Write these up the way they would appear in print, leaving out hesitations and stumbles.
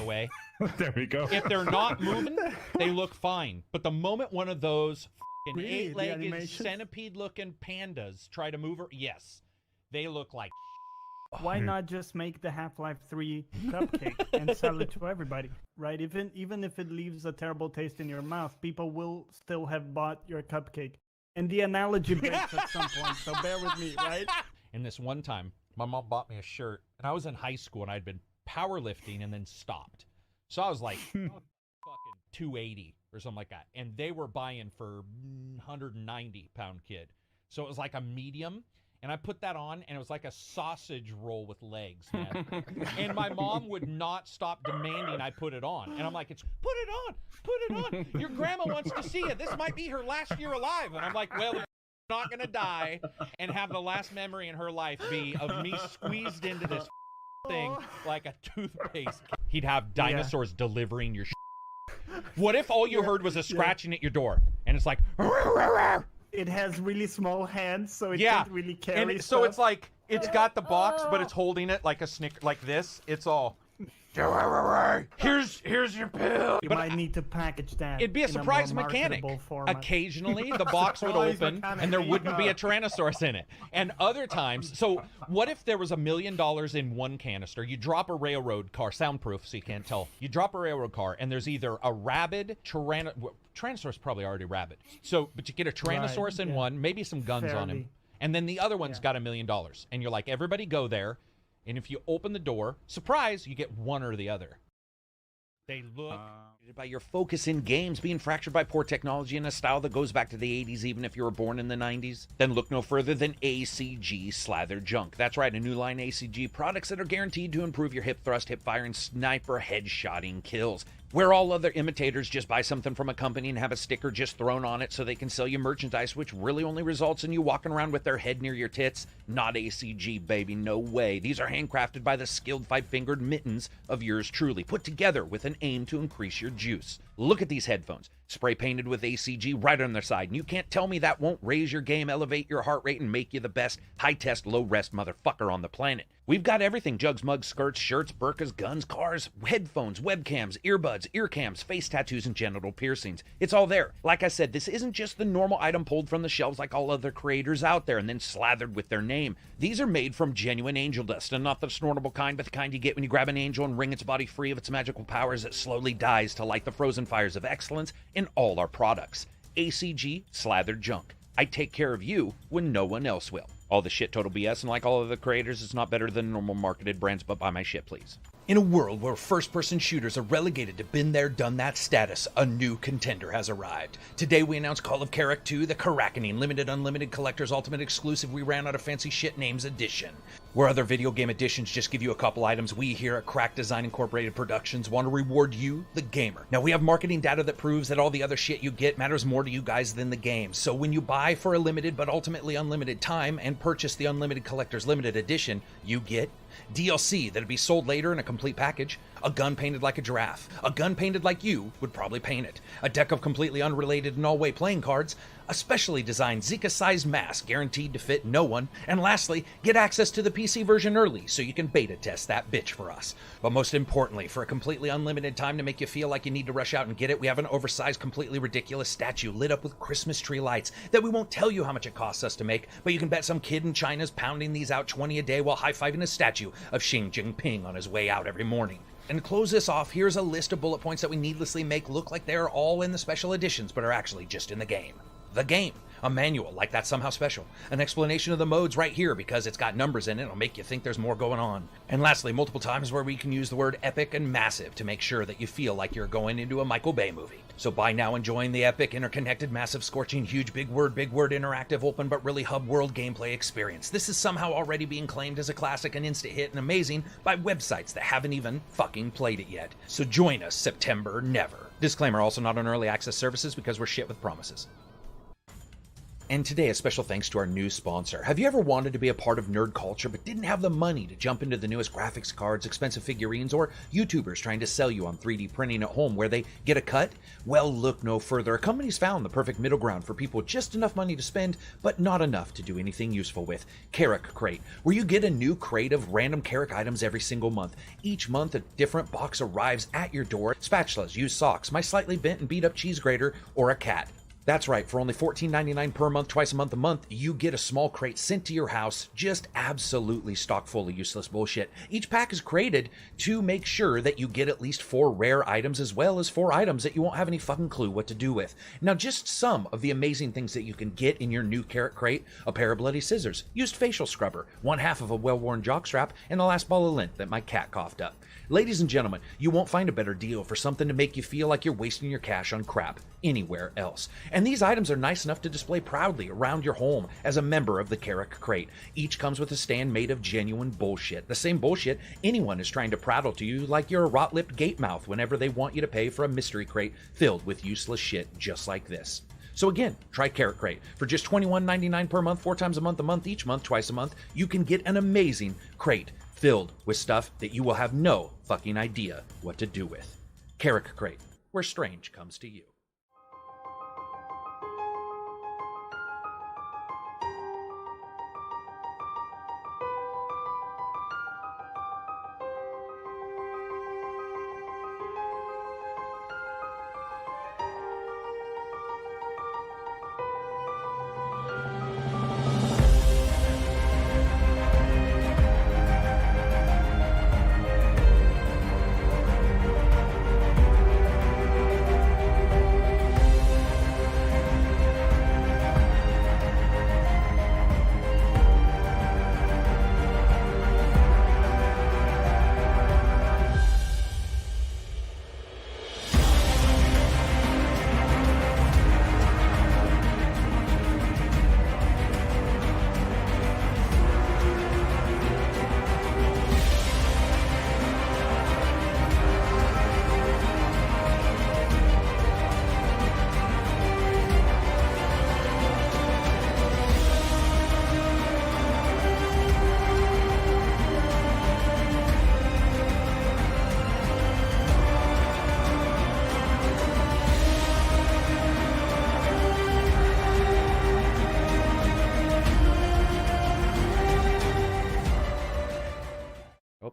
way. There we go. If they're not moving, they look fine. But the moment one of those fucking Really? The eight-legged animations? centipede-looking pandas try to move, yes, they look like. Why not just make the Half-Life 3 cupcake and sell it to everybody, right? Even if it leaves a terrible taste in your mouth, people will still have bought your cupcake. And the analogy breaks at some point, so bear with me, right? And this one time, my mom bought me a shirt, and I was in high school, and I'd been powerlifting and then stopped. So I was like fucking 280 or something like that. And they were buying for 190-pound kid. So it was like a medium. And I put that on, and it was like a sausage roll with legs, man. And my mom would not stop demanding I put it on. And I'm like, put it on, put it on. Your grandma wants to see it. This might be her last year alive. And I'm like, well, not going to die and have the last memory in her life be of me squeezed into this thing like a toothpaste. He'd have dinosaurs delivering your What if all you heard was a scratching at your door, and it's like... It has really small hands, so it can't really carry and stuff. so it's like, it's got the box, but it's holding it like a like this. It's all... Here's your pill. You But might need to package that. it'd be a in surprise more mechanic. marketable format. Occasionally, the box would Surprise open, mechanic, and there there you wouldn't be go. a Tyrannosaurus in it. And other times, so what if there was $1 million in one canister? You drop a railroad car, soundproof, so you can't tell. You drop a railroad car, and there's either a rabid Tyrannosaurus, probably already rabid. So, but you get a Tyrannosaurus in one, maybe some guns on him, Fairly. and then the other one's got $1 million. And you're like, everybody go there, and if you open the door, surprise, you get one or the other. They look by your focus in games being fractured by poor technology and a style that goes back to the 80s, even if you were born in the 90s. Then look no further than ACG Slathered Junk. That's right, a new line ACG products that are guaranteed to improve your hip thrust, hip fire, and sniper headshotting kills. Where all other imitators just buy something from a company and have a sticker just thrown on it so they can sell you merchandise, which really only results in you walking around with their head near your tits. Not ACG, baby, no way. These are handcrafted by the skilled five-fingered mittens of yours truly, put together with an aim to increase your juice. Look at these headphones, spray painted with ACG right on their side, and you can't tell me that won't raise your game, elevate your heart rate, and make you the best high-test, low-rest motherfucker on the planet. We've got everything: jugs, mugs, skirts, shirts, burkas, guns, cars, headphones, webcams, earbuds, ear cams, face tattoos, and genital piercings. It's all there. Like I said, this isn't just the normal item pulled from the shelves like all other creators out there and then slathered with their name. These are made from genuine angel dust, and not the snortable kind, but the kind you get when you grab an angel and wring its body free of its magical powers that slowly dies to light the frozen fires of excellence in all our products. ACG Slathered Junk. I take care of you when no one else will. All the shit total BS, and like all other creators, it's not better than normal marketed brands, but buy my shit, please. In a world where first-person shooters are relegated to been there, done that status, a new contender has arrived. Today we announce Call of Carrick 2, the Karakaning Limited Unlimited Collector's Ultimate Exclusive We Ran Out of Fancy Shit Names Edition. Where other video game editions just give you a couple items, we here at Crack Design Incorporated Productions want to reward you, the gamer. Now we have marketing data that proves that all the other shit you get matters more to you guys than the game. So when you buy for a limited but ultimately unlimited time and purchase the Unlimited Collector's Limited Edition, you get DLC that'd be sold later in a complete package, a gun painted like a giraffe, a gun painted like you would probably paint it, a deck of completely unrelated and all-way playing cards, a specially designed Zika-sized mask guaranteed to fit no one, and lastly, get access to the PC version early so you can beta test that bitch for us. But most importantly, for a completely unlimited time to make you feel like you need to rush out and get it, we have an oversized, completely ridiculous statue lit up with Christmas tree lights that we won't tell you how much it costs us to make, but you can bet some kid in China's pounding these out 20 a day while high-fiving a statue of Xi Jinping on his way out every morning. And to close this off, here's a list of bullet points that we needlessly make look like they're all in the special editions, but are actually just in the game. The game. A manual, like that's somehow special. An explanation of the modes right here because it's got numbers in it. It'll make you think there's more going on. And lastly, multiple times where we can use the word epic and massive to make sure that you feel like you're going into a Michael Bay movie. So by now enjoying the epic, interconnected, massive, scorching, huge, big word, interactive, open, but really hub world gameplay experience. This is somehow already being claimed as a classic and instant hit and amazing by websites that haven't even fucking played it yet. So join us September never. Disclaimer, also not on early access services because we're shit with promises. And today, a special thanks to our new sponsor. Have you ever wanted to be a part of nerd culture but didn't have the money to jump into the newest graphics cards, expensive figurines, or YouTubers trying to sell you on 3D printing at home where they get a cut? Well, look no further. A company's found the perfect middle ground for people with just enough money to spend, but not enough to do anything useful with. Carrick Crate, where you get a new crate of random Carrick items every single month. Each month, a different box arrives at your door. Spatulas, used socks, my slightly bent and beat up cheese grater, or a cat. That's right, for only $14.99 per month, twice a month, you get a small crate sent to your house, just absolutely stock full of useless bullshit. Each pack is created to make sure that you get at least 4 rare items as well as 4 items that you won't have any fucking clue what to do with. Now, just some of the amazing things that you can get in your new Carrick Crate: a pair of bloody scissors, used facial scrubber, 1/2 of a well-worn jockstrap, and the last ball of lint that my cat coughed up. Ladies and gentlemen, you won't find a better deal for something to make you feel like you're wasting your cash on crap anywhere else. And these items are nice enough to display proudly around your home as a member of the Carrick Crate. Each comes with a stand made of genuine bullshit. The same bullshit anyone is trying to prattle to you like you're a rot-lipped gape mouth whenever they want you to pay for a mystery crate filled with useless shit just like this. So again, try Carrick Crate. For just $21.99 per month, 4 times a month, each month, twice a month, you can get an amazing crate filled with stuff that you will have no fucking idea what to do with. Carrick Crate, where strange comes to you.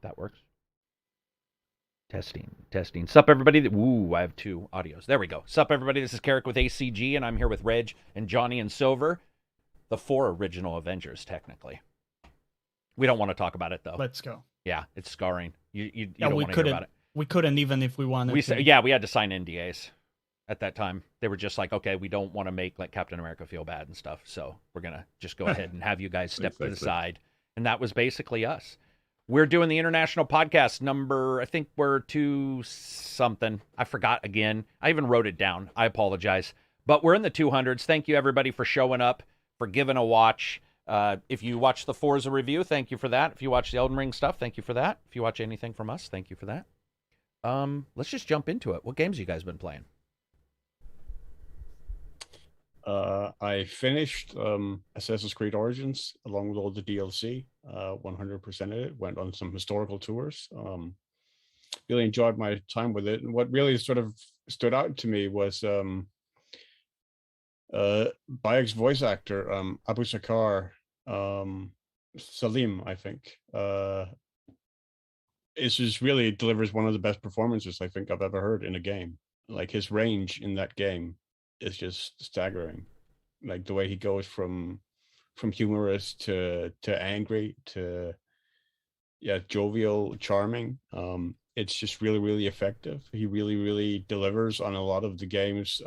That works. Testing. Sup, everybody? Ooh, I have 2 audios. There we go. Sup, everybody? This is Carrick with ACG, and I'm here with Reg and Johnny and Silver, the 4 original Avengers, technically. We don't want to talk about it, though. Let's go. Yeah, it's scarring. You don't want to hear about it. We couldn't even if we wanted to. Yeah, we had to sign NDAs at that time. They were just like, okay, we don't want to make like Captain America feel bad and stuff, so we're going to just go ahead and have you guys step to the side. And that was basically us. We're doing the international podcast number, I think we're 2 something. I forgot again. I even wrote it down. I apologize. But we're in the 200s. Thank you, everybody, for showing up, for giving a watch. If you watch the Forza review, thank you for that. If you watch the Elden Ring stuff, thank you for that. If you watch anything from us, thank you for that. Let's just jump into it. What games have you guys been playing? I finished Assassin's Creed Origins along with all the DLC. 100% of it. Went on some historical tours. Really enjoyed my time with it. And what really sort of stood out to me was Bayek's voice actor, Abu Shakar Salim, I think. It just really delivers one of the best performances I think I've ever heard in a game. Like his range in that game is just staggering. Like the way he goes from humorous to angry to jovial, charming. It's just really effective. He really delivers on a lot of the game's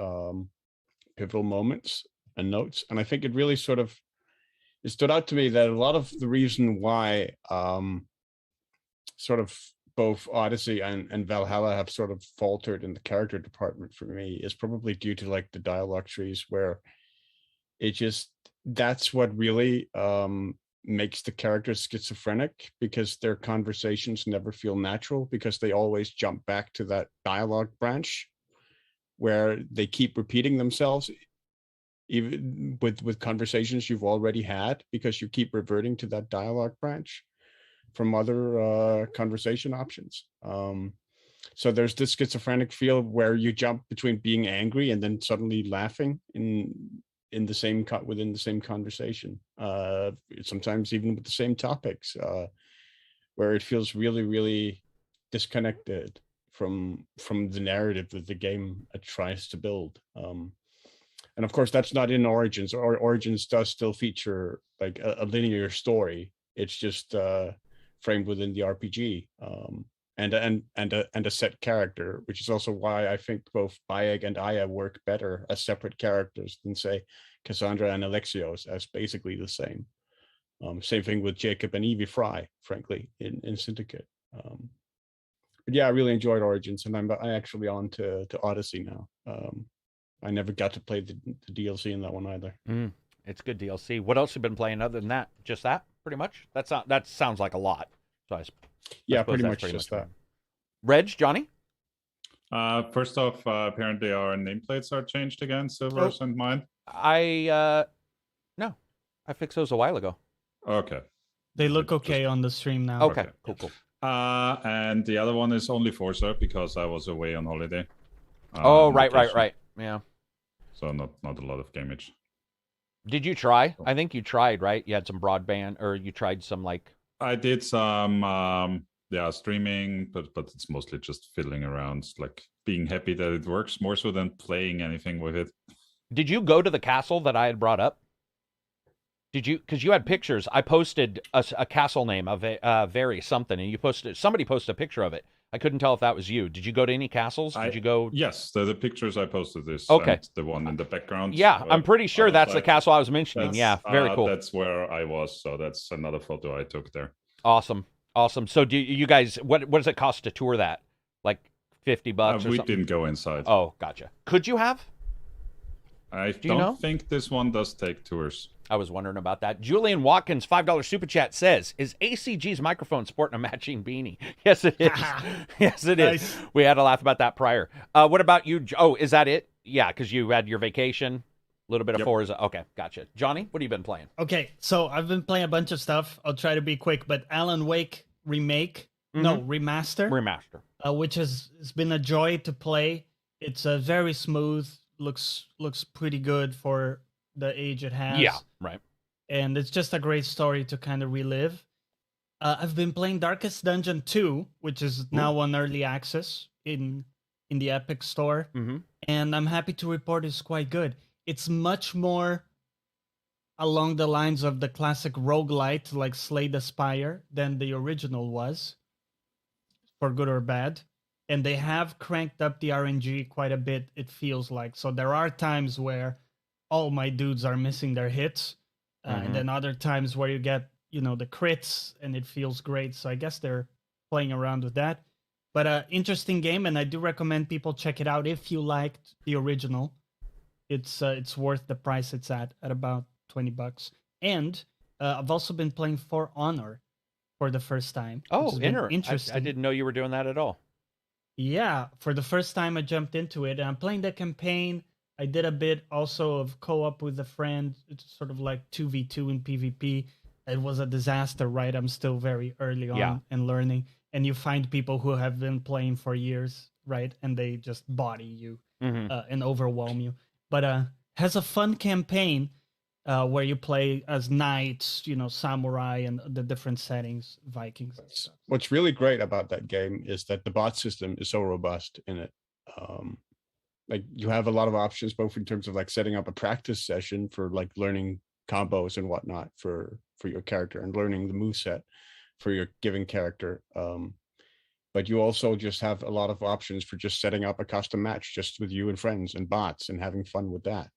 pivotal moments and notes. And I think it really it stood out to me that a lot of the reason why sort of both Odyssey and Valhalla have sort of faltered in the character department for me is probably due to like the dialogue trees, where that's what really makes the characters schizophrenic, because their conversations never feel natural, because they always jump back to that dialogue branch where they keep repeating themselves. even with conversations you've already had, because you keep reverting to that dialogue branch from other conversation options. So there's this schizophrenic feel where you jump between being angry and then suddenly laughing in the same within the same conversation. Sometimes even with the same topics, where it feels really, really disconnected from the narrative that the game tries to build. And of course, that's not in Origins. Or Origins does still feature like a linear story. It's just framed within the RPG, and a set character, which is also why I think both Bayek and Aya work better as separate characters than, say, Cassandra and Alexios as basically the same. Same thing with Jacob and Evie Fry, frankly, in Syndicate. But yeah, I really enjoyed Origins, and I'm actually on to Odyssey now. I never got to play the DLC in that one either. It's good DLC. What else have you been playing other than that? Just that, pretty much? That sounds like a lot. So yeah, pretty much just that. Reg, Johnny? First off, apparently our nameplates are changed again, Silver's and mine. No. I fixed those a while ago. Okay. They look okay on the stream now. Okay. Cool. And the other one is only Forza because I was away on holiday. Right. Yeah. So not a lot of gamage. Did you try? I think you tried, right? You had some broadband, or you tried some like... I did some streaming, but it's mostly just fiddling around, like being happy that it works more so than playing anything with it. Did you go to the castle that I had brought up? Did you? Because you had pictures. I posted a castle name of very something, and somebody posted a picture of it. I couldn't tell if that was you. Did you go to any castles? Did you go? Yes, the pictures I posted this. Okay. The one in the background. Yeah, I'm pretty sure that's the castle I was mentioning. Yeah, very cool. That's where I was, so that's another photo I took there. Awesome. So do you guys, what does it cost to tour that? Like $50 or something? We didn't go inside. Oh, gotcha. Could you have? I don't think this one does take tours. I was wondering about that. Julian Watkins, $5 super chat says, "Is ACG's microphone sporting a matching beanie?" Yes, it is. Yes, it is. Nice. We had a laugh about that prior. What about you? Oh, is that it? Yeah, because you had your vacation, a little bit of Forza. Okay, gotcha. Johnny, what have you been playing? Okay, so I've been playing a bunch of stuff. I'll try to be quick, but Alan Wake remaster, which has been a joy to play. It's very smooth. Looks pretty good for the age it has. Yeah, right. And it's just a great story to kind of relive. I've been playing Darkest Dungeon 2, which is now on early access in the Epic Store. Mm-hmm. And I'm happy to report it's quite good. It's much more along the lines of the classic roguelite, like Slay the Spire, than the original was, for good or bad. And they have cranked up the RNG quite a bit, it feels like. So there are times where all my dudes are missing their hits. And then other times where you get, the crits, and it feels great. So I guess they're playing around with that. But interesting game, and I do recommend people check it out if you liked the original. It's worth the price it's at about $20. And I've also been playing For Honor for the first time. Oh, interesting. I didn't know you were doing that at all. Yeah, for the first time I jumped into it, and I'm playing the campaign. I did a bit also of co-op with a friend. It's sort of like 2v2 in PvP. It was a disaster, right? I'm still very early on and learning. And you find people who have been playing for years, right? And they just body you and overwhelm you. But has a fun campaign where you play as knights, samurai, and the different settings, Vikings. And stuff. What's really great about that game is that the bot system is so robust in it. Like you have a lot of options, both in terms of like setting up a practice session for like learning combos and whatnot for your character and learning the moveset for your given character. But you also just have a lot of options for just setting up a custom match just with you and friends and bots and having fun with that.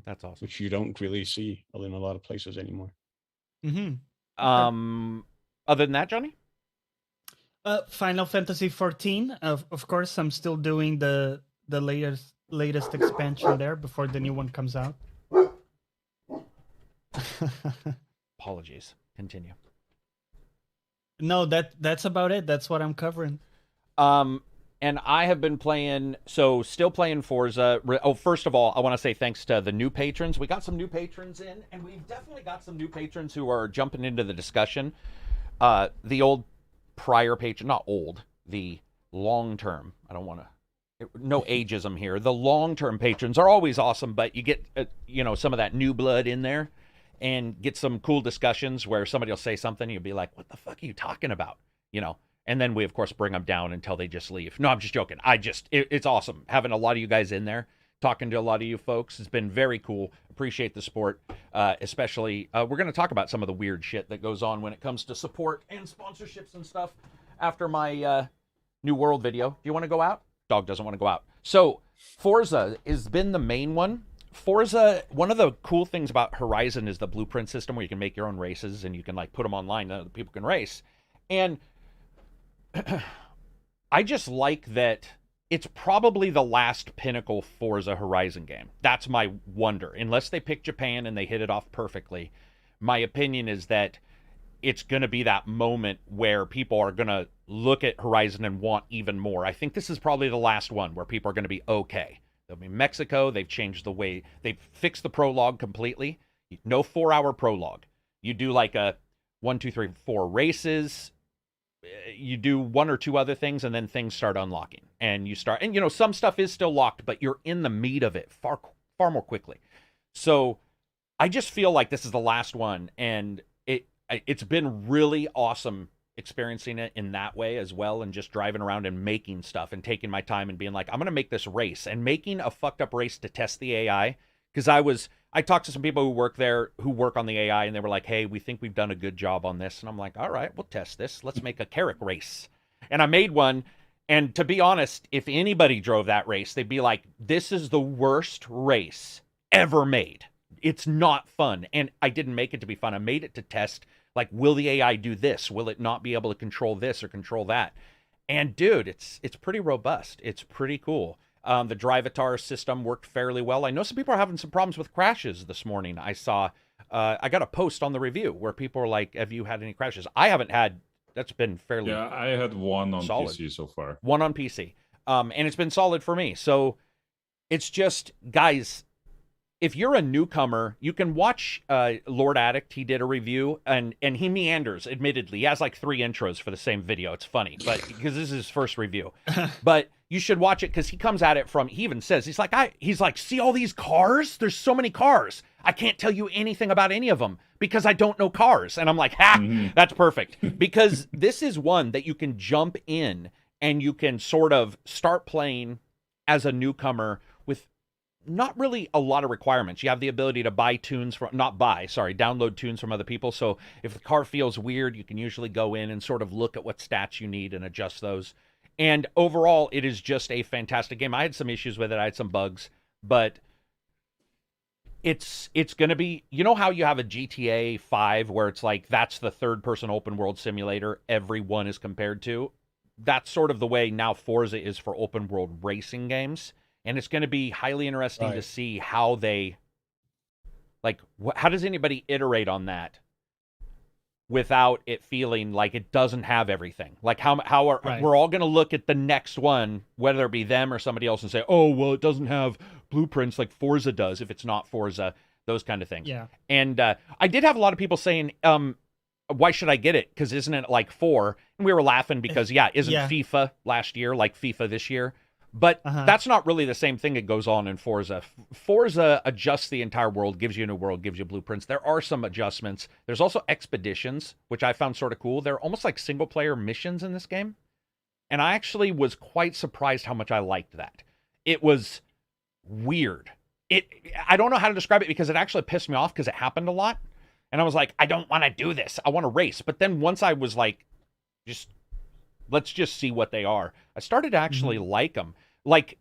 That's awesome. Which you don't really see in a lot of places anymore. Mm-hmm. Other than that, Johnny? Final Fantasy 14. Of course, I'm still doing the latest expansion there before the new one comes out. Apologies. Continue. No, that's about it. That's what I'm covering. And I have been playing, still playing Forza. Oh, first of all, I want to say thanks to the new patrons. We got some new patrons in, and we've definitely got some new patrons who are jumping into the discussion. The old prior patron, not old, the long-term, I don't want to, no ageism here. The long-term patrons are always awesome, but you get, some of that new blood in there and get some cool discussions where somebody will say something, you'll be like, what the fuck are you talking about? And then we, of course, bring them down until they just leave. No, I'm just joking. It's awesome having a lot of you guys in there, talking to a lot of you folks. It's been very cool. Appreciate the support, especially. We're going to talk about some of the weird shit that goes on when it comes to support and sponsorships and stuff after my New World video. Do you want to go out? Dog doesn't want to go out. So Forza has been the main one. Forza, one of the cool things about Horizon is the blueprint system where you can make your own races and you can put them online and other people can race. And I just like that it's probably the last pinnacle Forza Horizon game. That's my wonder. Unless they pick Japan and they hit it off perfectly, my opinion is that it's going to be that moment where people are going to look at Horizon and want even more. I think this is probably the last one where people are going to be okay. They'll be Mexico. They've changed the way. They've fixed the prologue completely. No 4-hour prologue. You do a 1, 2, 3, 4 races. You do 1 or 2 other things, and then things start unlocking. And you start, and some stuff is still locked, but you're in the meat of it far more quickly. So I just feel like this is the last one, and it's been really awesome experiencing it in that way as well, and just driving around and making stuff and taking my time and being like, I'm going to make this race, and making a fucked up race to test the AI. Because I talked to some people who work there, who work on the AI, and they were like, hey, we think we've done a good job on this. And I'm like, all right, we'll test this. Let's make a carrick race. And I made one. And to be honest, if anybody drove that race, they'd be like, this is the worst race ever made. It's not fun. And I didn't make it to be fun. I made it to test, will the AI do this? Will it not be able to control this or control that? And dude, it's pretty robust. It's pretty cool. The Drivatar system worked fairly well. I know some people are having some problems with crashes this morning. I saw, I got a post on the review where people are like, have you had any crashes? I haven't had, that's been fairly Yeah, I had one on solid. PC so far. One on PC. And it's been solid for me. So it's just, guys, if you're a newcomer, you can watch Lord Addict. He did a review, and he meanders, admittedly. He has 3 intros for the same video. It's funny, but because this is his first review. But you should watch it because he comes at it from, he even says, he's like, see all these cars? There's so many cars. I can't tell you anything about any of them because I don't know cars. And I'm like, that's perfect. Because this is one that you can jump in and you can sort of start playing as a newcomer with not really a lot of requirements. You have the ability to download tunes from other people. So if the car feels weird, you can usually go in and sort of look at what stats you need and adjust those. And overall, it is just a fantastic game. I had some issues with it. I had some bugs, but it's going to be, how you have a GTA 5 where it's that's the third-person open world simulator everyone is compared to? That's sort of the way now Forza is for open world racing games. And it's going to be highly interesting to see how they, how does anybody iterate on that without it feeling like it doesn't have everything? We're all going to look at the next one, whether it be them or somebody else, and say, oh, well, it doesn't have blueprints like Forza does if it's not Forza, those kind of things. Yeah. And I did have a lot of people saying, why should I get it? Because isn't it 4? And we were laughing because, isn't FIFA last year like FIFA this year? But that's not really the same thing that goes on in Forza. Forza adjusts the entire world, gives you a new world, gives you blueprints. There are some adjustments. There's also expeditions, which I found sort of cool. They're almost like single-player missions in this game. And I actually was quite surprised how much I liked that. It was weird. I don't know how to describe it because it actually pissed me off because it happened a lot. And I was like, I don't want to do this. I want to race. But then once I was like, let's just see what they are, I started to actually like them.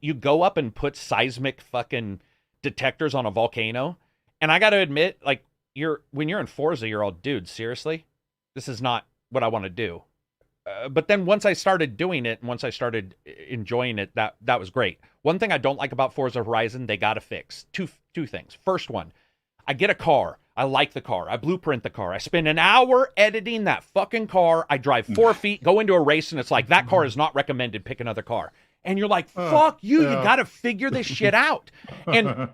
You go up and put seismic fucking detectors on a volcano. And I got to admit, when you're in Forza, you're all, dude, seriously? This is not what I want to do. But then once I started doing it, and once I started enjoying it, that was great. One thing I don't like about Forza Horizon, they got to fix. Two things. First one, I get a car. I like the car. I blueprint the car. I spend an hour editing that fucking car. I drive 4 feet, go into a race, and it's like, that car is not recommended. Pick another car. And you're like, fuck you, you got to figure this shit out. And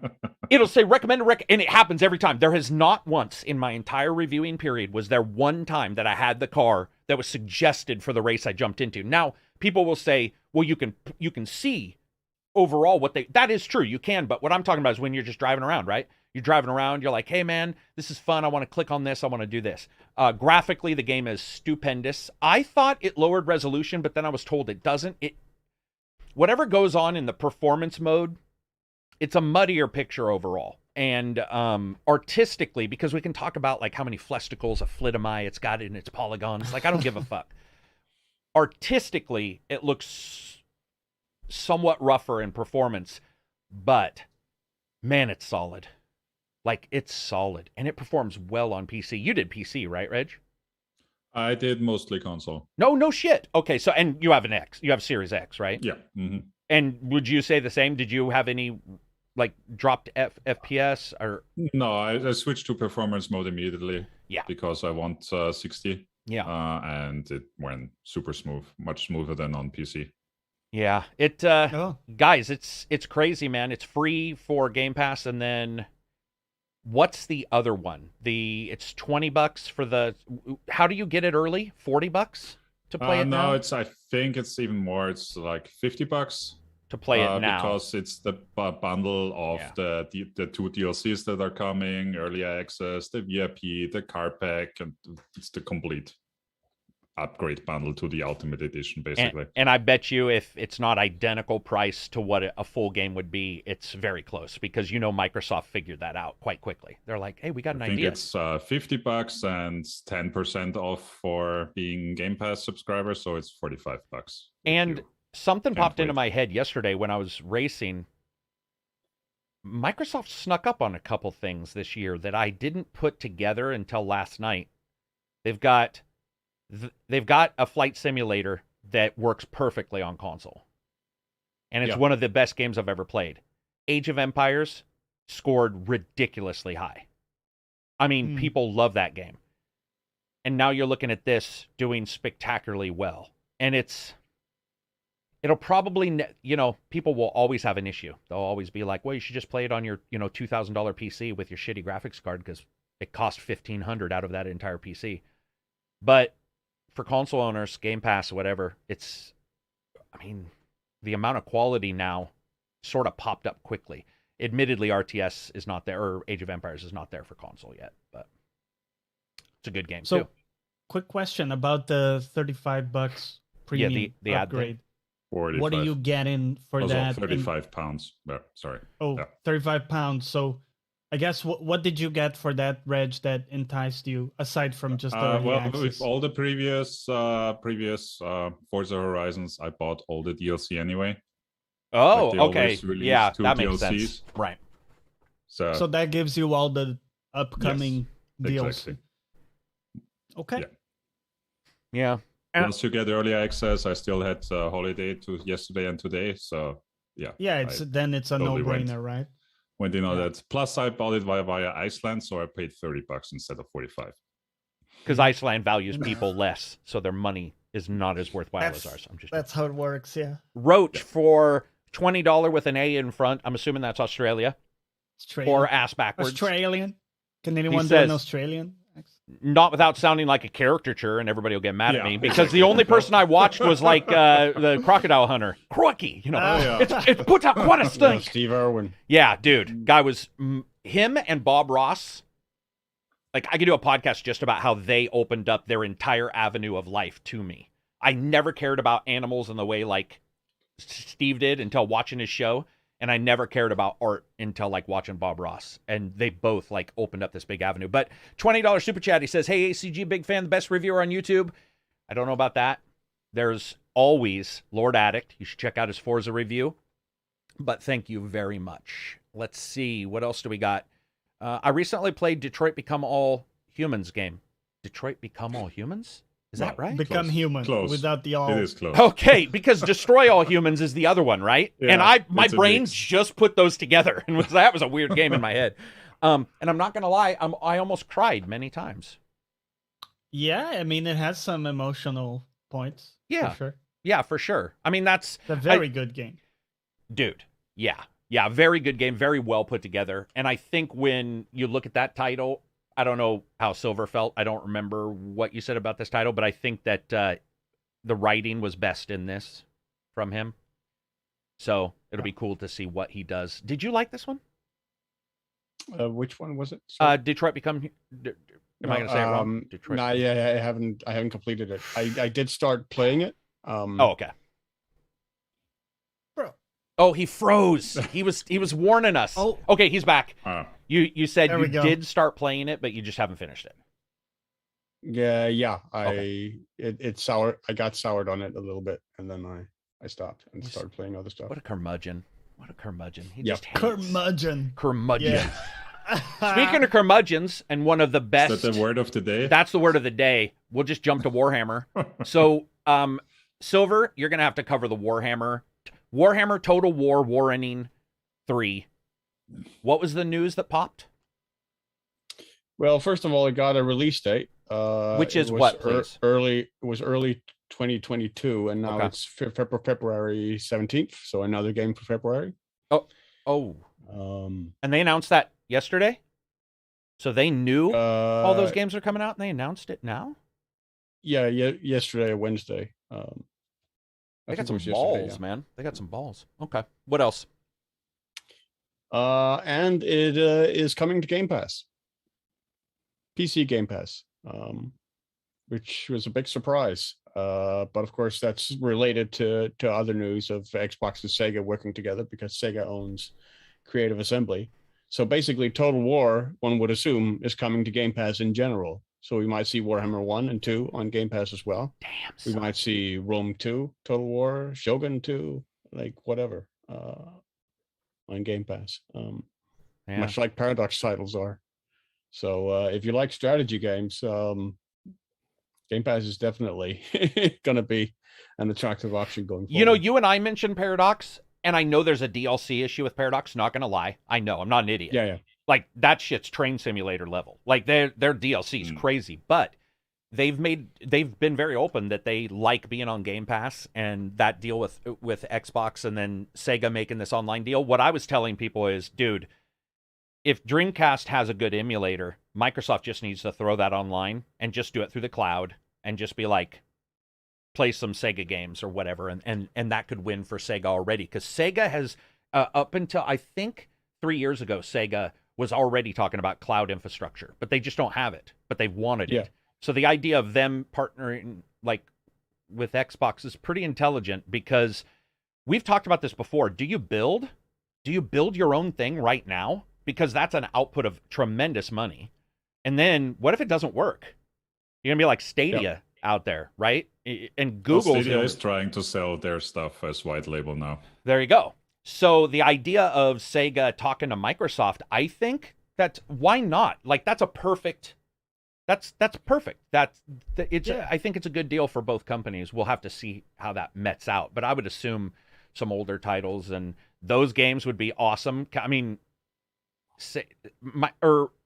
it'll say recommended and it happens every time. There has not once in my entire reviewing period was there one time that I had the car that was suggested for the race I jumped into. Now, people will say, well, you can see overall that is true, you can, but what I'm talking about is when you're just driving around, right? You're driving around, you're like, hey man, this is fun, I want to click on this, I want to do this. Graphically, the game is stupendous. I thought it lowered resolution, but then I was told it doesn't. Whatever goes on in the performance mode, it's a muddier picture overall. And artistically, because we can talk about like how many flesticles of flitomai it's got in its polygons, like I don't give a fuck. Artistically, it looks somewhat rougher in performance, but man, it's solid. Like, it's solid, and it performs well on PC. You did PC, right, Reg? I did mostly console. No shit. Okay, so, and you have an X. You have Series X, right? Yeah. Mm-hmm. And would you say the same? Did you have any, like, dropped FPS? Or No, I switched to performance mode immediately. Yeah. Because I want 60. Yeah. And it went super smooth, much smoother than on PC. Yeah. Guys, it's crazy, man. It's free for Game Pass, and then... What's the other one? It's $20 for the. How do you get it early? $40 to play it now? No, I think it's even more. It's like $50 to play it now because it's the bundle of the two DLCs that are coming, early access, the VIP, the car pack, and it's the complete upgrade bundle to the Ultimate Edition, basically. And I bet you if it's not identical price to what a full game would be, it's very close, because Microsoft figured that out quite quickly. They're like, hey, we got an idea. I think it's $50 and 10% off for being Game Pass subscribers, so it's $45. And something popped into my head yesterday when I was racing. Microsoft snuck up on a couple things this year that I didn't put together until last night. They've got a flight simulator that works perfectly on console. And it's one of the best games I've ever played. Age of Empires scored ridiculously high. I mean, people love that game. And now you're looking at this doing spectacularly well. And it'll probably, people will always have an issue. They'll always be like, well, you should just play it on your, $2,000 PC with your shitty graphics card because it cost $1,500 out of that entire PC. But for console owners, Game Pass, whatever, the amount of quality now sort of popped up quickly. Admittedly, RTS is not there, or Age of Empires is not there for console yet, but it's a good game too. Quick question about the $35 premium the upgrade. 45. What are you getting for that? £35. Sorry. Oh, yeah. £35. So I guess what did you get for that, Reg, that enticed you aside from just the with all the previous Forza Horizons, I bought all the DLC anyway. Oh, okay. Yeah, that makes sense. Right. So that gives you all the upcoming DLC. Exactly. Okay. Yeah. Once you get early access, I still had holiday to yesterday and today, so yeah. Yeah, it's a totally no-brainer, right? Went in on that. Plus, I bought it via Iceland, so I paid $30 instead of $45. Because Iceland values people less, so their money is not as worthwhile as ours. That's how it works, yeah. Roach for $20 with an A in front. I'm assuming that's Australia. Or ass backwards. Australian. Can anyone do an Australian? Not without sounding like a caricature, and everybody will get mad at me, because the only person I watched was like the crocodile hunter, Croaky. It's put out quite a stink. Steve Irwin. Yeah, dude, guy was him and Bob Ross. Like, I could do a podcast just about how they opened up their entire avenue of life to me. I never cared about animals in the way like Steve did until watching his show. And I never cared about art until like watching Bob Ross. And they both like opened up this big avenue. But $20 super chat. He says, hey, ACG, big fan, the best reviewer on YouTube. I don't know about that. There's always Lord Addict. You should check out his Forza review. But thank you very much. Let's see. What else do we got? I recently played Detroit Become All Humans game. Detroit Become All Humans? Is that right? Become human without the all. It is close. Okay, because Destroy All Humans is the other one, right? Yeah, and my brain just put those together, and that was a weird game in my head. And I'm not gonna lie, I almost cried many times. Yeah, I mean, it has some emotional points. Yeah, for sure. Yeah, for sure. I mean, that's It's a very good game. Dude. Yeah. Yeah, very good game, very well put together. And I think when you look at that title, I don't know how Silver felt. I don't remember what you said about this title, but I think that the writing was best in this from him. So it'll be cool to see what he does. Did you like this one? Which one was it? Detroit Become... Am I going to say it wrong? Detroit. No, yeah, I haven't completed it. I did start playing it. Oh, okay. Bro. Oh, he froze. He was warning us. Oh. Okay, he's back. You said There you we go. did start playing it, but you just haven't finished it. Yeah. Okay. It soured. I got soured on it a little bit, and then I stopped and started playing other stuff. What a curmudgeon. He Yep. just hates. Curmudgeon. Yeah. Speaking of curmudgeons, and one of the best... Is that the word of the day? That's the word of the day. We'll just jump to Warhammer. So, Silver, you're going to have to cover the Warhammer Total War Warrening 3. What was the news that popped? Well, first of all, it got a release date. Which is what, please? It was early 2022, and now it's February 17th. So another game for February. Oh. And they announced that yesterday? So they knew all those games are coming out, and they announced it now? Yeah, yesterday or Wednesday. They got some balls, man. They got some balls. Okay. What else? And it is coming to Game Pass. PC Game Pass, which was a big surprise. But of course, that's related to other news of Xbox and Sega working together, because Sega owns Creative Assembly. So basically, Total War, one would assume, is coming to Game Pass in general. So we might see Warhammer 1 and 2 on Game Pass as well. Damn. We might see Rome 2, Total War, Shogun 2, like whatever, on Game Pass. Much like Paradox titles are. So if you like strategy games, Game Pass is definitely going to be an attractive option going forward. You know, you and I mentioned Paradox, and I know there's a DLC issue with Paradox, not going to lie. I know, I'm not an idiot. Yeah. Like, that shit's Train Simulator level. Like, their DLC is crazy, but they've been very open that they like being on Game Pass, and that deal with Xbox and then Sega making this online deal. What I was telling people is, dude, if Dreamcast has a good emulator, Microsoft just needs to throw that online and just do it through the cloud and just be like, play some Sega games or whatever, and that could win for Sega already. Because Sega has, up until, I think, 3 years ago, Sega was already talking about cloud infrastructure, but they just don't have it, but they've wanted it. So the idea of them partnering like with Xbox is pretty intelligent, because we've talked about this before. Do you build your own thing right now? Because that's an output of tremendous money. And then what if it doesn't work? You're going to be like Stadia out there, right? And Google is trying to sell their stuff as white label now. There you go. So the idea of Sega talking to Microsoft, I think that why not? Like, that's perfect. I think it's a good deal for both companies. We'll have to see how that mets out, but I would assume some older titles and those games would be awesome. I mean,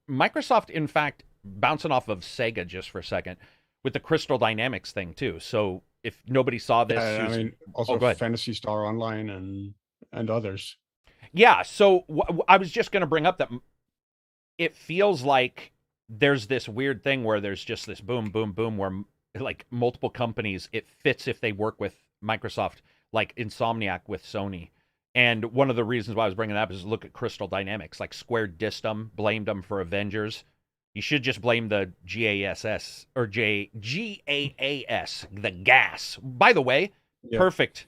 Microsoft, in fact, bouncing off of Sega just for a second, with the Crystal Dynamics thing too. So if nobody saw this, also Phantasy Star Online and others. Yeah. So I was just going to bring up that it feels like there's this weird thing where there's just this boom, boom, boom, where like multiple companies, it fits if they work with Microsoft, like Insomniac with Sony. And one of the reasons why I was bringing it up is look at Crystal Dynamics. Like, Square dissed them, blamed them for Avengers. You should just blame the GASS or GAAS, the gas. By the way, perfect.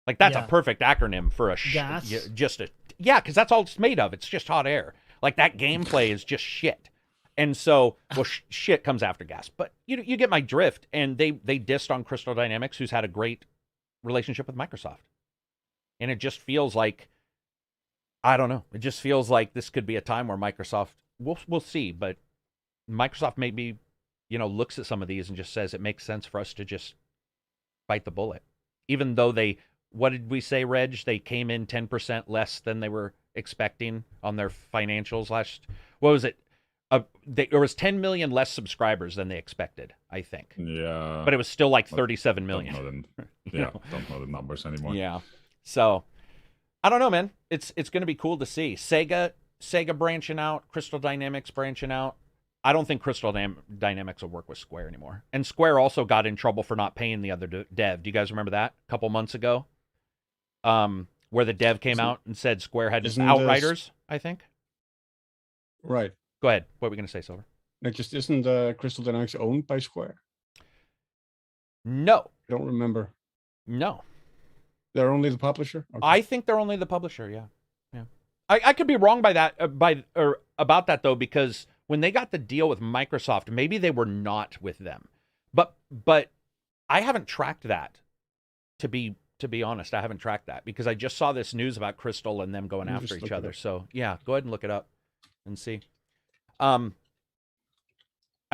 Like, that's a perfect acronym for a gas. Because that's all it's made of. It's just hot air. Like, that gameplay is just shit. And so, shit comes after gas. But you get my drift. And they dissed on Crystal Dynamics, who's had a great relationship with Microsoft. And it just feels like, I don't know. It just feels like this could be a time where Microsoft, we'll see, but Microsoft maybe, looks at some of these and just says it makes sense for us to just bite the bullet. Even though what did we say, Reg? They came in 10% less than they were expecting on their financials what was it? There was 10 million less subscribers than they expected, I think. Yeah. But it was still like 37 million. Don't know the numbers anymore. Yeah. So, I don't know, man. It's going to be cool to see. Sega branching out, Crystal Dynamics branching out. I don't think Crystal Dynamics will work with Square anymore. And Square also got in trouble for not paying the other dev. Do you guys remember that a couple months ago? Where the dev came out and said Square had Outriders, I think. Right. Go ahead. What were we going to say, Silver? Like, just isn't Crystal Dynamics owned by Square? No. I don't remember. No. They're only the publisher? Okay. I think they're only the publisher, yeah. I could be wrong by that about that though, because when they got the deal with Microsoft, maybe they were not with them. But I haven't tracked that. To be honest, I haven't tracked that because I just saw this news about Crystal and them going after each other. So yeah, go ahead and look it up and see. I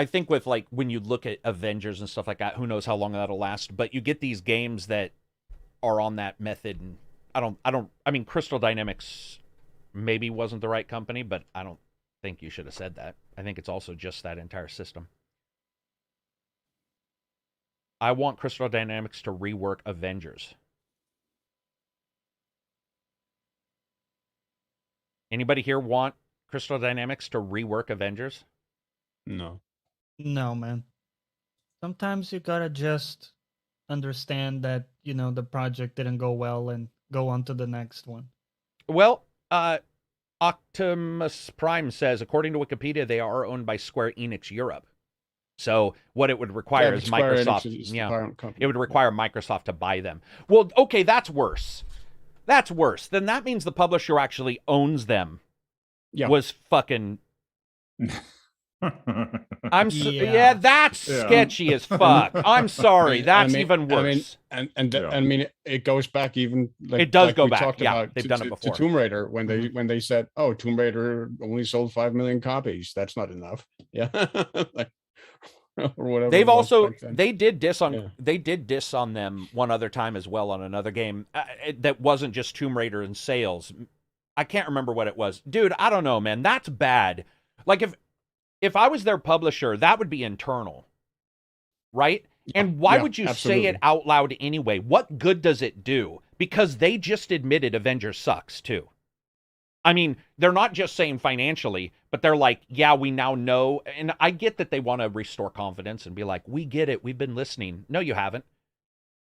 think with like when you look at Avengers and stuff like that, who knows how long that'll last, but you get these games that are on that method, and I mean Crystal Dynamics maybe wasn't the right company, but I don't think you should have said that. I think it's also just that entire system. I want Crystal Dynamics to rework Avengers. Anybody here want Crystal Dynamics to rework Avengers? No. No, man. Sometimes you gotta just understand that, the project didn't go well and go on to the next one. Well, Optimus Prime says, according to Wikipedia, they are owned by Square Enix Europe. So what it would require is Microsoft. It would require Microsoft to buy them. Well, okay, that's worse. That's worse. Then that means the publisher actually owns them. Yeah. Was fucking. That's sketchy as fuck. I'm sorry. That's even worse. I mean, it goes back even. It does go back. Yeah, they've done it before. To Tomb Raider when they said, "Oh, Tomb Raider only sold 5 million copies. That's not enough." Yeah, or whatever. They've also they did diss on them one other time as well on another game that wasn't just Tomb Raider in sales. I can't remember what it was, dude. I don't know, man. That's bad. Like if I was their publisher, that would be internal, right? And why would you say it out loud anyway? What good does it do? Because they just admitted Avengers sucks too. I mean, they're not just saying financially, but they're like, yeah, we now know. And I get that they want to restore confidence and be like, we get it. We've been listening. No, you haven't.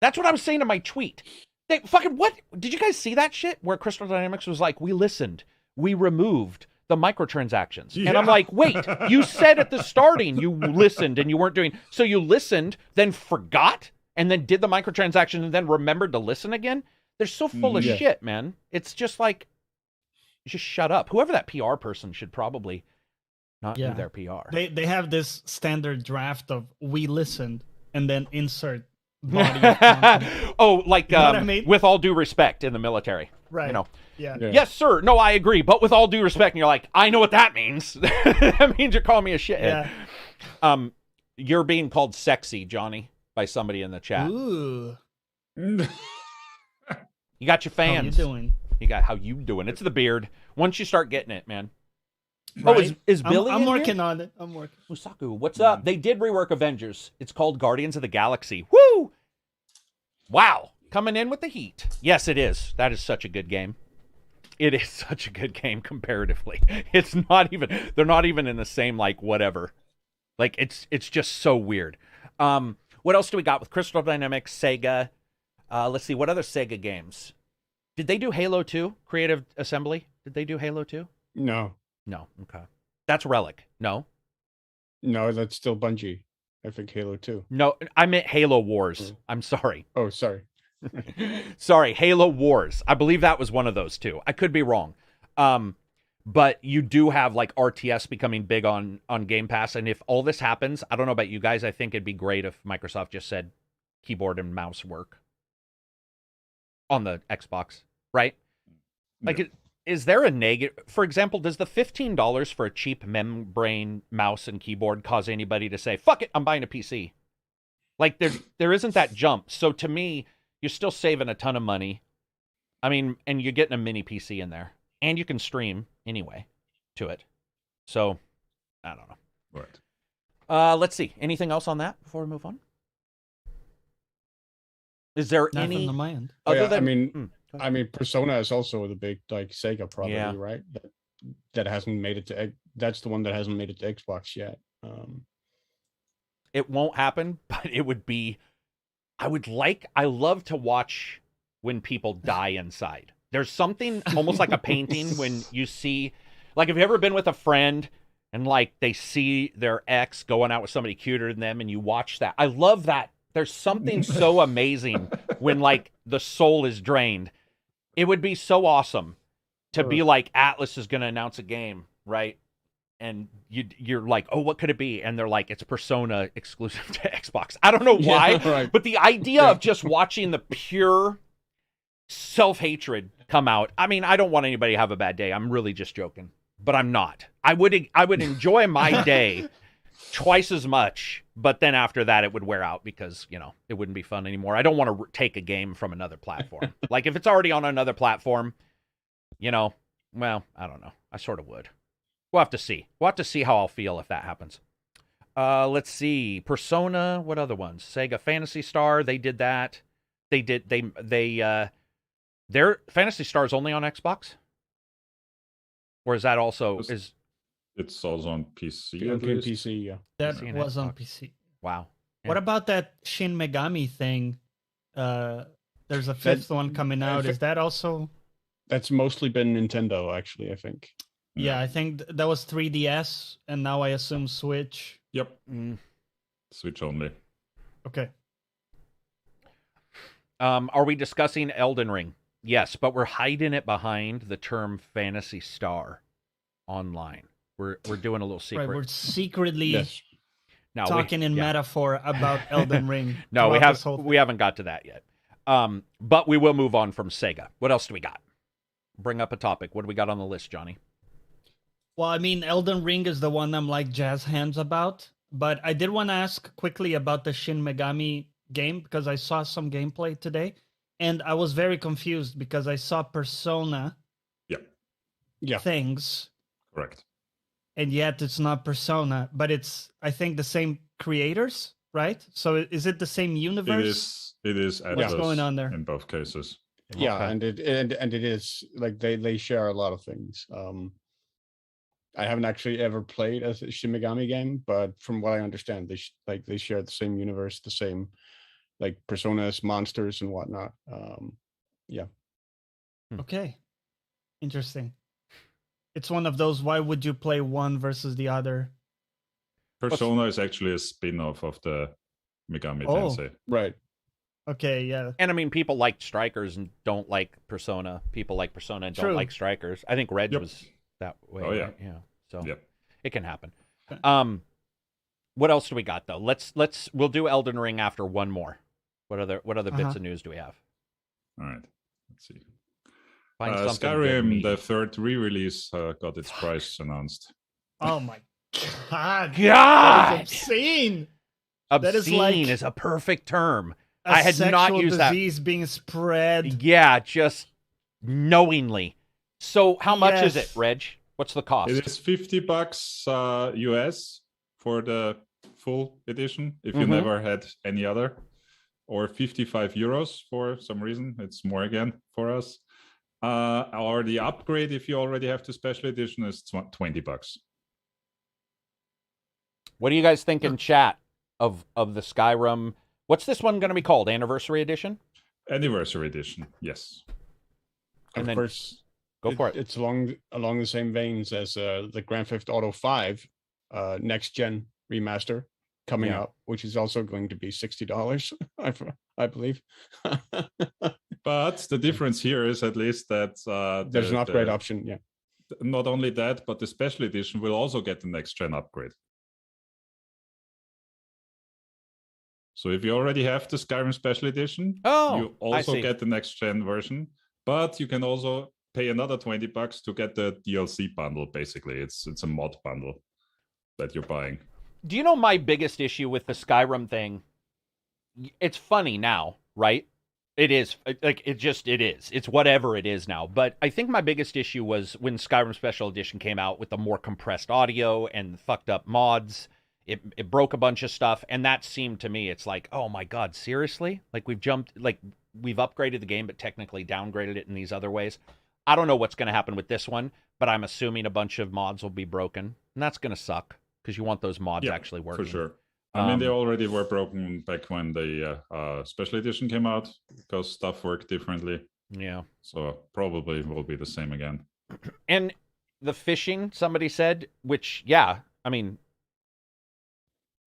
That's what I was saying in my tweet. They fucking, what? Did you guys see that shit? Where Crystal Dynamics was like, we listened. We removed the microtransactions. Yeah. And I'm like, wait, you said at the starting you listened and you weren't doing. So you listened, then forgot, and then did the microtransactions and then remembered to listen again? They're so full of shit, man. It's just like, just shut up. Whoever that PR person should probably not do their PR. They have this standard draft of we listened and then insert body of content. Oh, like you know what I mean? With all due respect in the military. Right. Yeah. Yes, sir. No, I agree. But with all due respect, and you're like, I know what that means. That means you're calling me a shithead. Yeah. You're being called sexy, Johnny, by somebody in the chat. Ooh. You got your fans. How you doing? How you doing? It's the beard. Once you start getting it, man. Right? Oh, is Billy I'm in working here? on it. I'm working. Usaku, what's up? They did rework Avengers. It's called Guardians of the Galaxy. Woo! Wow. Coming in with the heat. Yes, it is. That is such a good game. It is such a good game comparatively. It's not even, they're not even in the same, like, whatever. Like, it's just so weird. What else do we got with Crystal Dynamics, Sega? Let's see, what other Sega games? Did they do Halo 2? Creative Assembly? Did they do Halo 2? No. No, okay. That's Relic. No? No, that's still Bungie. I think Halo 2. No, I meant Halo Wars. I'm sorry. Oh, sorry. Sorry, Halo Wars. I believe that was one of those two. I could be wrong. But you do have like RTS becoming big on Game Pass. And if all this happens, I don't know about you guys, I think it'd be great if Microsoft just said keyboard and mouse work on the Xbox, right? Like, is there a negative? For example, does the $15 for a cheap membrane mouse and keyboard cause anybody to say, fuck it, I'm buying a PC? Like, there isn't that jump. So to me, you're still saving a ton of money. I mean, and you're getting a mini PC in there. And you can stream anyway to it. So I don't know. Right. Let's see. Anything else on that before we move on? Is there Nothing any on my end. other than? I mean, Persona is also the big like Sega property, Yeah. right? That hasn't made it to. That's the one that hasn't made it to Xbox yet. It won't happen, but it would be. I love to watch when people die inside. There's something almost like a painting when you see, like, have you ever been with a friend and like they see their ex going out with somebody cuter than them, and you watch that? I love that. There's something so amazing when like the soul is drained. It would be so awesome to be like, Atlas is going to announce a game, right? And you're like, oh, what could it be? And they're like, it's Persona exclusive to Xbox. I don't know why, right. but the idea of just watching the pure self-hatred come out. I mean, I don't want anybody to have a bad day. I'm really just joking, but I'm not. I would enjoy my day twice as much, but then after that it would wear out because, you know, it wouldn't be fun anymore. I don't want to take a game from another platform. Like if it's already on another platform, you know, well, I don't know. I sort of would. We'll have to see. We'll have to see how I'll feel if that happens. Let's see. Persona, what other ones? Sega Phantasy Star, they did that. Their Phantasy Star is only on Xbox? Or is that also It's also on PC. On At least. PC, yeah. That PC and was on Xbox. PC. Wow. Yeah. What about that Shin Megami thing? There's a fifth one coming out. Is that also? That's mostly been Nintendo, actually. I think. Yeah, I think that was 3DS, and now I assume Switch. Yep. Mm. Switch only. Okay. Are we discussing Elden Ring? Yes, but we're hiding it behind the term Phantasy Star online. We're doing a little secret. Right, we're secretly Yes. Now, talking in metaphor about Elden Ring. No, throughout we haven't got to that yet. But we will move on from Sega. What else do we got? Bring up a topic. What do we got on the list, Johnny? Well, I mean, Elden Ring is the one I'm like jazz hands about. But I did want to ask quickly about the Shin Megami game because I saw some gameplay today. And I was very confused because I saw Persona Yeah. things. Correct. And yet it's not Persona, but it's, I think, the same creators, right? So is it the same universe? It is What's going on there? in both cases. Yeah, Okay. and it is like they share a lot of things. I haven't actually ever played a Shin Megami game, but from what I understand, they share the same universe, the same like personas, monsters, and whatnot. Yeah. Okay. Interesting. It's one of those, why would you play one versus the other? Persona is actually a spin-off of the Megami Oh. Tensei. Right. Okay, yeah. And I mean, people like Strikers and don't like Persona. People like Persona and don't True. like Strikers. I think Reg Yep. was that way. Oh, yeah. Right? Yeah. So Yep. it can happen. Okay. What else do we got though? We'll do Elden Ring after one more. What other bits Uh-huh. of news do we have? All right. Let's see. Find something good, Skyrim, meaty. the third re-release, got its price announced. Oh my god. God! That is obscene. Obscene that is like is a perfect term. A I had not sexual used that. disease being spread. Yeah, just knowingly. So how much is it, Yes. Reg? What's the cost? It is $50 US for the full edition if you Mhm. never had any other, or 55 euros for some reason. It's more again for us. Or the upgrade if you already have the special edition is $20. What do you guys think in chat of the Skyrim? What's this one going to be called? Anniversary Edition? Anniversary edition, yes. And Of then- course, Go for it. It's along the same veins as the Grand Theft Auto 5 next gen remaster coming Yeah. out, which is also going to be $60, I believe. But the difference here is at least that There's an upgrade option. Yeah. Not only that, but the special edition will also get the next gen upgrade. So if you already have the Skyrim special edition, Oh, you I also see. get the next gen version, but you can also pay another $20 to get the DLC bundle. Basically, it's a mod bundle that you're buying. Do you know my biggest issue with the Skyrim thing? It's funny now, right? It is. Like, it is. It's whatever it is now. But I think my biggest issue was when Skyrim Special Edition came out with the more compressed audio and fucked up mods. It broke a bunch of stuff, and that seemed to me, it's like, oh my God, seriously? Like, we've upgraded the game, but technically downgraded it in these other ways. I don't know what's going to happen with this one, but I'm assuming a bunch of mods will be broken, and that's going to suck, because you want those mods actually working. For sure. I mean, they already were broken back when the Special Edition came out, because stuff worked differently. Yeah. So probably will be the same again. And the fishing, somebody said, which, yeah, I mean,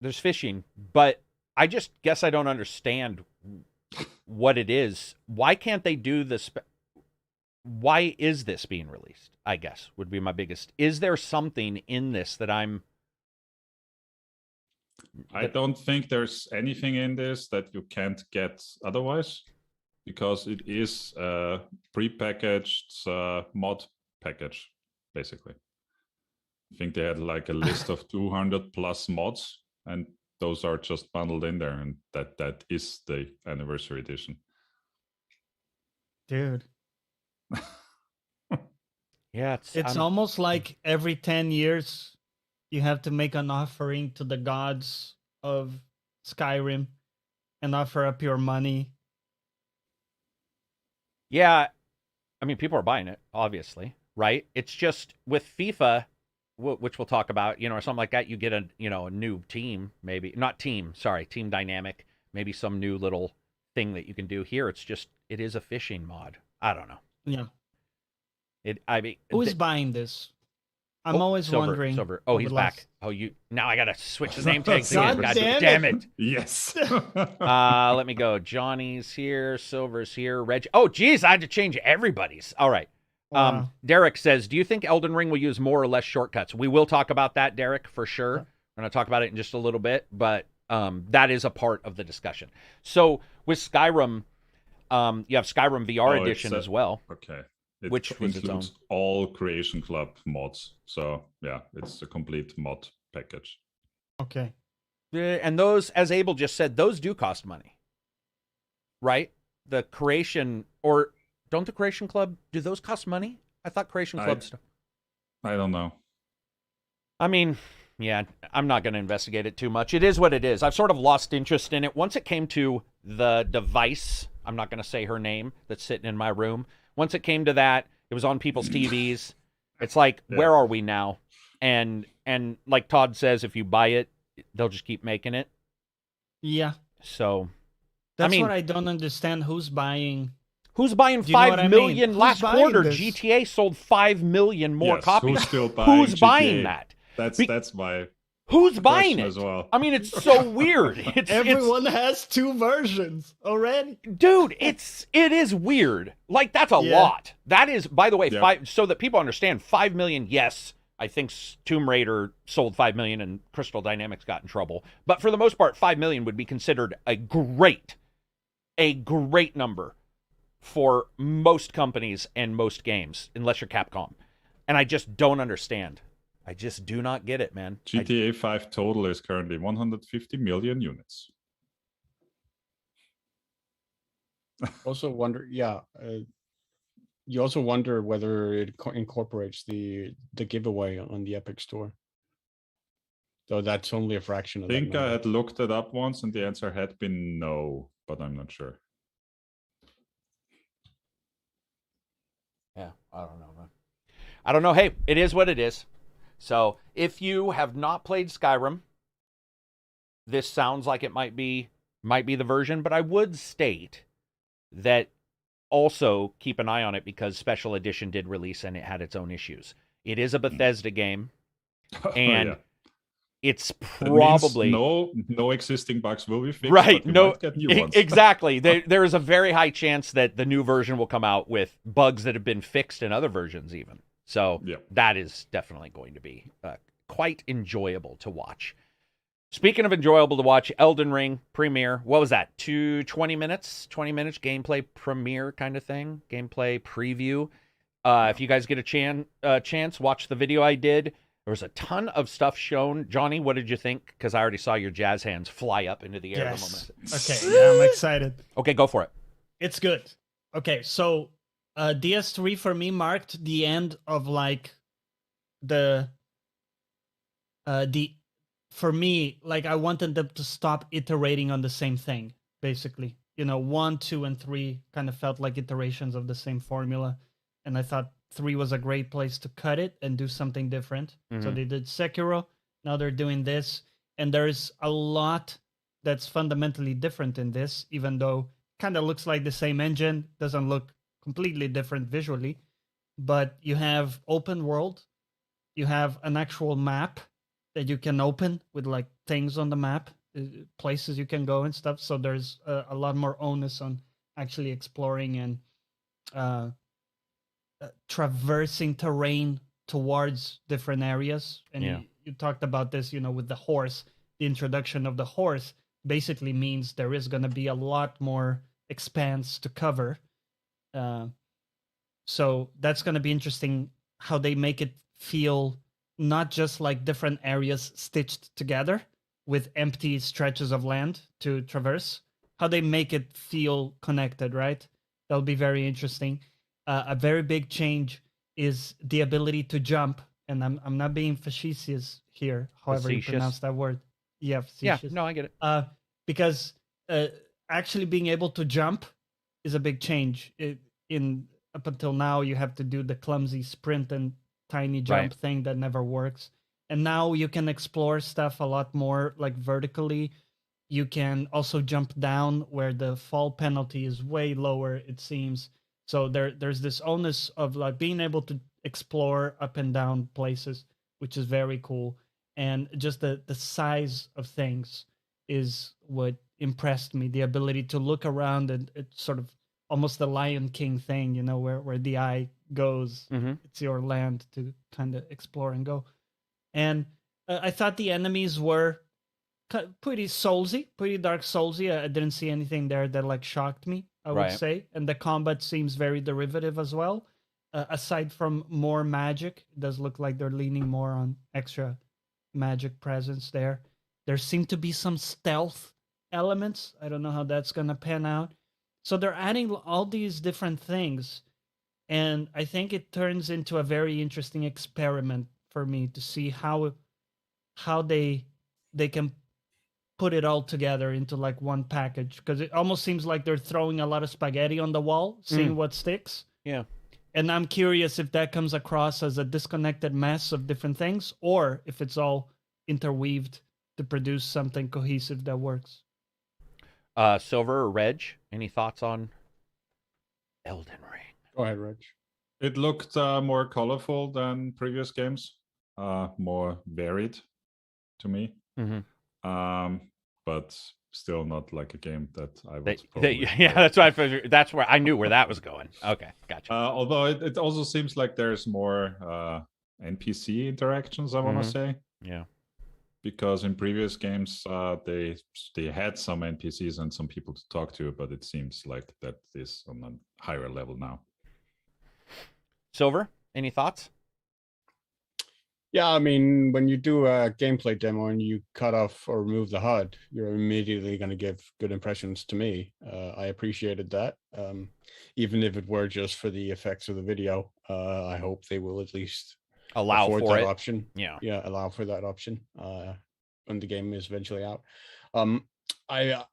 there's fishing, but I just guess I don't understand what it is. Why can't they do this? Why is this being released? I guess would be my biggest. Is there something in this that I don't think there's anything in this that you can't get otherwise, because it is a prepackaged mod package, basically. I think they had like a list of 200 plus mods, and those are just bundled in there, and that is the anniversary edition. Dude. Yeah, it's almost like every 10 years you have to make an offering to the gods of Skyrim and offer up your money. Yeah, I mean, people are buying it, obviously, right? It's just with FIFA, which we'll talk about, or something like that, you get a new team, maybe not team, sorry, team dynamic, maybe some new little thing that you can do here. It is a fishing mod. I don't know. Yeah. Who's buying this? I'm always wondering. Silver. Oh, he's back. Oh, now I gotta switch the name tags again. God damn it. Yes. Let me go. Johnny's here. Silver's here. Reg. Oh, geez, I had to change everybody's. All right. Wow. Derek says, do you think Elden Ring will use more or less shortcuts? We will talk about that, Derek, for sure. We're going to talk about it in just a little bit, but that is a part of the discussion. So with Skyrim, you have Skyrim VR edition as well. Okay. Which includes all Creation Club mods. So yeah, it's a complete mod package. Okay. And those, as Abel just said, those do cost money, right? The Creation, or don't the Creation Club, do those cost money? I thought Creation Club stuff. I don't know. I mean, yeah, I'm not going to investigate it too much. It is what it is. I've sort of lost interest in it. Once it came to the device, I'm not going to say her name, that's sitting in my room. Once it came to that, it was on people's TVs. It's like, where are we now? And like Todd says, if you buy it, they'll just keep making it. Yeah. So, that's what I don't understand. Who's buying? Who's buying 5 million? Last quarter, GTA sold 5 million more copies. Who's still buying? Who's buying that? That's my. Who's buying it? As well. I mean, it's so weird. Everyone has 2 versions already. Dude, it is weird. Like, that's a lot. That is, by the way, 5, so that people understand, 5 million, yes, I think Tomb Raider sold 5 million and Crystal Dynamics got in trouble. But for the most part, 5 million would be considered a great number for most companies and most games, unless you're Capcom. And I just don't understand. I just do not get it, man. GTA 5 total is currently 150 million units. Also wonder, you also wonder whether it incorporates the giveaway on the Epic Store. So that's only a fraction of that. I think I had looked it up once, and the answer had been no, but I'm not sure. Yeah, I don't know, man. I don't know. Hey, it is what it is. So if you have not played Skyrim, this sounds like it might be the version, but I would state that also keep an eye on it because Special Edition did release and it had its own issues. It is a Bethesda game, and it's probably no existing bugs will be fixed. Right? No, get new ones. Exactly. There is a very high chance that the new version will come out with bugs that have been fixed in other versions, even. So that is definitely going to be quite enjoyable to watch. Speaking of enjoyable to watch, Elden Ring premiere. What was that? 20 minutes gameplay premiere kind of thing. Gameplay preview. If you guys get a chance, watch the video I did. There was a ton of stuff shown. Johnny, what did you think? Because I already saw your jazz hands fly up into the air. Yes. Okay, yeah, I'm excited. Okay, go for it. It's good. Okay, so DS3 for me marked the end of like the for me, like I wanted them to stop iterating on the same thing, basically. 1, 2, and 3 kind of felt like iterations of the same formula. And I thought 3 was a great place to cut it and do something different. So they did Sekiro, now they're doing this. And there's a lot that's fundamentally different in this, even though kind of looks like the same engine, doesn't look completely different visually. But you have open world, you have an actual map that you can open with like things on the map, places you can go and stuff. So there's a lot more onus on actually exploring and traversing terrain towards different areas. And you talked about this, with the horse. The introduction of the horse basically means there is going to be a lot more expanse to cover. So that's going to be interesting how they make it feel not just like different areas stitched together with empty stretches of land to traverse, how they make it feel connected, right? That'll be very interesting. A very big change is the ability to jump, and I'm not being facetious here, however you pronounce that word. Yeah, facetious. Yeah, no, I get it. Because actually being able to jump is a big change. Up until now, you have to do the clumsy sprint and tiny jump thing that never works. And now you can explore stuff a lot more like vertically. You can also jump down where the fall penalty is way lower, it seems. So there's this onus of like being able to explore up and down places, which is very cool. And just the size of things is what impressed me. The ability to look around and it's sort of almost the Lion King thing, where the eye goes. It's your land to kind of explore and go. And I thought the enemies were pretty soulsy, pretty Dark Soulsy. I didn't see anything there that like shocked me, I would say. And the combat seems very derivative as well. Aside from more magic, it does look like they're leaning more on extra magic presence there. There seem to be some stealth elements. I don't know how that's going to pan out. So they're adding all these different things. And I think it turns into a very interesting experiment for me to see how they can put it all together into like one package, because it almost seems like they're throwing a lot of spaghetti on the wall, seeing what sticks. Yeah. And I'm curious if that comes across as a disconnected mess of different things, or if it's all interweaved to produce something cohesive that works. Silver or Reg, any thoughts on Elden Ring? Go ahead, Reg. It looked more colorful than previous games, more varied to me. But still not like a game that I would. That's why I figured. That's where I knew where that was going. Okay, gotcha. Although it also seems like there's more NPC interactions, I want to say. Yeah. Because in previous games, they had some NPCs and some people to talk to, but it seems like that is on a higher level now. Silver, any thoughts? Yeah, I mean, when you do a gameplay demo and you cut off or remove the HUD, you're immediately going to give good impressions to me. I appreciated that. Even if it were just for the effects of the video, I hope they will at least allow for that it. Option. Yeah, allow for that option when the game is eventually out. I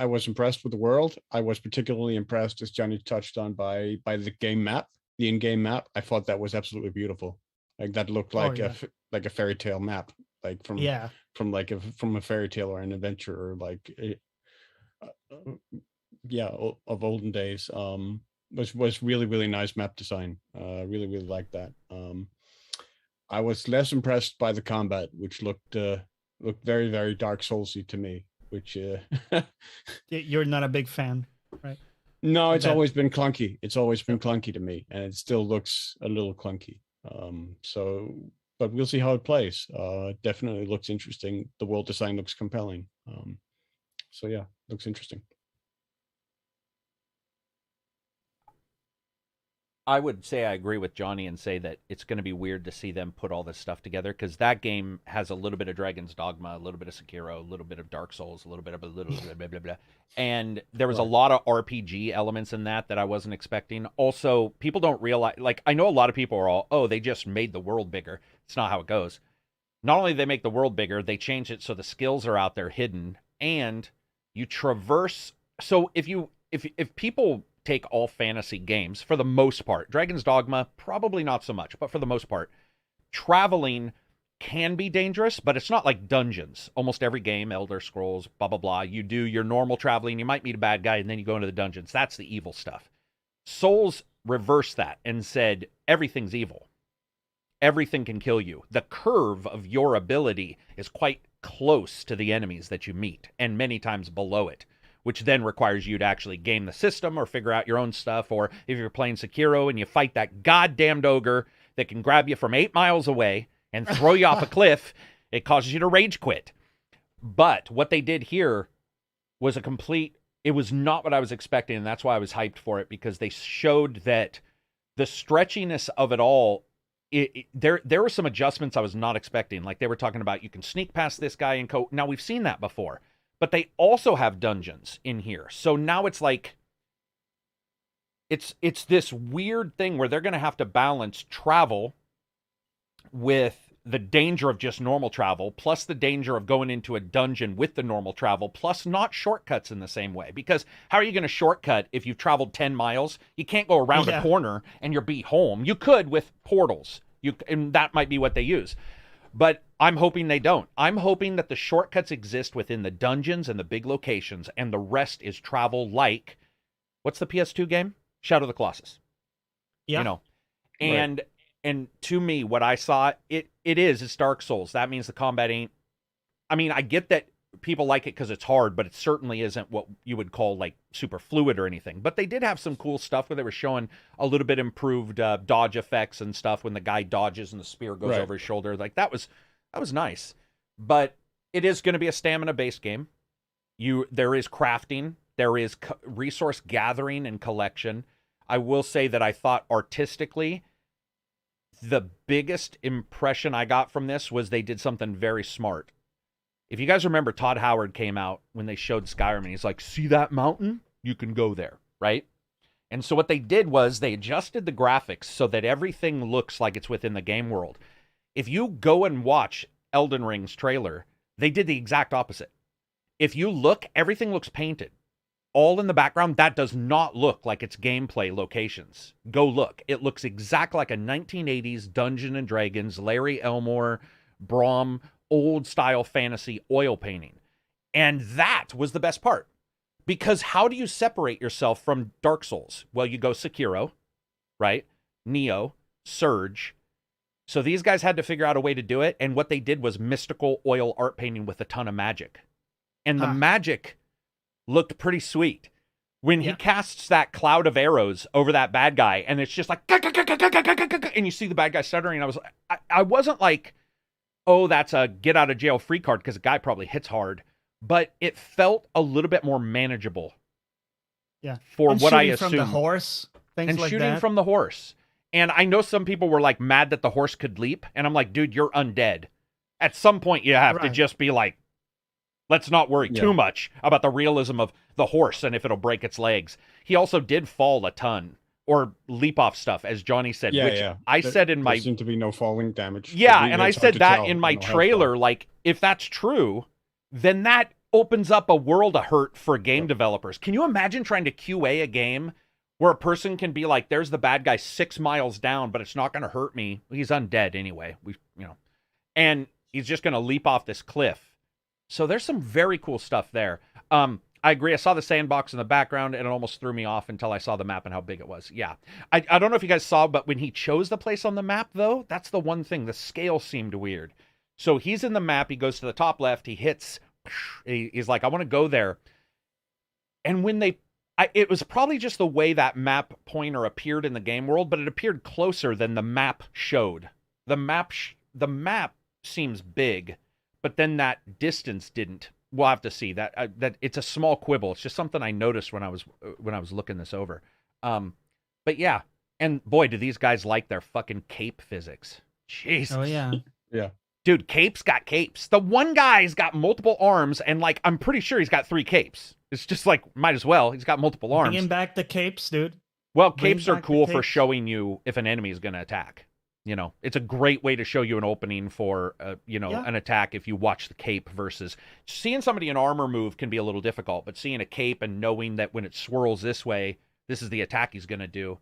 was impressed with the world. I was particularly impressed, as Johnny touched on, by the game map, the in-game map. I thought that was absolutely beautiful. Like that looked like a fairy tale map, like from a fairy tale or an adventure, or like of olden days. Was really, really nice map design. Really, really liked that. I was less impressed by the combat, which looked very, very Dark Soulsy to me. Which you're not a big fan, right? No, it's always been clunky. It's always been clunky to me, and it still looks a little clunky. But we'll see how it plays. Definitely looks interesting. The world design looks compelling. So yeah, looks interesting. I would say I agree with Johnny and say that it's going to be weird to see them put all this stuff together, because that game has a little bit of Dragon's Dogma, a little bit of Sekiro, a little bit of Dark Souls, a little bit of blah, blah, blah, blah. And there was a lot of RPG elements in that I wasn't expecting. Also, people don't realize, like, I know a lot of people are all, oh, they just made the world bigger. It's not how it goes. Not only do they make the world bigger, they change it so the skills are out there hidden, and you traverse. So if people take all fantasy games, for the most part, Dragon's Dogma, probably not so much, but for the most part, traveling can be dangerous, but it's not like dungeons. Almost every game, Elder Scrolls, blah, blah, blah, you do your normal traveling, you might meet a bad guy, and then you go into the dungeons. That's the evil stuff. Souls reversed that and said, everything's evil. Everything can kill you. The curve of your ability is quite close to the enemies that you meet, and many times below it, which then requires you to actually game the system or figure out your own stuff. Or if you're playing Sekiro and you fight that goddamned ogre that can grab you from 8 miles away and throw you off a cliff, it causes you to rage quit. But what they did here was it was not what I was expecting, and that's why I was hyped for it, because they showed that the stretchiness of it all, there were some adjustments I was not expecting. Like they were talking about, you can sneak past this guy and go. Now, we've seen that before, but they also have dungeons in here. So now it's like, it's this weird thing where they're going to have to balance travel with the danger of just normal travel, plus the danger of going into a dungeon with the normal travel, plus not shortcuts in the same way. Because how are you going to shortcut if you've traveled 10 miles? You can't go around a corner and you'll be home. You could with portals, and that might be what they use. But I'm hoping they don't. I'm hoping that the shortcuts exist within the dungeons and the big locations, and the rest is travel like, what's the PS2 game? Shadow of the Colossus. Yeah. You know, and to me, what I saw, it's Dark Souls. That means the combat ain't, I mean, I get that people like it because it's hard, but it certainly isn't what you would call like super fluid or anything. But they did have some cool stuff where they were showing a little bit improved dodge effects and stuff when the guy dodges and the spear goes over his shoulder. Like that was nice. But it is going to be a stamina-based game. There is crafting, there is resource gathering and collection. I will say that I thought artistically, the biggest impression I got from this was they did something very smart. If you guys remember, Todd Howard came out when they showed Skyrim, and he's like, see that mountain? You can go there, right? And so what they did was they adjusted the graphics so that everything looks like it's within the game world. If you go and watch Elden Ring's trailer, they did the exact opposite. If you look, everything looks painted. All in the background, that does not look like it's gameplay locations. Go look. It looks exactly like a 1980s Dungeons and Dragons, Larry Elmore, Brom, old-style fantasy oil painting. And that was the best part. Because how do you separate yourself from Dark Souls? Well, you go Sekiro, right? Neo, Surge. So these guys had to figure out a way to do it, and what they did was mystical oil art painting with a ton of magic. And the magic looked pretty sweet. When he casts that cloud of arrows over that bad guy, and it's just like, and you see the bad guy stuttering, I wasn't like, oh, that's a get out of jail free card, because the guy probably hits hard, but it felt a little bit more manageable. Yeah. For what I assume. From the horse, things and like shooting that. from the horse. And I know some people were like mad that the horse could leap, and I'm like, dude, you're undead. At some point, you have to just be like, let's not worry too much about the realism of the horse and if it'll break its legs. He also did fall a ton or leap off stuff, as Johnny said, I said in my... There seemed to be no falling damage. Yeah, and I said that in my trailer, like, if that's true, then that opens up a world of hurt for game developers. Can you imagine trying to QA a game where a person can be like, there's the bad guy 6 miles down, but it's not going to hurt me. He's undead anyway. And he's just going to leap off this cliff. So there's some very cool stuff there. I agree. I saw the sandbox in the background, and it almost threw me off until I saw the map and how big it was. Yeah. I don't know if you guys saw, but when he chose the place on the map, though, that's the one thing. The scale seemed weird. So he's in the map. He goes to the top left. He hits. He's like, I want to go there. And when it was probably just the way that map pointer appeared in the game world, but it appeared closer than the map showed. The map seems big, but then that distance didn't. We'll have to see that it's a small quibble. It's just something I noticed when I was looking this over. But yeah, And boy, do these guys like their fucking cape physics. Jesus. Oh yeah. Yeah. Dude, capes got capes. The one guy's got multiple arms, and like I'm pretty sure he's got 3 capes. It's just like might as well. He's got multiple arms. Bringing back the capes, dude. Well, Bring capes are back the cool for capes. showing you if an enemy is going to attack. You know, it's a great way to show you an opening for, an attack if you watch the cape versus seeing somebody in armor move can be a little difficult, but seeing a cape and knowing that when it swirls this way, this is the attack he's going to do,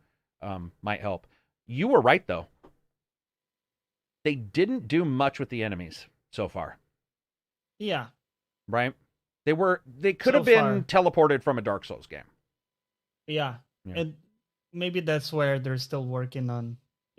might help. You were right, though. They didn't do much with the enemies so far. Yeah. Right? They could So have been far. teleported from a Dark Souls game. Yeah. Yeah. And maybe that's where they're still working on,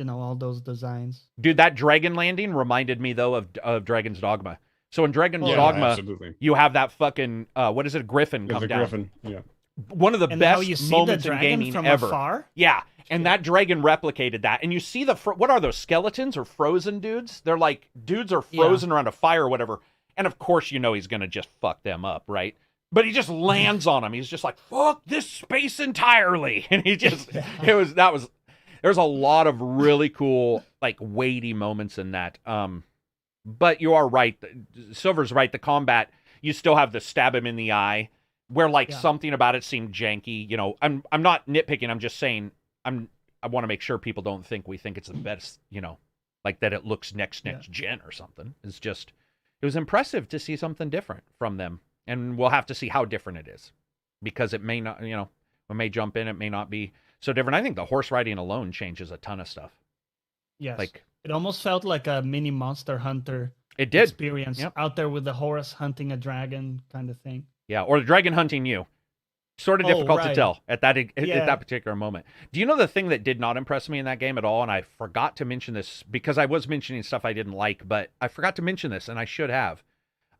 all those designs. Dude, that dragon landing reminded me, though, of Dragon's Dogma. So in Dragon's Yeah, Dogma, absolutely. you have that fucking, what is it, griffin Yeah, come the down. Griffin. Yeah. One of the And how best you see moments the in dragon gaming from ever. afar? Yeah, and that dragon replicated that. And you see what are those, skeletons or frozen dudes? They're like, dudes are frozen around a fire or whatever. And of course, he's going to just fuck them up, right? But he just lands on them. He's just like, fuck this space entirely. And he just, there's a lot of really cool, like, weighty moments in that. But you are right. Silver's right. The combat, you still have the stab him in the eye, where like something about it seemed janky. I'm not nitpicking. I'm just saying I want to make sure people don't think we think it's the best. Like that it looks next gen or something. It was impressive to see something different from them, and we'll have to see how different it is, because it may not. We may jump in. It may not be so different. I think the horse riding alone changes a ton of stuff. Yes. Like it almost felt like a mini Monster Hunter it did. experience out there with the horse hunting a dragon kind of thing. Yeah, or the dragon hunting you. Sort of difficult to tell at that particular moment. Do you know the thing that did not impress me in that game at all? And I forgot to mention this because I was mentioning stuff I didn't like, but I forgot to mention this, and I should have.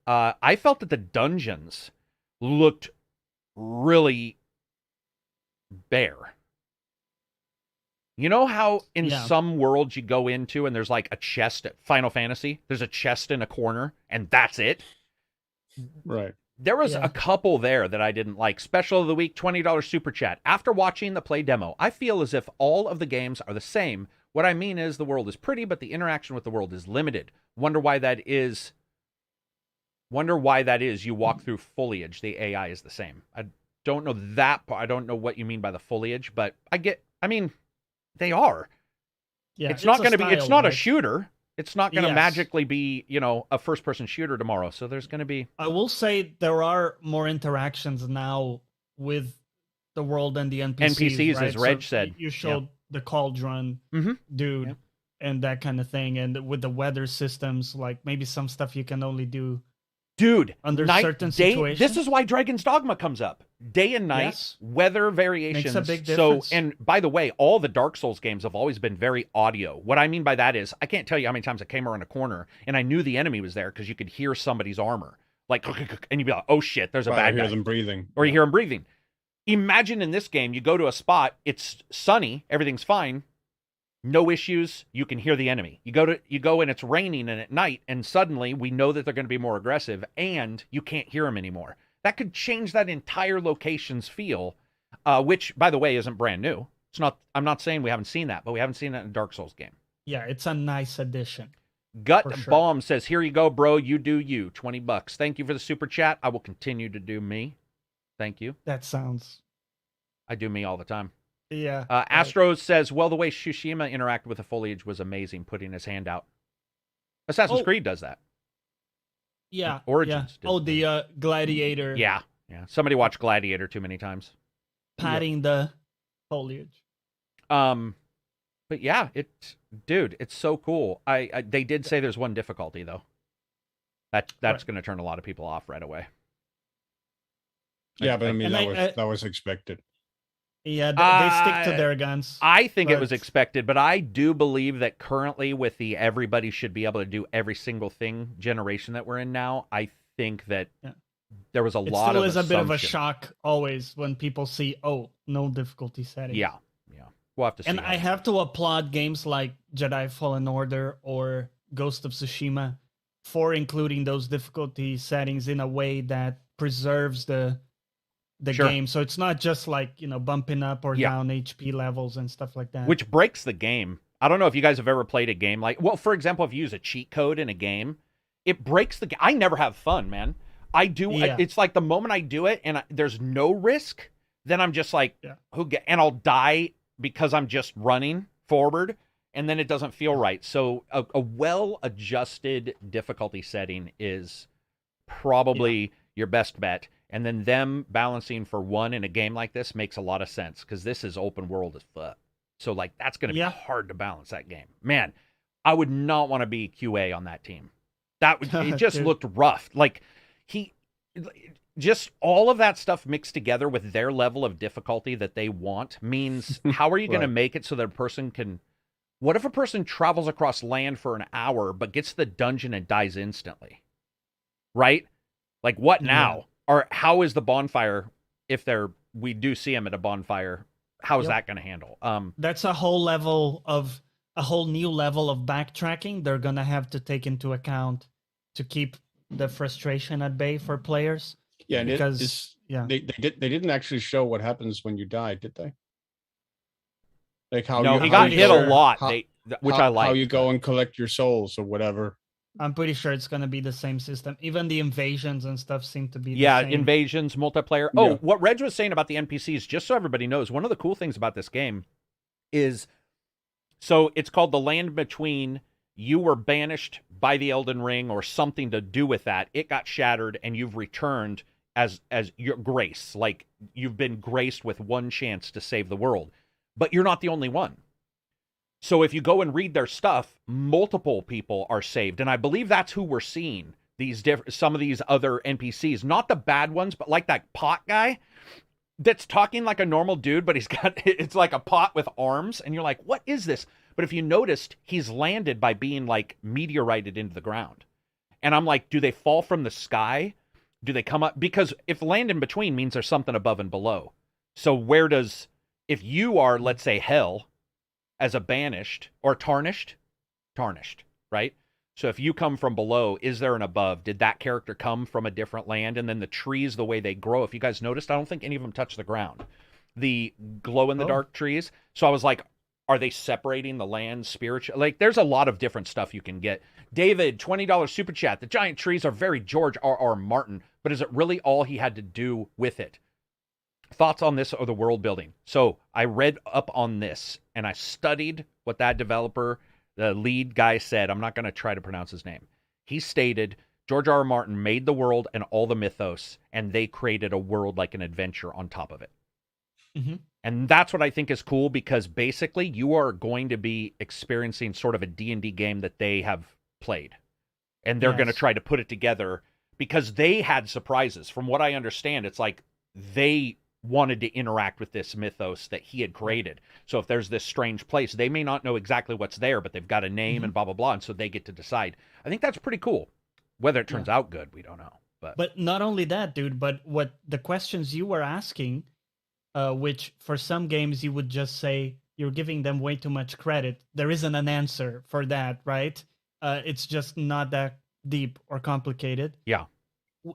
I felt that the dungeons looked really bare. You know how in some worlds you go into and there's like a chest at Final Fantasy? There's a chest in a corner, and that's it? Right. There was a couple there that I didn't like. Special of the week, $20 super chat. After watching the play demo, I feel as if all of the games are the same. What I mean is the world is pretty, but the interaction with the world is limited. Wonder why that is. You walk through foliage. The AI is the same. I don't know that part. I don't know what you mean by the foliage, but they are. Yeah, it's not going to be. It's not right? a shooter. It's not going to magically be, a first-person shooter tomorrow. So there's going to be... I will say there are more interactions now with the world and the NPCs, right? as Reg said. You showed the cauldron dude and that kind of thing. And with the weather systems, like maybe some stuff you can only do under certain situations. This is why Dragon's Dogma comes up. Day and night, weather variations. Makes a big difference. So, and by the way, all the Dark Souls games have always been very audio. What I mean by that is, I can't tell you how many times I came around a corner and I knew the enemy was there because you could hear somebody's armor. Like, and you'd be like, oh shit, there's a bad guy. You hear them breathing. Or you hear them breathing. Imagine in this game, you go to a spot, it's sunny, everything's fine. No issues. You can hear the enemy. You go and it's raining and at night, and suddenly we know that they're going to be more aggressive, and you can't hear them anymore. That could change that entire location's feel, which, by the way, isn't brand new. It's not. I'm not saying we haven't seen that, but we haven't seen that in a Dark Souls game. Yeah, it's a nice addition. Gut Bomb says, "Here you go, bro. You do you. $20. Thank you for the super chat. I will continue to do me. Thank you. That sounds. I do me all the time." Yeah. Astro says, well, the way Tsushima interacted with the foliage was amazing, putting his hand out. Assassin's Creed does that. Yeah. Origins. Yeah. The Gladiator. Yeah. Somebody watched Gladiator too many times. Patting the foliage. But yeah, it's so cool. They did say there's one difficulty though. That's going to turn a lot of people off right away. Yeah, but I mean that was expected. Yeah, they stick to their guns. I think it was expected, but I do believe that currently with the everybody should be able to do every single thing generation that we're in now, I think that there was a lot of It still is a bit of a shock always when people see, no difficulty setting. Yeah. We'll have to see. And I have to applaud games like Jedi Fallen Order or Ghost of Tsushima for including those difficulty settings in a way that preserves the the game. So it's not just like, bumping up or down HP levels and stuff like that. Which breaks the game. I don't know if you guys have ever played a game for example, if you use a cheat code in a game, it breaks the game. I never have fun, man. I do. Yeah. It's like the moment I do it and there's no risk, then I'm just like, and I'll die because I'm just running forward, and then it doesn't feel right. So a well-adjusted difficulty setting is probably your best bet. And then them balancing for one in a game like this makes a lot of sense because this is open world as fuck. So like that's going to be hard to balance that game. Man, I would not want to be QA on that team. It just looked rough. Like just all of that stuff mixed together with their level of difficulty that they want means how are you going to make it so that a person can... What if a person travels across land for an hour but gets to the dungeon and dies instantly? Right? Like what now? Or how is the bonfire, if we do see him at a bonfire, how is that going to handle? That's a whole new level of backtracking they're going to have to take into account to keep the frustration at bay for players. Yeah, because they didn't actually show what happens when you die, did they? Like how he got hit a lot, which I like. How you go and collect your souls or whatever. I'm pretty sure it's going to be the same system. Even the invasions and stuff seem to be the same. Invasions, multiplayer. Oh, what Reg was saying about the NPCs, just so everybody knows, one of the cool things about this game is, so it's called The Land Between. You were banished by the Elden Ring or something to do with that. It got shattered and you've returned as your grace. Like you've been graced with one chance to save the world. But you're not the only one. So if you go and read their stuff, multiple people are saved. And I believe that's who we're seeing, some of these other NPCs. Not the bad ones, but like that pot guy that's talking like a normal dude, but it's like a pot with arms. And you're like, what is this? But if you noticed, he's landed by being like meteorited into the ground. And I'm like, do they fall from the sky? Do they come up? Because if land in between means there's something above and below. So if you are, let's say, hell as a banished or tarnished, right? So if you come from below, is there an above? Did that character come from a different land? And then the trees, the way they grow, if you guys noticed, I don't think any of them touch the ground. The glow-in-the-dark trees. So I was like, are they separating the land spiritually? Like, there's a lot of different stuff you can get. David, $20 super chat. The giant trees are very George R.R. Martin, but is it really all he had to do with it? Thoughts on this or the world building? So I read up on this and I studied what that developer, the lead guy, said. I'm not going to try to pronounce his name. He stated George R.R. Martin made the world and all the mythos, and they created a world like an adventure on top of it. Mm-hmm. And that's what I think is cool, because basically you are going to be experiencing sort of a D&D game that they have played. And they're going to try to put it together because they had surprises. From what I understand, it's like they wanted to interact with this mythos that he had created. So if there's this strange place, they may not know exactly what's there, but they've got a name and blah, blah, blah. And so they get to decide. I think that's pretty cool. Whether it turns out good, we don't know. But not only that, dude, but what the questions you were asking, which for some games you would just say you're giving them way too much credit. There isn't an answer for that, right? It's just not that deep or complicated. Yeah.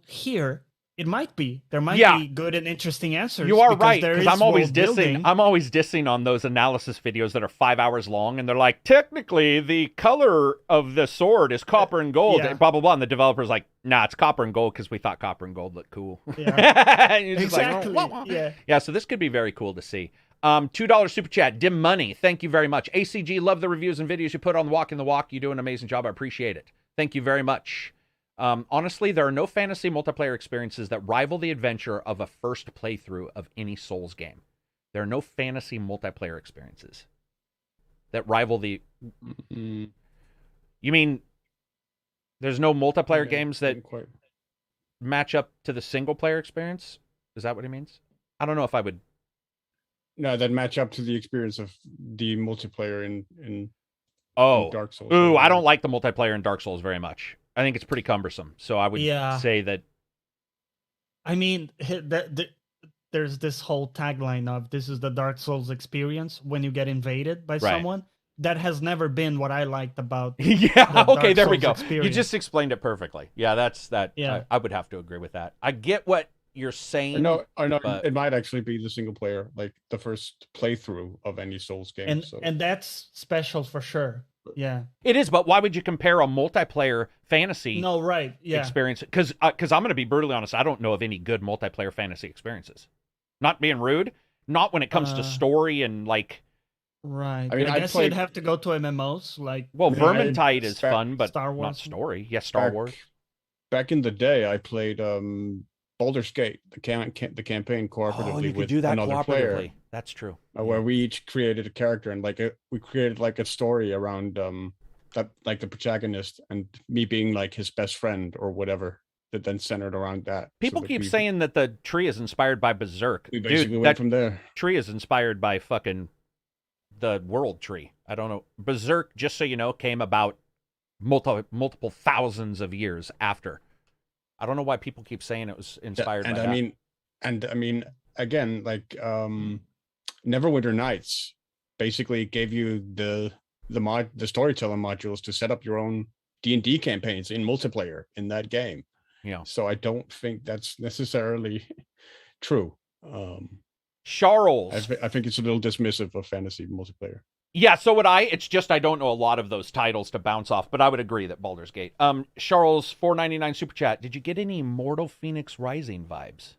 Here, it might be. There might be good and interesting answers. You are right, because I'm always dissing on those analysis videos that are 5 hours long, and they're like, technically, the color of the sword is copper and gold, and blah, blah, blah. And the developer's like, nah, it's copper and gold because we thought copper and gold looked cool. Yeah. Exactly. Like, yeah, so this could be very cool to see. $2 super chat, Dim Money. Thank you very much. ACG, love the reviews and videos you put on Walk in the Walk. You do an amazing job. I appreciate it. Thank you very much. Honestly, there are no fantasy multiplayer experiences that rival the adventure of a first playthrough of any Souls game. There are no fantasy multiplayer experiences that rival the... You mean there's no multiplayer games that match up to the single-player experience? Is that what he means? I don't know if I would... No, that match up to the experience of the multiplayer in Dark Souls. Ooh, I don't like the multiplayer in Dark Souls very much. I think it's pretty cumbersome. So I would say that... I mean, there's this whole tagline of this is the Dark Souls experience when you get invaded by someone. That has never been what I liked about okay, there we go. Experience. You just explained it perfectly. Yeah, that's that. Yeah. I would have to agree with that. I get what you're saying. Or no, but- it might actually be the single player, like the first playthrough of any Souls game. And that's special for sure. Yeah. It is, but why would you compare a multiplayer fantasy No, right. Yeah. experience? Because I'm going to be brutally honest, I don't know of any good multiplayer fantasy experiences. Not being rude, not when it comes to story and like. Right. I mean, I I guess played- you'd have to go to MMOs like. Well, Yeah, Vermintide is Star- fun, but Star not Wars. story. Yes, Star Wars. Back in the day, I played Baldur's Gate, the campaign cooperatively Oh, you could with do that another player. cooperatively. That's true. Where we each created a character and we created like a story around that, like the protagonist and me being like his best friend or whatever, that then centered around that. People that keep we saying that the tree is inspired by Berserk. we basically Dude, went that from there. tree is inspired by fucking the world tree. I don't know. Berserk, just so you know, came about multiple thousands of years after. I don't know why people keep saying it was inspired by that. I mean, again, like Neverwinter Nights basically gave you the storytelling modules to set up your own D&D campaigns in multiplayer in that game. Yeah. So I don't think that's necessarily true. Charles. I think it's a little dismissive of fantasy multiplayer. Yeah, so would I. It's just I don't know a lot of those titles to bounce off, but I would agree that Baldur's Gate. Charles, $4.99 super chat. Did you get any Immortal Phoenix Rising vibes?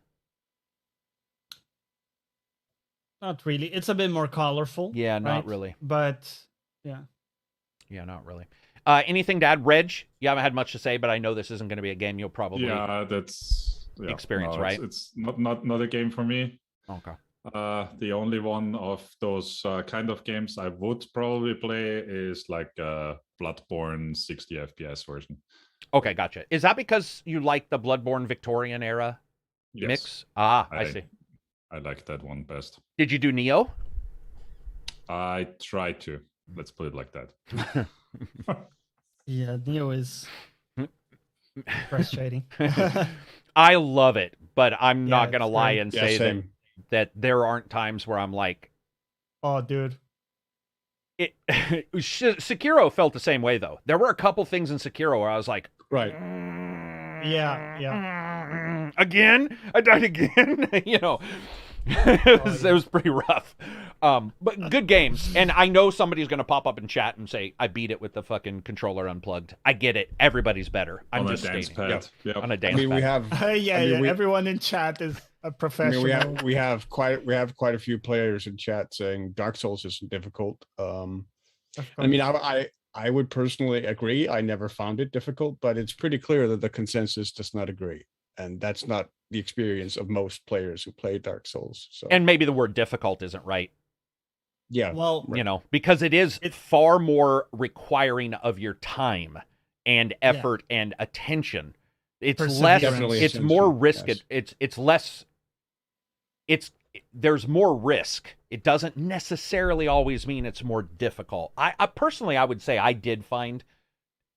Not really. It's a bit more colorful. Yeah, not right? really. But yeah. Yeah, not really. Anything to add, Reg? You haven't had much to say, but I know this isn't going to be a game you'll probably experience, right? It's not a game for me. Okay. The only one of those kind of games I would probably play is like a Bloodborne 60 FPS version. Okay, gotcha. Is that because you like the Bloodborne Victorian era mix? Ah, I see. I like that one best. Did you do Neo? I tried to. Let's put it like that. Yeah, Neo is frustrating. I love it, but I'm not Yeah, going to it's lie great. and Yeah, say same. that there aren't times where I'm like, Oh, dude. Sekiro felt the same way, though. There were a couple things in Sekiro where I was like, Right. Yeah. Again? I died again? You know, it was pretty rough. But good games. And I know somebody's going to pop up in chat and say, I beat it with the fucking controller unplugged. I get it. Everybody's better. I'm On just a dance stating. pad. Yep. On a I dance mean, we pad. have. Yeah, everyone in chat is a I professional. mean, we have quite a few players in chat saying Dark Souls isn't difficult. I mean, I would personally agree. I never found it difficult, but it's pretty clear that the consensus does not agree, and that's not the experience of most players who play Dark Souls. So, And maybe the word difficult isn't right. yeah, Well, You know, because it is far more requiring of your time and effort and attention. It's less. Definitely It's more risk. yes. It's less. There's more risk. It doesn't necessarily always mean it's more difficult. I personally, I would say I did find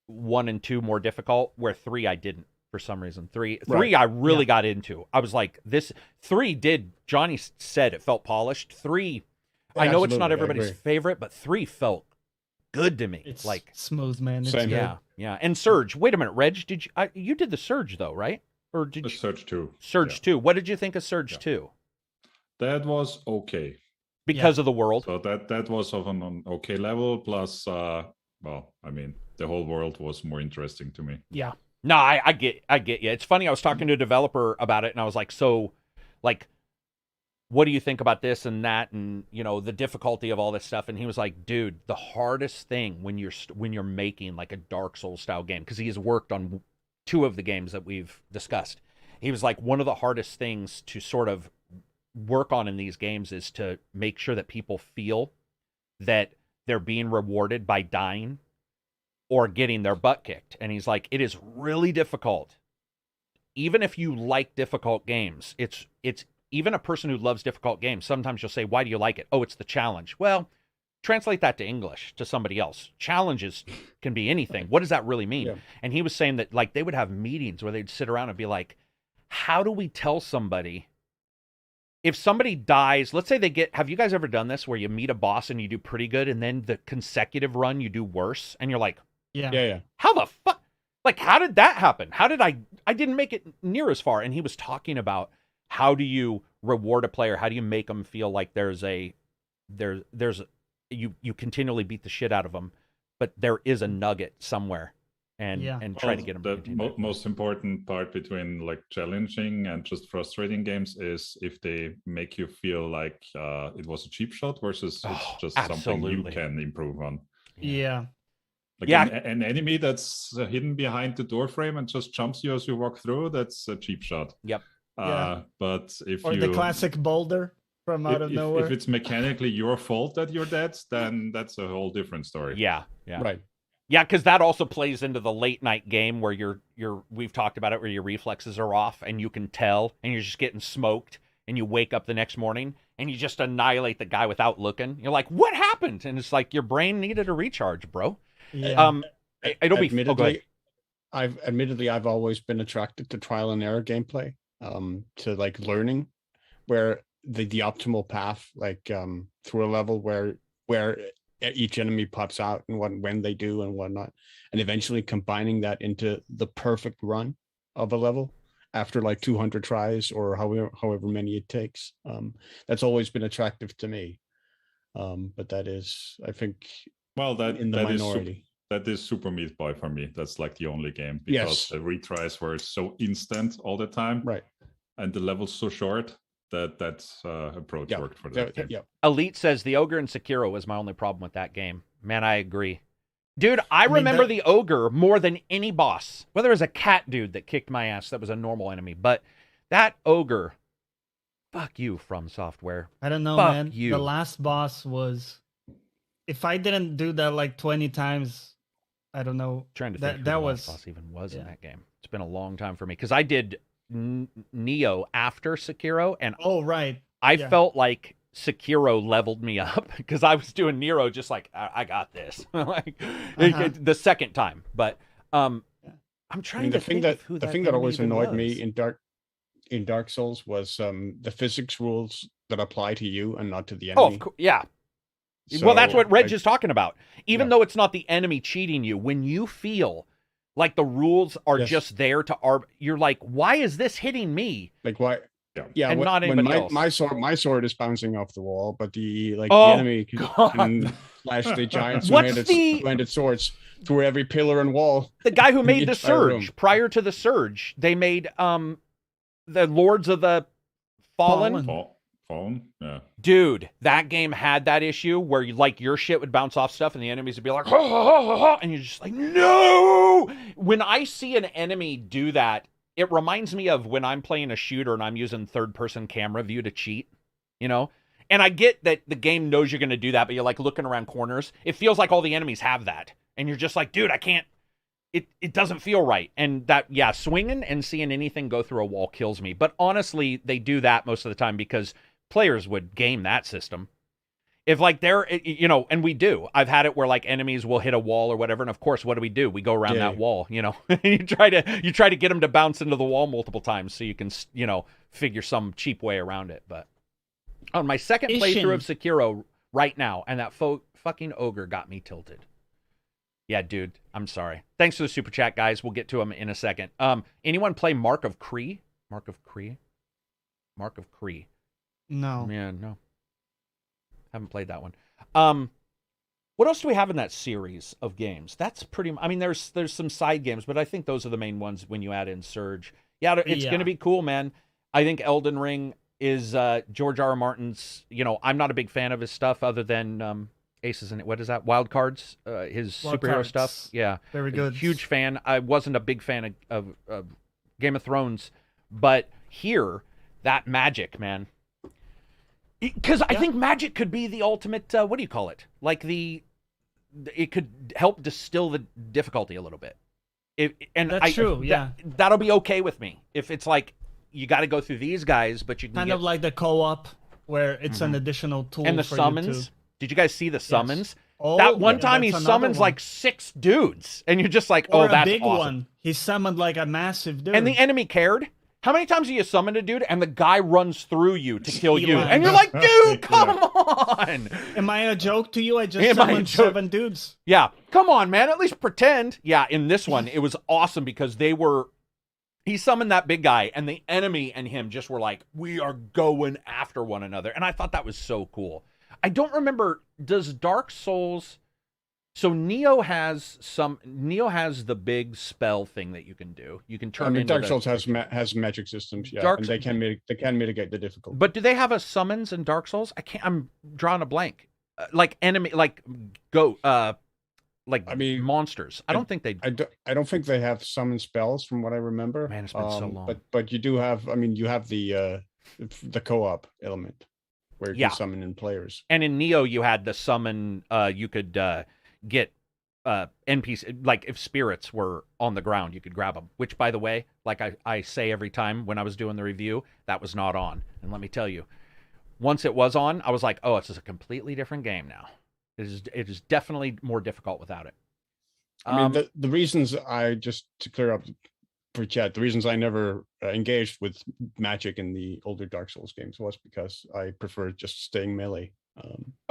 1 and 2 more difficult, where 3 I didn't for some reason. Three I really got into. I was like, this 3 did. Johnny said it felt polished. 3. I know it's not absolutely, I everybody's agree. favorite, but 3 felt good to me. it's like, smooth, man. It's Same good. here. yeah. And Surge. Wait a minute, Reg. Did you? You did the Surge though, right? Or did The you? Surge 2. Surge Yeah. 2. What did you think of Surge Yeah. 2? That was okay. Because of the world. So that was of an okay level. Plus, well, I mean, the whole world was more interesting to me. Yeah. No, I get you. It's funny. I was talking to a developer about it, and I was like, so, like, what do you think about this and that, and you know, the difficulty of all this stuff? And he was like, dude, the hardest thing when you're making like a Dark Souls style game, because he has worked on 2 of the games that we've discussed. He was like, one of the hardest things to sort of work on in these games is to make sure that people feel that they're being rewarded by dying or getting their butt kicked. And he's like, it is really difficult. Even if you like difficult games, it's even a person who loves difficult games, sometimes you'll say, why do you like it? Oh, it's the challenge. Well, translate that to English to somebody else. Challenges can be anything. What does that really mean? Yeah. And he was saying that like they would have meetings where they'd sit around and be like, how do we tell somebody if somebody dies? Let's say have you guys ever done this where you meet a boss and you do pretty good and then the consecutive run you do worse and you're like, yeah. how the fuck? Like, how did that happen? How did I didn't make it near as far. And he was talking about how do you reward a player? How do you make them feel like you continually beat the shit out of them, but there is a nugget somewhere, and try to get them. The most important part between like challenging and just frustrating games is if they make you feel like it was a cheap shot versus it's just something you can improve on. Yeah. Like an enemy that's hidden behind the door frame and just jumps you as you walk through, that's a cheap shot. Yep. But if the classic boulder from out of nowhere. If it's mechanically your fault that you're dead, then that's a whole different story. Yeah. Right. Yeah, because that also plays into the late night game where we've talked about it, where your reflexes are off and you can tell and you're just getting smoked, and you wake up the next morning and you just annihilate the guy without looking. You're like, what happened? And it's like your brain needed a recharge, bro. Yeah. It'll be I've always been attracted to trial and error gameplay, to like learning where the optimal path, like through a level where each enemy pops out and when they do and whatnot, and eventually combining that into the perfect run of a level after like 200 tries or however many it takes. That's always been attractive to me. But that is, I think, that in the minority. That is Super Meat Boy for me. That's like the only game, because the retries were so instant all the time, right? And the level's so short that approach worked for that game. Elite says the ogre in Sekiro was my only problem with that game. Man, I agree. Dude, I remember the ogre more than any boss. Whether it was a cat dude that kicked my ass, that was a normal enemy, but that ogre, fuck you, From Software. I don't know, fuck man. You. The last boss was, if I didn't do that like 20 times, I don't know. Trying to think who the last boss even was in that game. It's been a long time for me because I did Neo after Sekiro, and I felt like Sekiro leveled me up because I was doing Nero just like I got this like the second time. But I'm trying to think of who the thing that always annoyed me in Dark Souls was the physics rules that apply to you and not to the enemy. Oh, of course, yeah. So, well, that's what Reg is talking about. Even though it's not the enemy cheating you, when you feel like the rules are just there to you're like, why is this hitting me? Like why? Yeah, and not anybody else. My sword is bouncing off the wall, but the enemy can slash the giant two-handed swords through every pillar and wall. The guy who made the Surge, prior to the Surge, they made the Lords of the Fallen. Yeah. Dude, that game had that issue where your shit would bounce off stuff and the enemies would be like, ha, ha, ha, ha, and you're just like, no! When I see an enemy do that, it reminds me of when I'm playing a shooter and I'm using third-person camera view to cheat, you know? And I get that the game knows you're going to do that, but you're like looking around corners. It feels like all the enemies have that. And you're just like, dude, I can't. It doesn't feel right. And that, swinging and seeing anything go through a wall kills me. But honestly, they do that most of the time because players would game that system. If they're, and we do. I've had it where enemies will hit a wall or whatever, and of course, what do? We go around that wall, you try to get them to bounce into the wall multiple times so you can, figure some cheap way around it. But on my second playthrough of Sekiro right now, and that fucking ogre got me tilted. Yeah, dude, I'm sorry. Thanks for the super chat, guys. We'll get to them in a second. Anyone play Mark of Cree? Mark of Cree? No. Man, no. Haven't played that one. What else do we have in that series of games? That's pretty... I mean, there's some side games, but I think those are the main ones when you add in Surge. Yeah, it's going to be cool, man. I think Elden Ring is George R.R. Martin's... I'm not a big fan of his stuff other than Aces and... What is that? Wild Cards? His Wild superhero Cards. Stuff. Yeah. Very good. Huge fan. I wasn't a big fan of Game of Thrones, but here, that magic, man... Because I think magic could be the ultimate, what do you call it? It could help distill the difficulty a little bit. That's true, That'll be okay with me. If it's you got to go through these guys, but you can of like the co-op, where it's an additional tool and the for summons. You to... Did you guys see the summons? Yes. Oh, that one time he summons 6 dudes, and you're just like, or that's a big awesome. One. He summoned a massive dude. And the enemy cared. How many times do you summon a dude and the guy runs through you to kill you? And you're like, dude, come on. Am I a joke to you? I just summoned 7 dudes. Yeah. Come on, man. At least pretend. Yeah, in this one, it was awesome because they were He summoned that big guy, and the enemy and him just were like, we are going after one another. And I thought that was so cool. I don't remember, does Dark Souls... So Neo has the big spell thing that you can do. You can turn into Dark Souls has magic systems, and they can mitigate the difficulty. But do they have a summons in Dark Souls? I'm drawing a blank. Like enemy, like monsters. I don't think they. I don't think they have summon spells from what I remember. Man, it's been so long. But you do have. I mean, you have the co-op element where you can summon in players. And in Neo, you had the summon. You could get NPC, like if spirits were on the ground, you could grab them. Which, by the way, like I say every time when I was doing the review, that was not on. And let me tell you, once it was on, I was like, oh, it's just a completely different game now. It is definitely more difficult without it. I mean, the reasons to clear up for chat, the reasons I never engaged with magic in the older Dark Souls games was because I preferred just staying melee.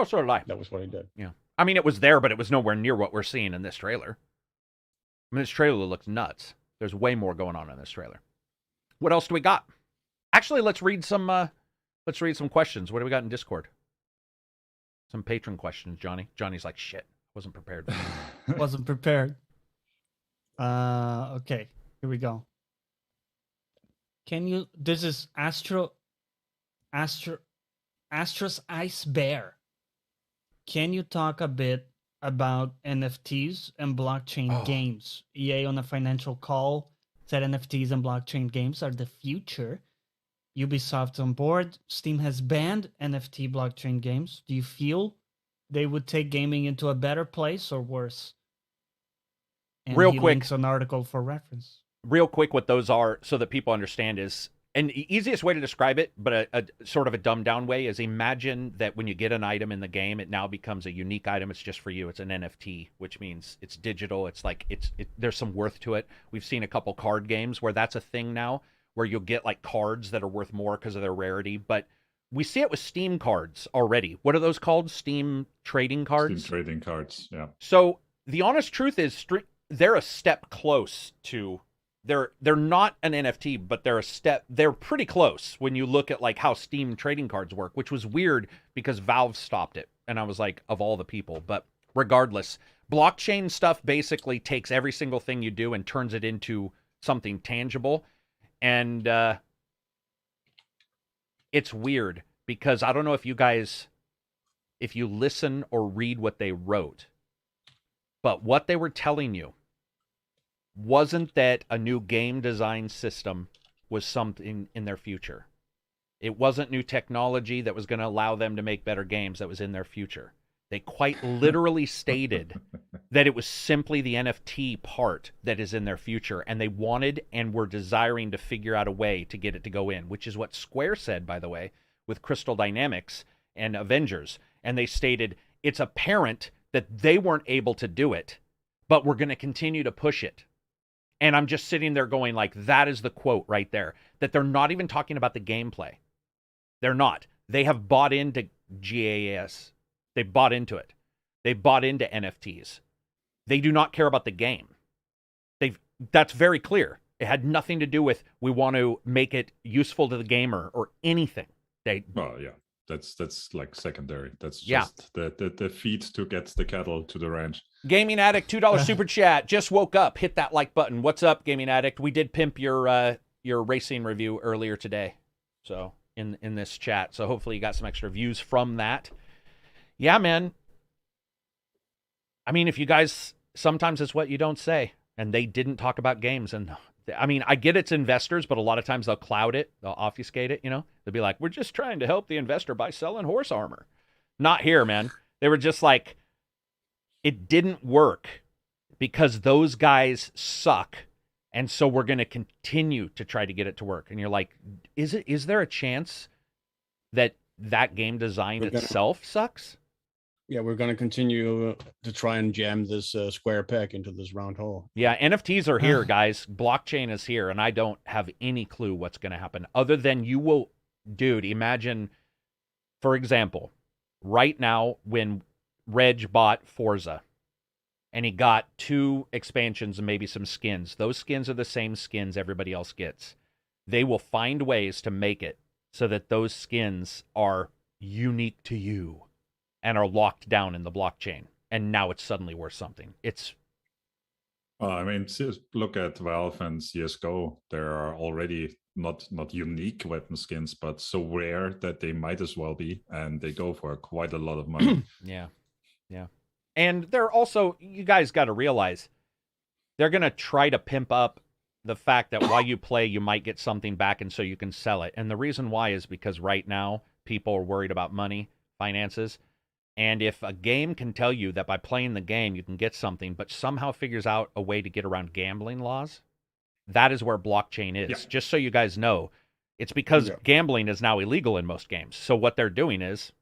So did I. That was what I did. Yeah. I mean, it was there, but it was nowhere near what we're seeing in this trailer. I mean, this trailer looks nuts. There's way more going on in this trailer. What else do we got? Actually, let's read some questions. What do we got in Discord? Some patron questions, Johnny. Johnny's like, shit, wasn't prepared. Wasn't prepared. Okay, here we go. This is Astros Ice Bear. Can you talk a bit about NFTs and blockchain games? EA on a financial call said NFTs and blockchain games are the future. Ubisoft on board. Steam has banned NFT blockchain games. Do you feel they would take gaming into a better place or worse? And real quick, links an article for reference. Real quick, what those are, so that people understand, is, and the easiest way to describe it, but a sort of a dumbed down way, is imagine that when you get an item in the game, it now becomes a unique item. It's just for you. It's an NFT, which means it's digital. It's like there's some worth to it. We've seen a couple card games where that's a thing now, where you'll get like cards that are worth more because of their rarity. But we see it with Steam cards already. What are those called? Steam trading cards? Steam trading cards, yeah. So the honest truth is they're a step close to... They're not an NFT, but they're pretty close when you look at like how Steam trading cards work, which was weird because Valve stopped it. And I was like, of all the people. But regardless, blockchain stuff basically takes every single thing you do and turns it into something tangible. And it's weird because I don't know if you guys, if you listen or read what they wrote, but what they were telling you wasn't that a new game design system was something in their future. It wasn't new technology that was going to allow them to make better games that was in their future. They quite literally stated that it was simply the NFT part that is in their future, and they wanted and were desiring to figure out a way to get it to go in, which is what Square said, by the way, with Crystal Dynamics and Avengers. And they stated it's apparent that they weren't able to do it, but we're going to continue to push it. And I'm just sitting there going like, that is the quote right there, that they're not even talking about the gameplay. They're not. They have bought into GAS. They bought into it. They bought into NFTs. They do not care about the game. That's very clear. It had nothing to do with we want to make it useful to the gamer or anything. Well, yeah. That's like secondary. That's just the feed to get the cattle to the ranch. Gaming Addict, $2 super chat. Just woke up. Hit that like button. What's up, Gaming Addict? We did pimp your racing review earlier today. So in this chat. So hopefully you got some extra views from that. Yeah, man. I mean, if you guys, sometimes it's what you don't say. And they didn't talk about games. And I mean, I get it's investors, but a lot of times they'll cloud it. They'll obfuscate it, you know? They'll be like, we're just trying to help the investor by selling horse armor. Not here, man. They were just like, it didn't work because those guys suck. And so we're going to continue to try to get it to work. And you're like, is there a chance that game design itself sucks? Yeah, we're going to continue to try and jam this square peg into this round hole. Yeah, NFTs are here, guys. Blockchain is here, and I don't have any clue what's going to happen other than you will... Dude, imagine, for example, right now when Reg bought Forza, and he got 2 expansions and maybe some skins. Those skins are the same skins everybody else gets. They will find ways to make it so that those skins are unique to you and are locked down in the blockchain. And now it's suddenly worth something. It's... I mean, look at Valve and CSGO. There are already not unique weapon skins, but so rare that they might as well be, and they go for quite a lot of money. Yeah. And they're also, you guys got to realize, they're going to try to pimp up the fact that while you play, you might get something back, and so you can sell it. And the reason why is because right now, people are worried about money, finances. And if a game can tell you that by playing the game, you can get something, but somehow figures out a way to get around gambling laws, that is where blockchain is. Yeah. Just so you guys know, it's because gambling is now illegal in most games. So what they're doing is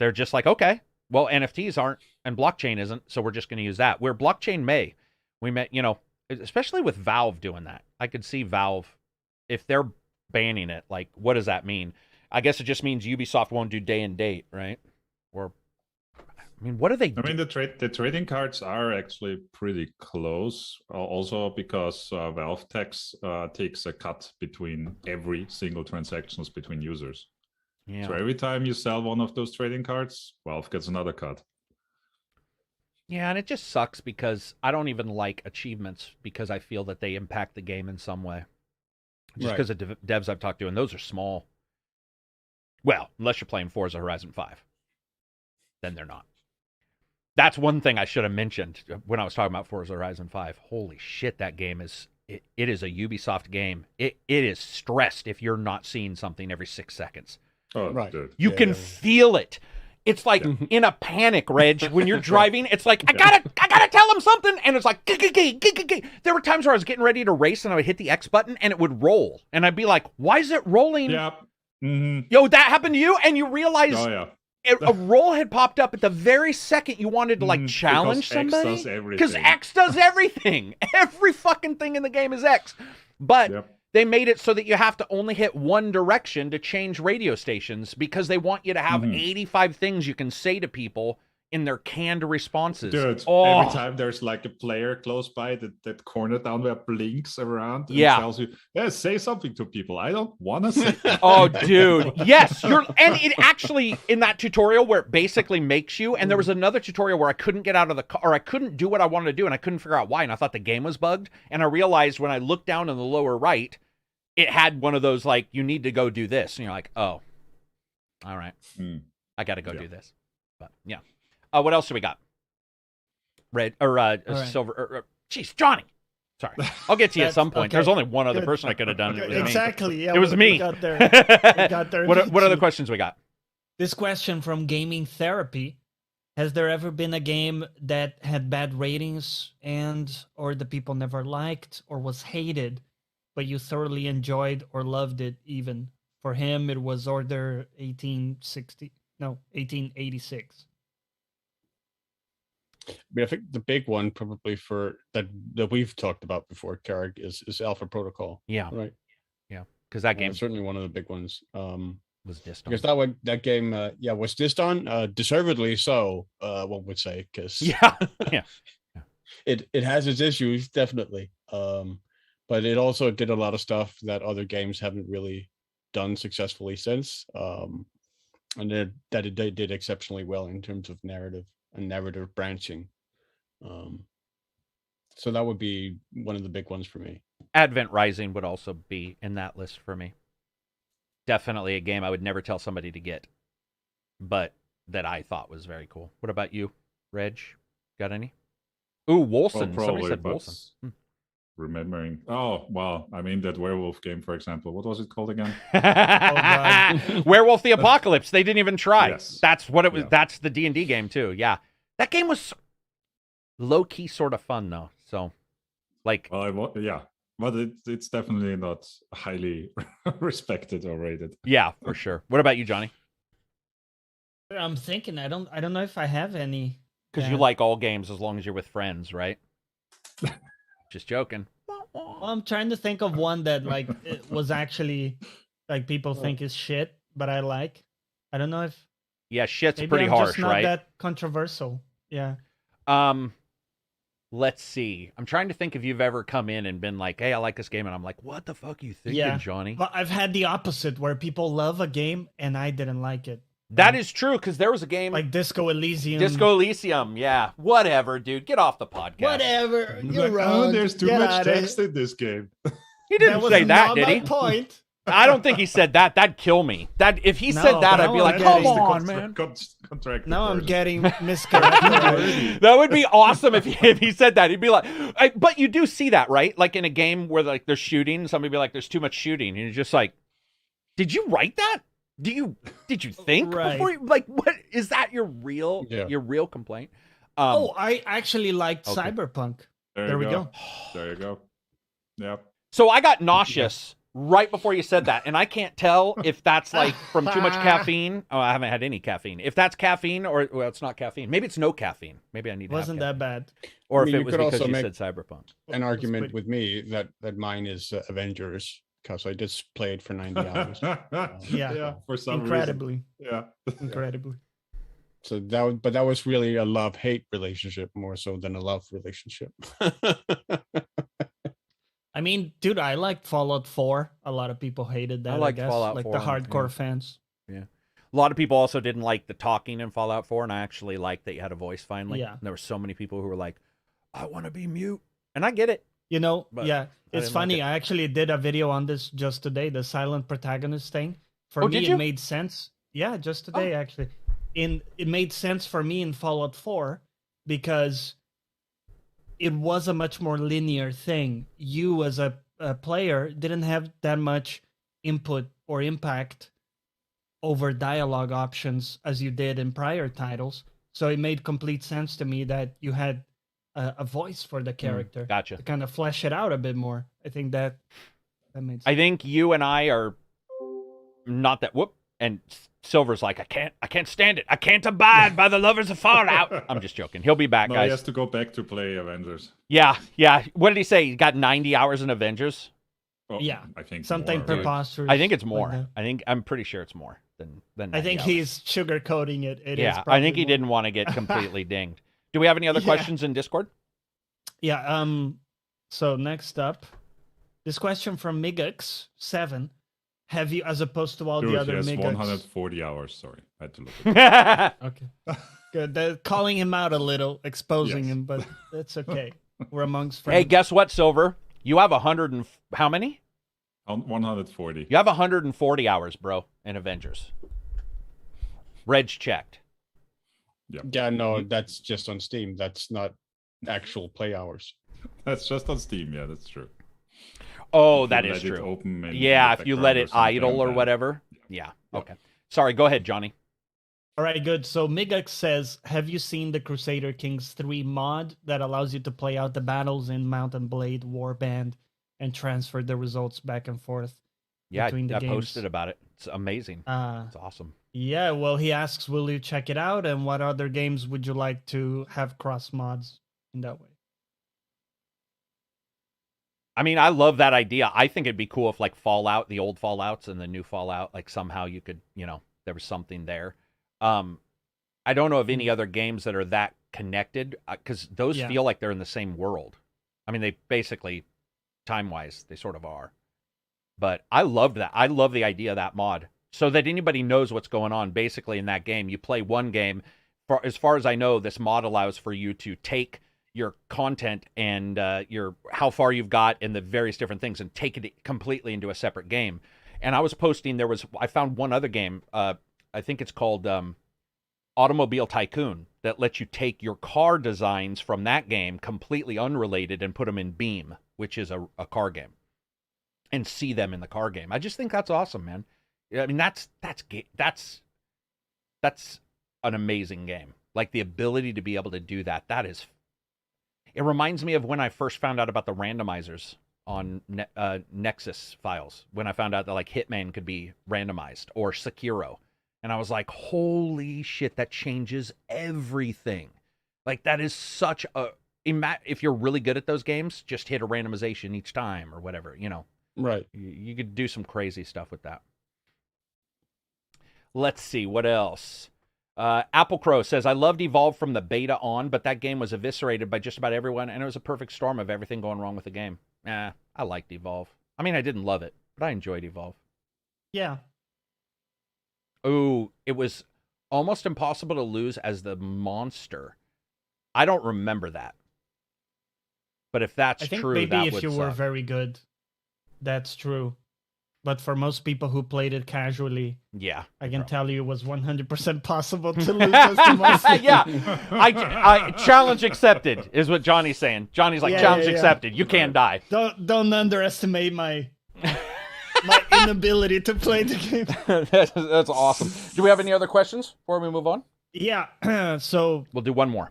they're just like, okay, well, NFTs aren't and blockchain isn't, so we're just going to use that. Where blockchain we met, especially with Valve doing that. I could see Valve, if they're banning it, like, what does that mean? I guess it just means Ubisoft won't do day and date, right? Or, I mean, what do they do? I mean, the trading cards are actually pretty close, also because Valve takes a cut between every single transactions between users. Yeah. So every time you sell one of those trading cards, Valve gets another cut. Yeah, and it just sucks because I don't even like achievements because I feel that they impact the game in some way. Just because of devs I've talked to, and those are small. Well, unless you're playing Forza Horizon 5. Then they're not. That's one thing I should have mentioned when I was talking about Forza Horizon 5. Holy shit, that game is... It is a Ubisoft game. It is stressed if you're not seeing something every 6 seconds. Oh, right. Dude. You can feel it. It's like in a panic, Reg, when you're driving. It's like, I gotta tell him something. And it's like, there were times where I was getting ready to race and I would hit the X button and it would roll. And I'd be like, why is it rolling? Yeah. Mm-hmm. Yo, that happened to you? And you realize a roll had popped up at the very second you wanted to like challenge somebody. Because X does everything. Every fucking thing in the game is X. But they made it so that you have to only hit one direction to change radio stations because they want you to have 85 things you can say to people in their canned responses. Dude, every time there's like a player close by, that corner down there blinks around and tells you, say something to people. I don't want to say that. Oh, dude. Yes. And it actually, in that tutorial where it basically makes you, and there was another tutorial where I couldn't get out of the car, or I couldn't do what I wanted to do, and I couldn't figure out why, and I thought the game was bugged, and I realized when I looked down in the lower right, it had one of those, like, you need to go do this. And you're like, oh, all right. I got to go do this. But, yeah. What else do we got? Red or silver? Jeez, Johnny. Sorry, I'll get to you at some point. Okay. There's only one other person I could have done. It was exactly. Me. Yeah, it was me. We got there. We got there. What other questions we got? This question from Gaming Therapy: has there ever been a game that had bad ratings or the people never liked or was hated, but you thoroughly enjoyed or loved it? Even for him, it was Order 1886. I mean, I think the big one probably for that we've talked about before, Karak, is Alpha Protocol. Yeah. Right. Yeah. Because that game certainly one of the big ones. Was dissed on. Because that game was dissed on, deservedly so, one would say, because it has its issues, definitely. But it also did a lot of stuff that other games haven't really done successfully since. And it did exceptionally well in terms of narrative branching. So that would be one of the big ones for me. Advent Rising would also be in that list for me. Definitely a game I would never tell somebody to get, but that I thought was very cool. What about you, Reg? Got any? Ooh, Wolson. Somebody said Wolson. Remembering. Oh, well, I mean, that werewolf game, for example. What was it called again? Werewolf the Apocalypse. They didn't even try. Yes. That's what it was. Yeah. That's the D&D game, too. Yeah. That game was low-key sort of fun, though. So, like... Well, yeah. But it's definitely not highly respected or rated. Yeah, for sure. What about you, Johnny? I'm thinking. I don't know if I have any. Because you like all games as long as you're with friends, right? Just joking. Well, I'm trying to think of one that like it was actually like people think is shit, but I like. I don't know if. Yeah, shit's maybe pretty I'm harsh, just not right? That controversial. Yeah. Let's see. I'm trying to think if you've ever come in and been like, hey, I like this game. And I'm like, what the fuck are you thinking, Johnny? Well, I've had the opposite where people love a game and I didn't like it. That is true, because there was a game... Like Disco Elysium. Disco Elysium, yeah. Whatever, dude. Get off the podcast. Whatever. You're Like, wrong. there's too much text in this game. He didn't say that, did he? Point. I don't think he said that. That'd kill me. That if he said that, I'd be like, come on, man. Now I'm getting miscorrected. That would be awesome if he said that. He'd be like, but you do see that, right? Like in a game where like there's shooting, somebody be like, there's too much shooting. And you're just like, did you write that? Did you think before you, like, what is that your real complaint? I actually liked Cyberpunk. There we go. There you go. Yep. So I got nauseous right before you said that, and I can't tell if that's like from too much caffeine. Oh, I haven't had any caffeine. If that's caffeine, or well, it's not caffeine. Maybe it's no caffeine. Maybe I need. Wasn't that bad? Or if it was because you said Cyberpunk. An argument with me that mine is Avengers, because I just played for 90 hours. Yeah. For some incredibly. reason. Yeah. Incredibly. So that was really a love-hate relationship more so than a love relationship. I mean, dude, I liked Fallout 4. A lot of people hated that. I liked Fallout 4. Like the hardcore fans. Yeah. A lot of people also didn't like the talking in Fallout 4, and I actually liked that you had a voice finally. Yeah. And there were so many people who were like, I want to be mute. And I get it. You know, But it's funny. I actually did a video on this just today, the silent protagonist thing. For me, it made sense. Yeah, just today, actually. It made sense for me in Fallout 4 because it was a much more linear thing. You, as a player, didn't have that much input or impact over dialogue options as you did in prior titles. So it made complete sense to me that you had a voice for the character. Gotcha. To kind of flesh it out a bit more. I think that made sense. I think you and I are not that. And Silver's like, I can't stand it. I can't abide by the lovers of Fallout. I'm just joking. He'll be back, guys. He has to go back to play Avengers. Yeah. What did he say? He got 90 hours in Avengers? Well, yeah. I think something more, preposterous. I think it's more. I'm pretty sure it's more than 90 I think hours. he's sugarcoating it. I think he didn't want to get completely dinged. Do we have any other questions in Discord? Yeah. So next up, this question from Migux7. Have you, as opposed to all the other Migux? 140 hours. Sorry, I had to look at it. Okay. Good. They're calling him out a little, exposing him, but that's okay. We're amongst friends. Hey, guess what, Silver? You have 100 and how many? 140. You have 140 hours, bro, in Avengers. Reg's checked. Yeah, no, that's just on Steam. That's not actual play hours. That's just on Steam. Yeah, that's true. Oh, that is true. Yeah, if you let it idle or whatever. Yeah. Okay. Sorry, go ahead, Johnny. All right, good. So Migux says, have you seen the Crusader Kings 3 mod that allows you to play out the battles in Mount and Blade Warband and transfer the results back and forth between the games? I posted about it. It's amazing. It's awesome. Yeah, well, he asks, will you check it out? And what other games would you like to have cross mods in that way? I mean, I love that idea. I think it'd be cool if, like, Fallout, the old Fallouts and the new Fallout, like, somehow you could, there was something there. I don't know of any other games that are that connected, because those feel like they're in the same world. I mean, they basically, time-wise, they sort of are. But I loved that. I love the idea of that mod, so that anybody knows what's going on, basically, in that game. You play one game. As far as I know, this mod allows for you to take your content and your how far you've got and the various different things and take it completely into a separate game. And I was posting, I found one other game, I think it's called Automobile Tycoon, that lets you take your car designs from that game, completely unrelated, and put them in Beam, which is a car game, and see them in the car game. I just think that's awesome, man. I mean, that's an amazing game. Like, the ability to be able to do that, it reminds me of when I first found out about the randomizers on Nexus files, when I found out that, like, Hitman could be randomized, or Sekiro. And I was like, holy shit, that changes everything. Like, that is such a... If you're really good at those games, just hit a randomization each time or whatever, Right. You could do some crazy stuff with that. Let's see, what else? Apple Crow says, I loved Evolve from the beta on, but that game was eviscerated by just about everyone, and it was a perfect storm of everything going wrong with the game. I liked Evolve. I mean, I didn't love it, but I enjoyed Evolve. Yeah. Ooh, it was almost impossible to lose as the monster. I don't remember that. But if that's I think true, maybe that if would you suck. were very good, that's true. But for most people who played it casually, Yeah, I can tell you it was 100% possible to lose as the monster. yeah, I challenge accepted is what Johnny's saying. Johnny's like, challenge accepted. You can't die. Don't underestimate my inability to play the game. That's awesome. Do we have any other questions before we move on? Yeah. So We'll do one more.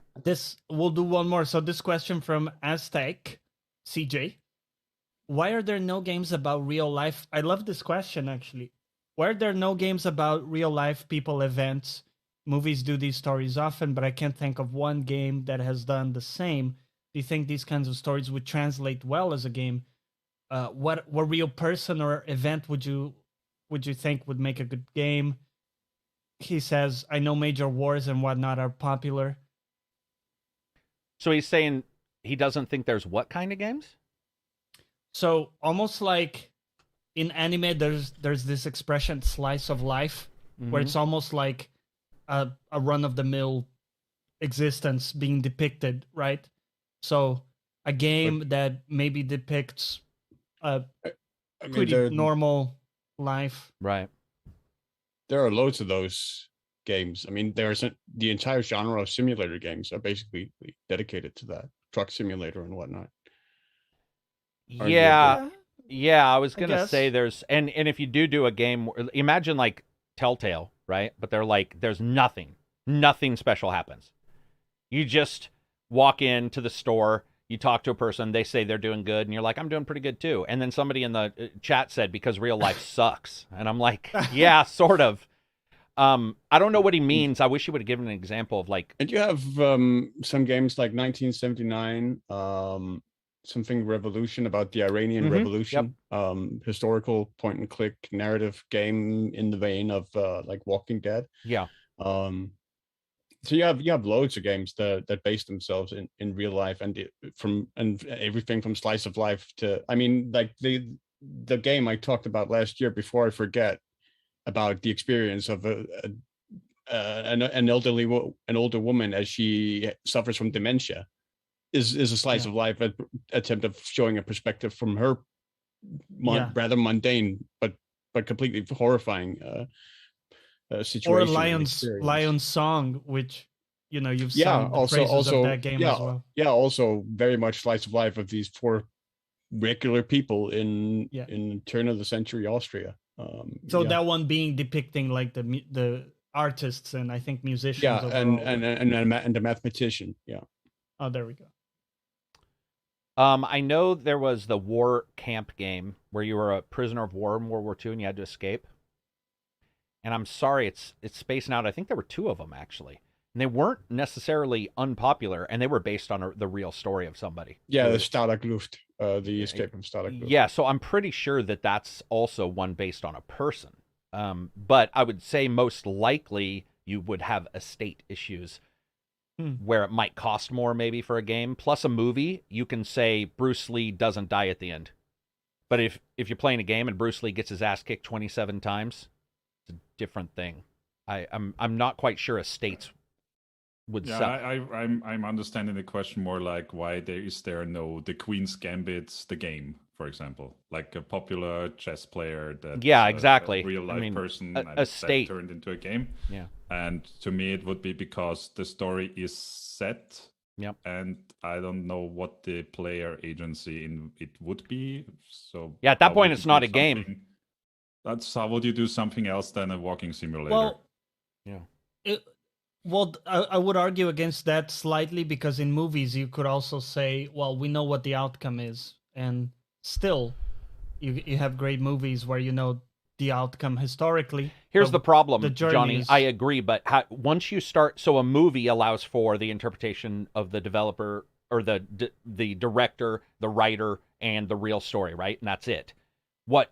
we'll do one more. So this question from Aztec CJ. Why are there no games about real life? I love this question, actually. Why are there no games about real life people events? Movies do these stories often, but I can't think of one game that has done the same. Do you think these kinds of stories would translate well as a game? What real person or event would you think would make a good game? He says, I know major wars and whatnot are popular. So he's saying he doesn't think there's what kind of games? So almost like in anime, there's this expression slice of life, where it's almost like a run-of-the-mill existence being depicted, right? So a game that maybe depicts a pretty normal life. Right. There are loads of those games. I mean, the entire genre of simulator games are basically dedicated to that. Truck simulator and whatnot. Yeah, I was going to guess. say there's, and if you do a game, imagine like Telltale, right? But they're like, there's nothing special happens. You just walk into the store, you talk to a person, they say they're doing good, and you're like, I'm doing pretty good too. And then somebody in the chat said, because real life sucks. And I'm like, yeah, sort of. I don't know what he means. I wish he would have given an example of like. And you have some games like 1979, something Revolution, about the Iranian Revolution, historical point and click narrative game in the vein of like Walking Dead. Yeah. So you have loads of games that base themselves in real life, and everything from slice of life to, I mean, like the game I talked about last year, before I forget, about the experience of an older woman as she suffers from dementia, is a slice of life attempt of showing a perspective from her rather mundane but completely horrifying situation. Or Lion's Song, which you've sung the also praises of that game as well. Yeah, also very much slice of life of these poor regular people in turn of the century Austria. That one being depicting like the artists and I think musicians. Yeah, overall. and the mathematician. Yeah. Oh, there we go. I know there was the war camp game where you were a prisoner of war in World War II and you had to escape. And I'm sorry, it's spacing out. I think there were two of them, actually. And they weren't necessarily unpopular, and they were based on the real story of somebody. Yeah, the Stalag Luft, the escape from Stalag Luft. Yeah, so I'm pretty sure that that's also one based on a person. But I would say most likely you would have estate issues where it might cost more maybe for a game. Plus a movie, you can say Bruce Lee doesn't die at the end. But if you're playing a game and Bruce Lee gets his ass kicked 27 times, it's a different thing. I'm not quite sure estates would sell. I'm understanding the question more like why is there no The Queen's Gambit, the game, for example, like a popular chess player that exactly. A real life person a state that turned into a game. Yeah. And to me it would be because the story is set. Yep. And I don't know what the player agency in it would be. So yeah, at that point it's not a game. That's how would you do something else than a walking simulator? Well, yeah. I would argue against that slightly, because in movies you could also say, well, we know what the outcome is, and still you have great movies where you know the outcome historically. Here's the problem, Johnny. Is... I agree, but once you start, so a movie allows for the interpretation of the developer or the director, the writer, and the real story, right? And that's it. What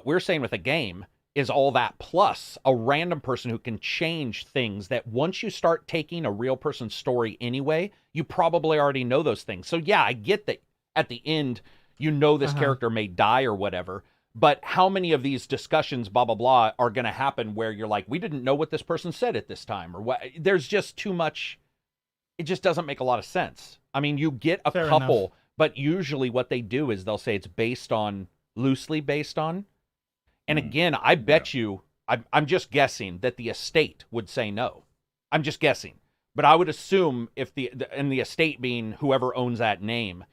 we're saying with a game is all that plus a random person who can change things that once you start taking a real person's story anyway, you probably already know those things. So yeah, I get that at the end, you know this character may die or whatever, but how many of these discussions, blah, blah, blah, are going to happen where you're like, we didn't know what this person said at this time, or what? There's just too much. It just doesn't make a lot of sense. I mean, you get a Fair couple, enough. but usually what they do is they'll say it's loosely based on. And again, I bet you, I'm just guessing that the estate would say no. I'm just guessing. But I would assume if the estate being whoever owns that name,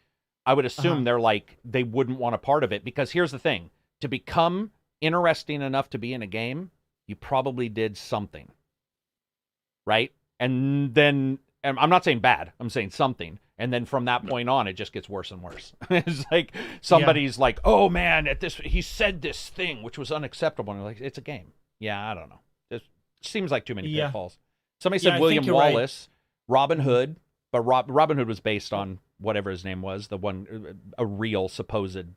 I would assume they're like, they wouldn't want a part of it. Because here's the thing. To become interesting enough to be in a game, you probably did something. Right? And then, and I'm not saying bad, I'm saying something. And then from that point on, it just gets worse and worse. It's like somebody's like, "Oh man, he said this thing which was unacceptable." And like, it's a game. Yeah, I don't know. It seems like too many pitfalls. Somebody said William Wallace, Robin Hood, but Robin Hood was based on whatever his name was, the one, a real supposed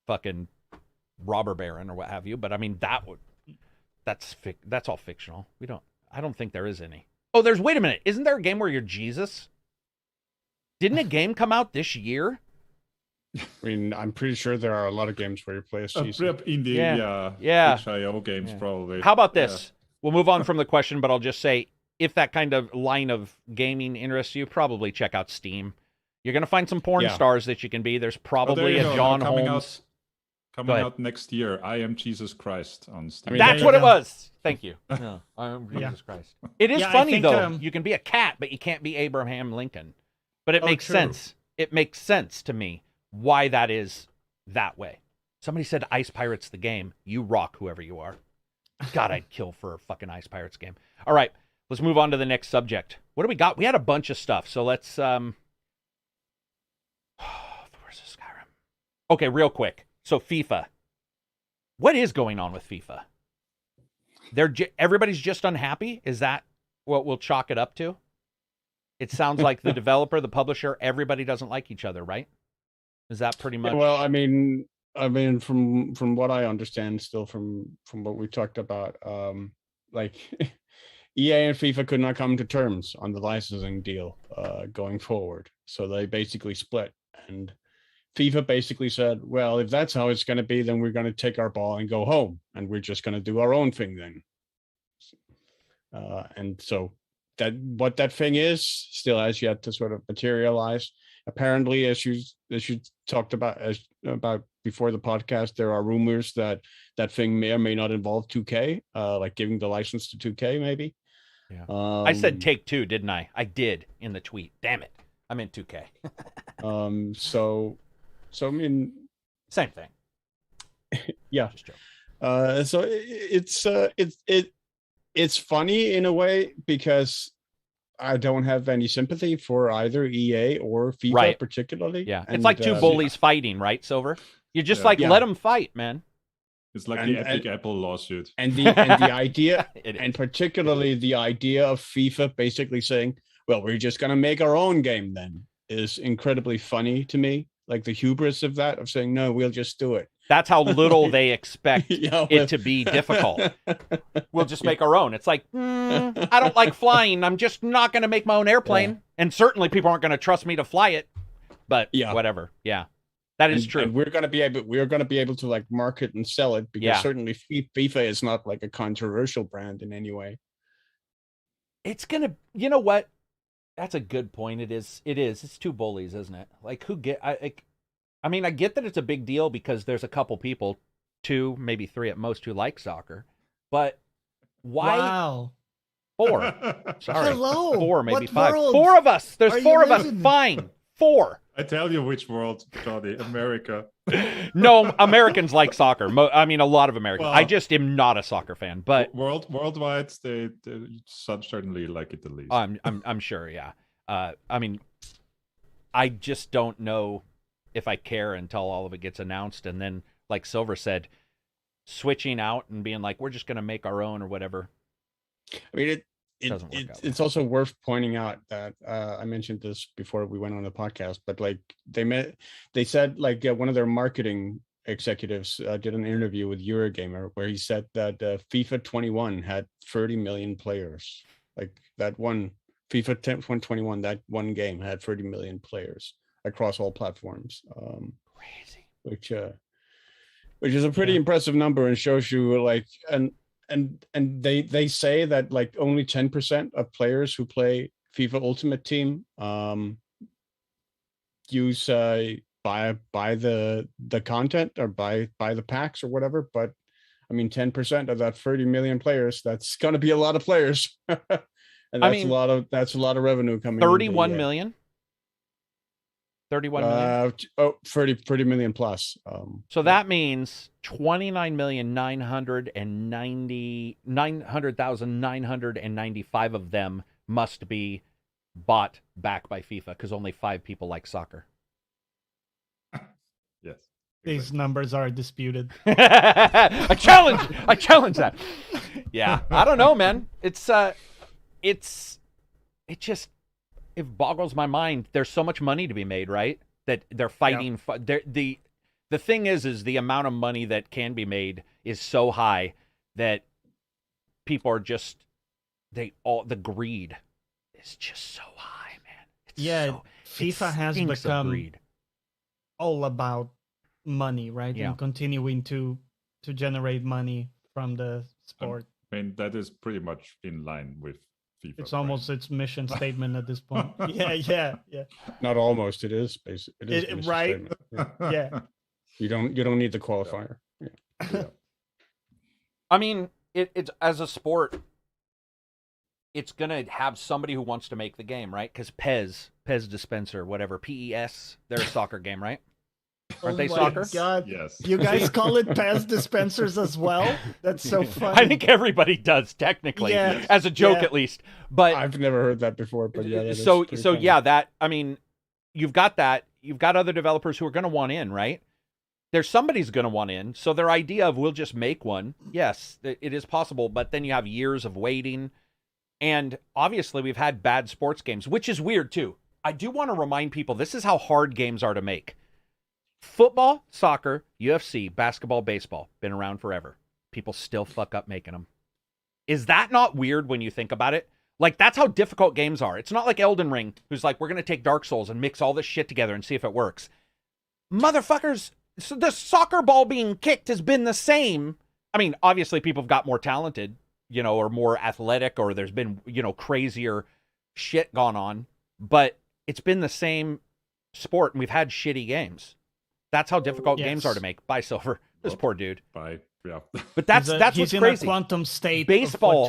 fucking robber baron or what have you. But I mean, that's all fictional. I don't think there is any. Oh, wait a minute. Isn't there a game where you're Jesus? Didn't a game come out this year? I mean, I'm pretty sure there are a lot of games where you play as Jesus. In the HIO games, probably. How about this? We'll move on from the question, but I'll just say, if that kind of line of gaming interests you, probably check out Steam. You're going to find some porn stars that you can be. There's probably a John Holmes. Coming out next year, I Am Jesus Christ on Steam. I mean, that's what it was. Thank you. I am Jesus Christ. It is funny, though. You can be a cat, but you can't be Abraham Lincoln. But it makes sense. It makes sense to me why that is that way. Somebody said Ice Pirates the game. You rock, whoever you are. God, I'd kill for a fucking Ice Pirates game. All right, let's move on to the next subject. What do we got? We had a bunch of stuff, so let's... Where's the Skyrim? Okay, real quick. So FIFA. What is going on with FIFA? Everybody's just unhappy? Is that what we'll chalk it up to? It sounds like the developer, the publisher, everybody doesn't like each other, right? Is that pretty much? Well, I mean, from what I understand, still from what we talked about, like EA and FIFA could not come to terms on the licensing deal going forward, so they basically split. And FIFA basically said, "Well, if that's how it's going to be, then we're going to take our ball and go home, and we're just going to do our own thing then." And so. What that thing is still has yet to sort of materialize. Apparently, as you talked about before the podcast, there are rumors that thing may or may not involve 2K, like giving the license to 2K, maybe. Yeah. I said Take-Two, didn't I? I did in the tweet. Damn it, I meant 2K. So I mean, same thing. Yeah. Just joking. So it's funny in a way because I don't have any sympathy for either EA or FIFA particularly. Yeah, it's like two bullies fighting, right, Silver? You're just let them fight, man. It's like the Epic Apple lawsuit. And the idea, and particularly the idea of FIFA basically saying, well, we're just going to make our own game then, is incredibly funny to me. Like the hubris of that, of saying, no, we'll just do it. That's how little they expect it to be difficult. We'll just make our own. It's like, I don't like flying. I'm just not going to make my own airplane. Yeah. And certainly people aren't going to trust me to fly it. But whatever. Yeah, that is true. And we're going to be able to like market and sell it because certainly FIFA is not like a controversial brand in any way. It's going to, you know what? That's a good point. It is. It's two bullies, isn't it? Like I mean, I get that it's a big deal because there's a couple people, 2, maybe 3 at most, who like soccer. But why? Wow. 4. Sorry. Hello. 4, maybe what 5. World 4 of us. There's 4 of us. Fine. 4. I tell you which world, Johnny. America. No, Americans like soccer. I mean, a lot of Americans. I just am not a soccer fan. But worldwide, they certainly like it the least. I'm sure. Yeah. I mean, I just don't know if I care until all of it gets announced. And then, like Silver said, switching out and being like, we're just going to make our own or whatever. I mean, it's also worth pointing out that I mentioned this before we went on the podcast, but like they said like one of their marketing executives did an interview with Eurogamer where he said that FIFA 21 had 30 million players. Like that one FIFA 21, that one game had 30 million players across all platforms. Crazy. Which is a pretty impressive number, and shows you like and they say that like only 10% of players who play FIFA Ultimate Team use buy the content or buy the packs or whatever. But I mean, 10% of that 30 million players, that's gonna be a lot of players. And that's a lot of revenue coming 31 million. 31 million. 30 million plus. So that means 29,990,995 of them must be bought back by FIFA because only 5 people like soccer. Yes. These numbers are disputed. I challenge that. Yeah, I don't know, man. It boggles my mind. There's so much money to be made, right? That they're fighting. The thing is the amount of money that can be made is so high that people are just the greed is just so high, man. FIFA has become all about money, right? Yeah. And continuing to generate money from the sport. I mean, that is pretty much in line with FIFA. It's almost its mission statement at this point. Yeah. Not almost. It is basically. It is right. Yeah. You don't need the qualifier. Yeah. I mean, it's as a sport, it's gonna have somebody who wants to make the game, right? Because Pez dispenser, whatever, PES, they're a soccer game, right? Aren't they soccer? God. Yes. You guys call it Pez dispensers as well? That's so funny. I think everybody does, technically, as a joke at least. But I've never heard that before. But yeah, so yeah, that, I mean, you've got other developers who are going to want in, right? There's somebody's going to want in. So their idea of we'll just make one, yes, it is possible. But then you have years of waiting, and obviously we've had bad sports games, which is weird too. I do want to remind people this is how hard games are to make. Football, soccer, UFC, basketball, baseball, been around forever. People still fuck up making them. Is that not weird when you think about it? Like, that's how difficult games are. It's not like Elden Ring, who's like, we're going to take Dark Souls and mix all this shit together and see if it works. Motherfuckers, so the soccer ball being kicked has been the same. I mean, obviously people have got more talented, or more athletic, or there's been, crazier shit gone on. But it's been the same sport, and we've had shitty games. That's how difficult games are to make. Bye, Silver. This poor dude. Bye. Yeah. But that's what's he's crazy. In a quantum state. Baseball,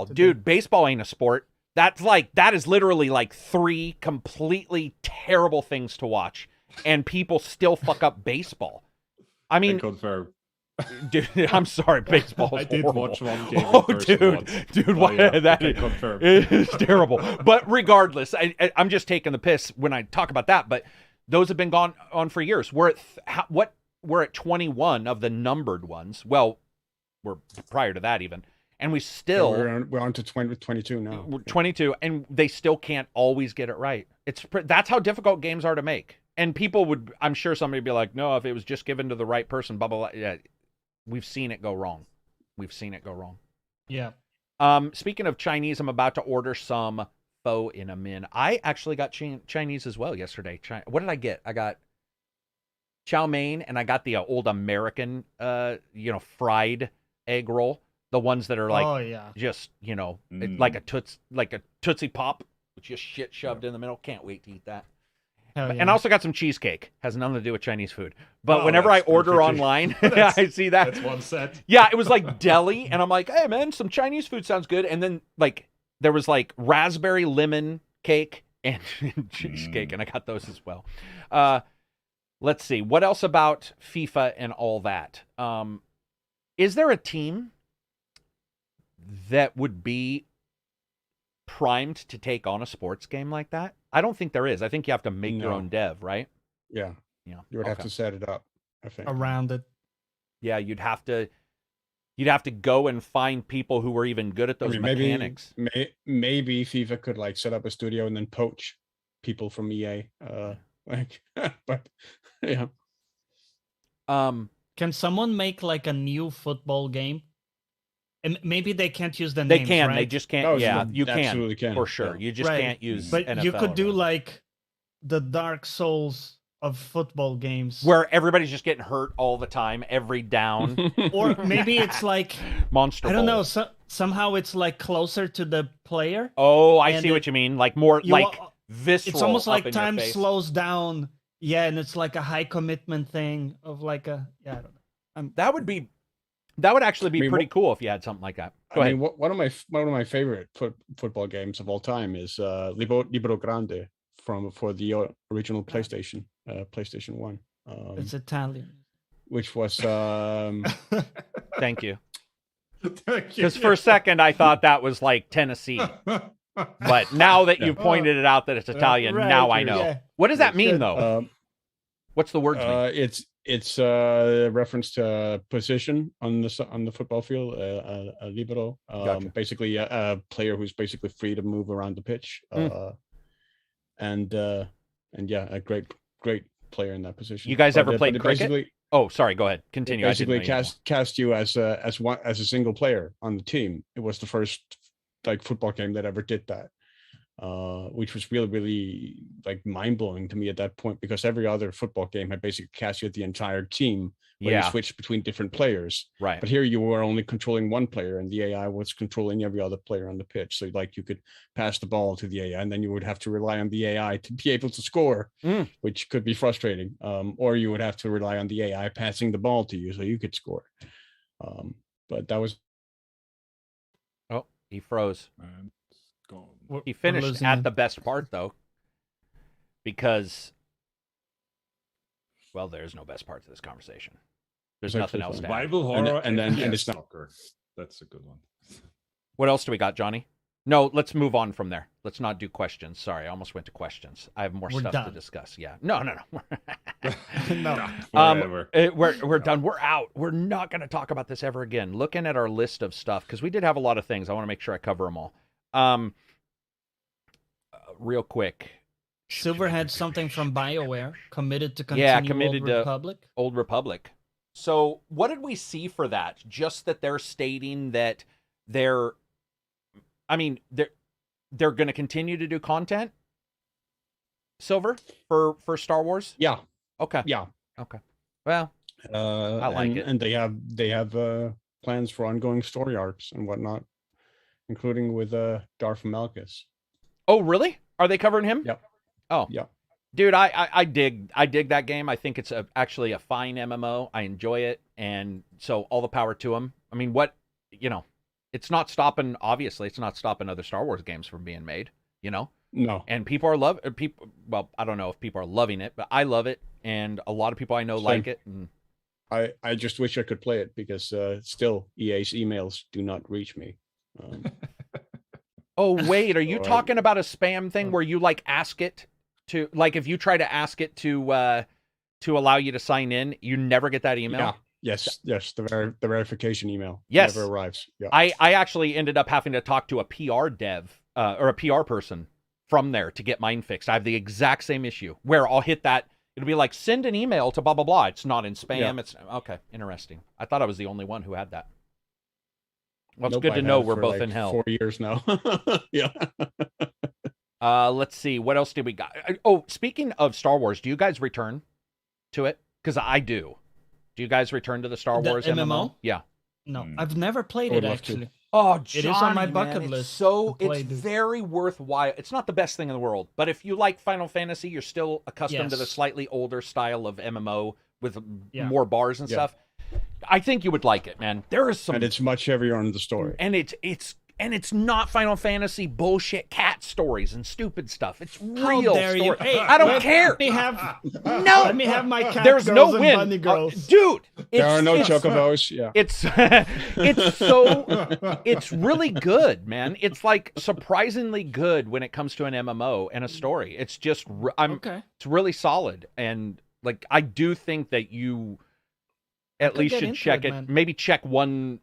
dude. Baseball ain't a sport. That is literally like 3 completely terrible things to watch, and people still fuck up baseball. I mean, dude, I'm sorry, baseball. I did watch one game. Oh, dude, why that is terrible. But regardless, I'm just taking the piss when I talk about that. But those have been gone on for years. We're at 21 of the numbered ones. Well, we're prior to that even, and we still we're on to 22 now. We're 22, and they still can't always get it right. That's how difficult games are to make. And people would, I'm sure somebody would be like, no, if it was just given to the right person, blah blah blah. Yeah, we've seen it go wrong. Yeah. Speaking of Chinese, I'm about to order some pho in a min. I actually got Chinese as well yesterday. What did I get? I got chow mein, and I got the old American, fried egg roll. The ones that are like, just like a Tootsie Pop with just shit shoved in the middle. Can't wait to eat that. And I also got some cheesecake. Has nothing to do with Chinese food. But whenever I order online, I see that. That's one set. Yeah, it was like deli, and I'm like, hey man, some Chinese food sounds good. And then there was raspberry lemon cake and cheesecake, and I got those as well. Let's see. What else about FIFA and all that? Is there a team that would be primed to take on a sports game like that? I don't think there is. I think you have to make your own dev, right? Yeah. You would have to set it up, I think. Around it. Yeah, you'd have to go and find people who were even good at those mechanics. Maybe FIFA could set up a studio and then poach people from EA. But yeah. Can someone make like a new football game? And maybe they can't use the They names, can. right? They just can't. No, yeah, you you can absolutely can. for sure. Yeah. You just Right. can't use. But you NFL could do or- like the Dark Souls of football games. where everybody's just getting hurt all the time, every down. Or maybe it's like, Monster I don't Bowl. know, somehow it's like closer to the player. Oh, I And see what you mean. Like more You like wa- visceral. It's almost up like in your time face. slows down. Yeah, and it's like a high commitment thing of like a, yeah, I don't know. That would actually be I mean, pretty cool if you had something like that. Go I ahead. mean, one of my favorite football games of all time is Libero Grande for the original PlayStation, PlayStation 1, It's Italian. which was Thank you. Thank you. Because for a second I thought that was like Tennessee, but now that you pointed it out that it's Italian, Right, now I know. yeah. What does that mean though? What's the words mean? it's a reference to position on the football field, a libero, Gotcha. basically a player who's basically free to move around the pitch, and yeah, a great player in that position. You guys ever But played it cricket? basically- Oh, sorry. Go ahead. Continue. It I didn't basically know you cast you as a single player on the team. It was the first like football game that ever did that, which was really like mind blowing to me at that point, because every other football game had basically cast you the entire team, where Yeah. you switched between different players. Right. But here you were only controlling one player, and the AI was controlling every other player on the pitch. So like you could pass the ball to the AI, and then you would have to rely on the AI to be able to score, which could be frustrating. Or you would have to rely on the AI passing the ball to you so you could score. But that was Oh, he froze. And gone. He We're finished losing at him. the best part though, because well, there's no best part to this conversation. There's It's nothing actually else to fun. add. Bible horror and then- and FPS it's not- soccer. That's a good one. What else do we got, Johnny? No, let's move on from there. Let's not do questions. Sorry, I almost went to questions. I have more We're stuff to done. discuss. Yeah. No. No. Forever. We're done. We're out. We're not going to talk about this ever again. Looking at our list of stuff, because we did have a lot of things. I want to make sure I cover them all. Real quick. Silver had something from BioWare, committed to continue Yeah, committed Old to- Republic. Old Republic. So what did we see for that? Just that they're stating that they're going to continue to do content, Silver, for Star Wars? yeah. Okay. Yeah. Okay. Well, I like and, it. And they have plans for ongoing story arcs and whatnot, including with Darth Malchus. oh, really? Are they covering him? Yep. Oh. Yep. Dude, I dig that game. I think it's actually a fine MMO. I enjoy it, and so all the power to them. I mean, it's not stopping. Obviously, it's not stopping other Star Wars games from being made. No. And people are people. Well, I don't know if people are loving it, but I love it, and a lot of people I know Same. like it. And I just wish I could play it, because still EA's emails do not reach me. oh wait, are you Alright. talking about a spam thing where you like ask it to, like, if you try to ask it to allow you to sign in, you never get that email? Yeah. Yes. The verification email Yes. never arrives. Yeah. I actually ended up having to talk to a PR dev or a PR person from there to get mine fixed. I have the exact same issue where I'll hit that. It'll be like, send an email to blah, blah, blah. It's not in spam. Yeah. It's okay. Interesting. I thought I was the only one who had that. Well, it's Nope, good I've to had know it we're for, both like, in hell. 4 years now. Yeah. Let's see. What else did we got? Oh, speaking of Star Wars, do you guys return to it? Because I do. Do you guys return to the Star The Wars MMO? Yeah. No, I've never played I would it love to. actually. Oh, It is on my Johnny, bucket man, list So to play, it's dude. very worthwhile. It's not the best thing in the world, but if you like Final Fantasy, you're still accustomed to the Yes. slightly older style of MMO with Yeah. more bars and Yeah. stuff. I think you would like it, man. There is some, And it's much heavier on the story. and it's not Final Fantasy bullshit cat stories and stupid stuff. It's How real dare you? story. Hey, I don't let care. Me have, No. let me have my cat There's girls no and win, bunny girls. dude. There are no it's- chocobos. Yeah. It's it's really good, man. It's like surprisingly good when it comes to an MMO and a story. It's just Okay. it's really solid, and like I do think that you at least should check it. Maybe check one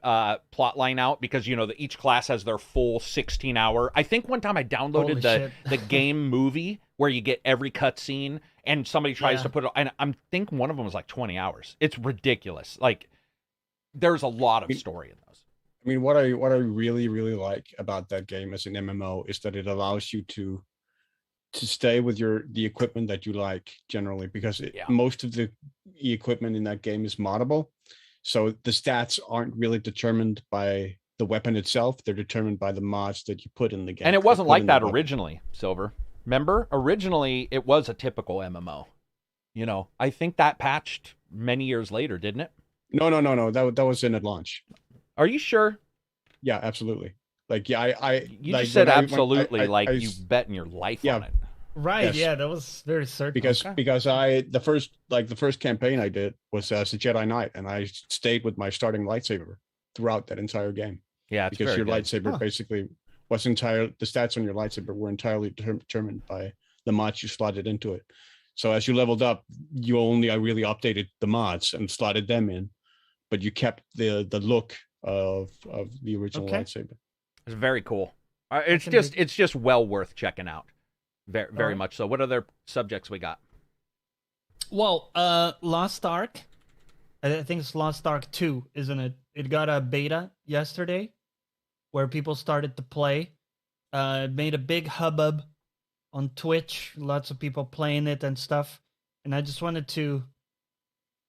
plot line out because, you know, each class has their full 16-hour. I think one time I downloaded the game movie where you get every cutscene and somebody tries to put it, and I think one of them was like 20 hours. It's ridiculous. Like, there's a lot of story in those. I mean, what I really, really like about that game as an MMO is that it allows you to stay with the equipment that you like generally, because most of the equipment in that game is moddable. So the stats aren't really determined by the weapon itself. They're determined by the mods that you put in the game. And it wasn't like that originally, Silver. Remember? Originally, it was a typical MMO. You know, I think that patched many years later, didn't it? No. That was in at launch. Are you sure? Yeah, absolutely. Like, yeah, you just said absolutely, like you betting your life on it. Right. Yes. Yeah, that was very certain. Because the first campaign I did was as a Jedi Knight, and I stayed with my starting lightsaber throughout that entire game. Yeah, it's because very your good. lightsaber basically was the stats on your lightsaber were entirely determined by the mods you slotted into it. So as you leveled up, you only really updated the mods and slotted them in, but you kept the look of the original lightsaber. It's very cool. It's just well worth checking out. Very much so. What other subjects we got? Well, Lost Ark. I think it's Lost Ark 2, isn't it? It got a beta yesterday where people started to play. It made a big hubbub on Twitch. Lots of people playing it and stuff. And I just wanted to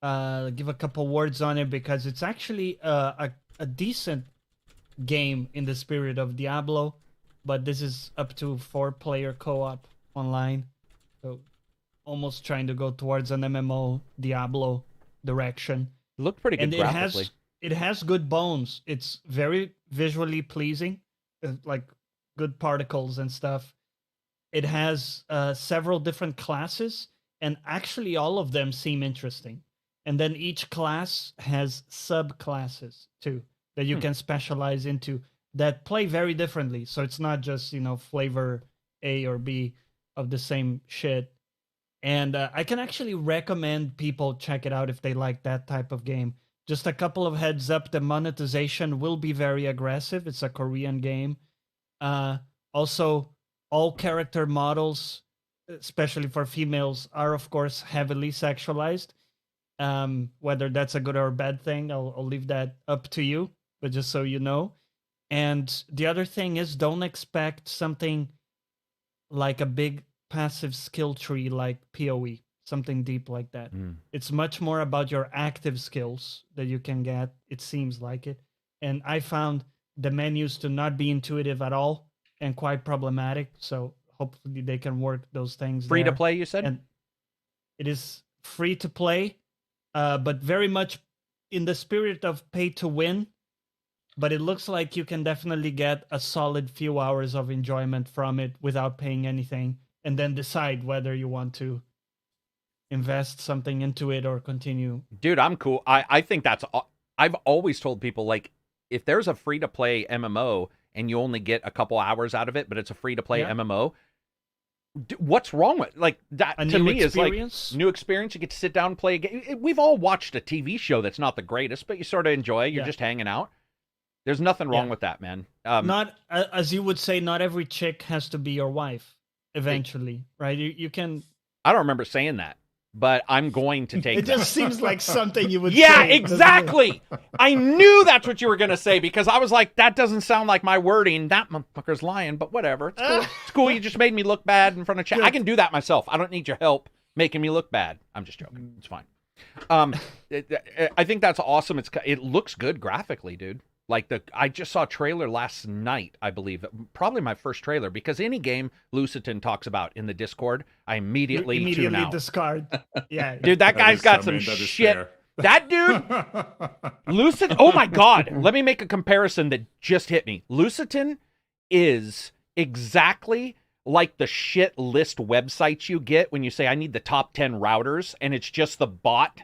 give a couple words on it because it's actually a decent game in the spirit of Diablo, but this is up to 4-player co-op online, so almost trying to go towards an MMO Diablo direction. It looked pretty good and graphically. It has good bones. It's very visually pleasing, like good particles and stuff. It has several different classes, and actually all of them seem interesting. And then each class has subclasses too that you can specialize into that play very differently. So it's not just, flavor A or B of the same shit. And I can actually recommend people check it out if they like that type of game. Just a couple of heads up, the monetization will be very aggressive. It's a Korean game. Also, all character models, especially for females, are of course heavily sexualized. Whether that's a good or a bad thing, I'll leave that up to you, but just so you know. And the other thing is, don't expect something like a big passive skill tree like PoE, something deep like that. It's much more about your active skills that you can get. It seems like it. And I found the menus to not be intuitive at all and quite problematic. So hopefully they can work those things. Free to play, you said? And it is free to play, but very much in the spirit of pay to win. But it looks like you can definitely get a solid few hours of enjoyment from it without paying anything, and then decide whether you want to invest something into it or continue. Dude, I'm cool. I think I've always told people, like, if there's a free-to-play MMO and you only get a couple hours out of it, but it's a free-to-play MMO, what's wrong with like that? To me, is like new experience. You get to sit down and play a game. We've all watched a TV show that's not the greatest, but you sort of enjoy. You're just hanging out. There's nothing wrong with that, man. Not as you would say, not every chick has to be your wife eventually, right? You can. I don't remember saying that, but I'm going to take it. Just seems like something you would say. Yeah, exactly. I knew that's what you were going to say because I was like, that doesn't sound like my wording. That motherfucker's lying, but whatever. It's cool. It's cool. You just made me look bad in front of chat. I can do that myself. I don't need your help making me look bad. I'm just joking. It's fine. I think that's awesome. It looks good graphically, dude. Like I just saw a trailer last night, I believe. Probably my first trailer, because any game Lucitan talks about in the Discord, I immediately tune out. Discard. Yeah, dude, that guy's got some shit. Fair. That dude, Lucitan. Oh my God! Let me make a comparison that just hit me. Lucitan is exactly like the shit list websites you get when you say I need the top 10 routers, and it's just the bot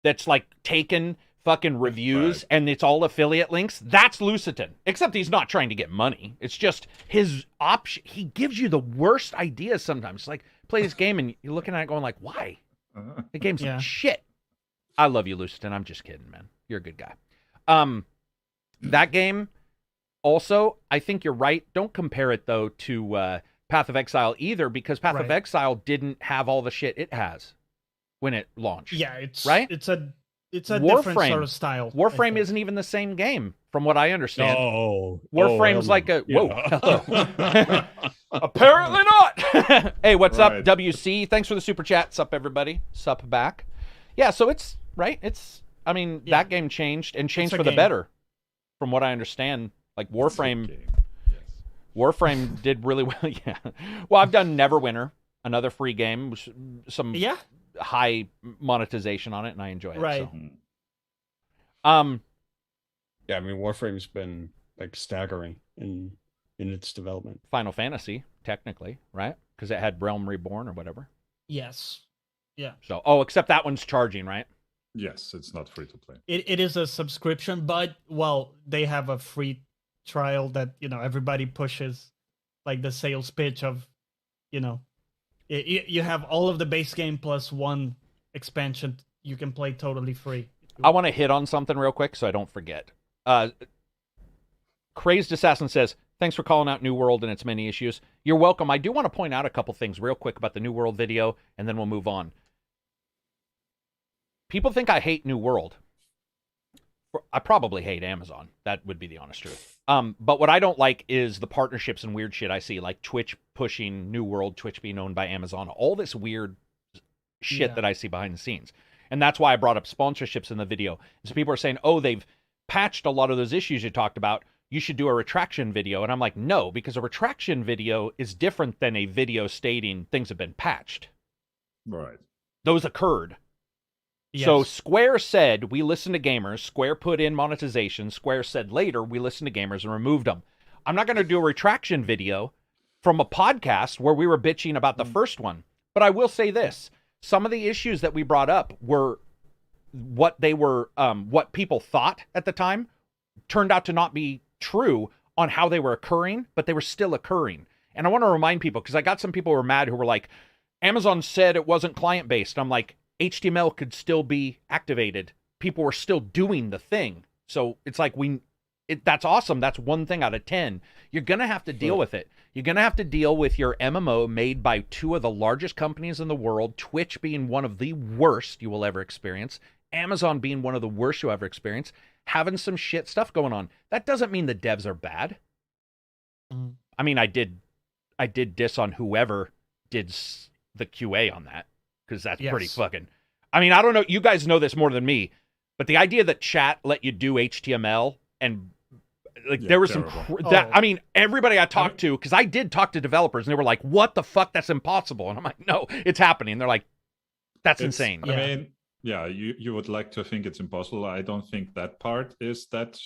that's like taken fucking reviews and it's all affiliate links. That's Lucitan, except he's not trying to get money. It's just his option. He gives you the worst ideas sometimes. It's like, play this game and you're looking at it going like, why? The game's like shit. I love you, Lucitan. I'm just kidding, man. You're a good guy. That game, also, I think you're right. Don't compare it, though, to Path of Exile either, because Path of Exile didn't have all the shit it has when it launched. Yeah, it's a different sort of style. Warframe isn't even the same game, from what I understand. Oh, Warframe's like a hello. Apparently not. Hey, what's up, WC? Thanks for the super chat. Sup, everybody. Sup back. Yeah, so it's right. I mean, that game changed for the better, from what I understand. Like Warframe. Warframe did really well. Yeah. Well, I've done Neverwinter, another free game, some high monetization on it, and I enjoy it. Right. So. Yeah, I mean, Warframe's been like staggering in its development. Final Fantasy, technically, right? Because it had Realm Reborn or whatever. Yes. Yeah. So, except that one's charging, right? Yes, it's not free to play. It is a subscription, but they have a free trial that everybody pushes, like the sales pitch of, you have all of the base game plus one expansion you can play totally free. I want to hit on something real quick so I don't forget. Crazed Assassin says, thanks for calling out New World and its many issues. You're welcome. I do want to point out a couple things real quick about the New World video, and then we'll move on. People think I hate New World. I probably hate Amazon. That would be the honest truth. But what I don't like is the partnerships and weird shit I see, like Twitch pushing New World, Twitch being owned by Amazon, all this weird shit that I see behind the scenes. And that's why I brought up sponsorships in the video. So people are saying, they've patched a lot of those issues you talked about. You should do a retraction video. And I'm like, no, because a retraction video is different than a video stating things have been patched. Right. Those occurred. Yes. So Square said, we listen to gamers. Square put in monetization. Square said later, we listened to gamers and removed them. I'm not going to do a retraction video from a podcast where we were bitching about the first one. But I will say this. Some of the issues that we brought up were what people thought at the time turned out to not be true on how they were occurring, but they were still occurring. And I want to remind people, because I got some people who were mad who were like, Amazon said it wasn't client-based. I'm like, HTML could still be activated. People were still doing the thing. So it's like, that's awesome. That's 1 thing out of 10. You're going to have to deal with it. You're going to have to deal with your MMO made by 2 of the largest companies in the world, Twitch being one of the worst you will ever experience, Amazon being one of the worst you'll ever experience, having some shit stuff going on. That doesn't mean the devs are bad. I mean, I did diss on whoever did the QA on that, because that's pretty fucking... I mean, I don't know. You guys know this more than me, but the idea that chat let you do HTML and... there was some... I mean, everybody I talked to, because I did talk to developers, and they were like, what the fuck? That's impossible. And I'm like, no, it's happening. And they're like, that's insane. I mean, you would like to think it's impossible. I don't think that part is that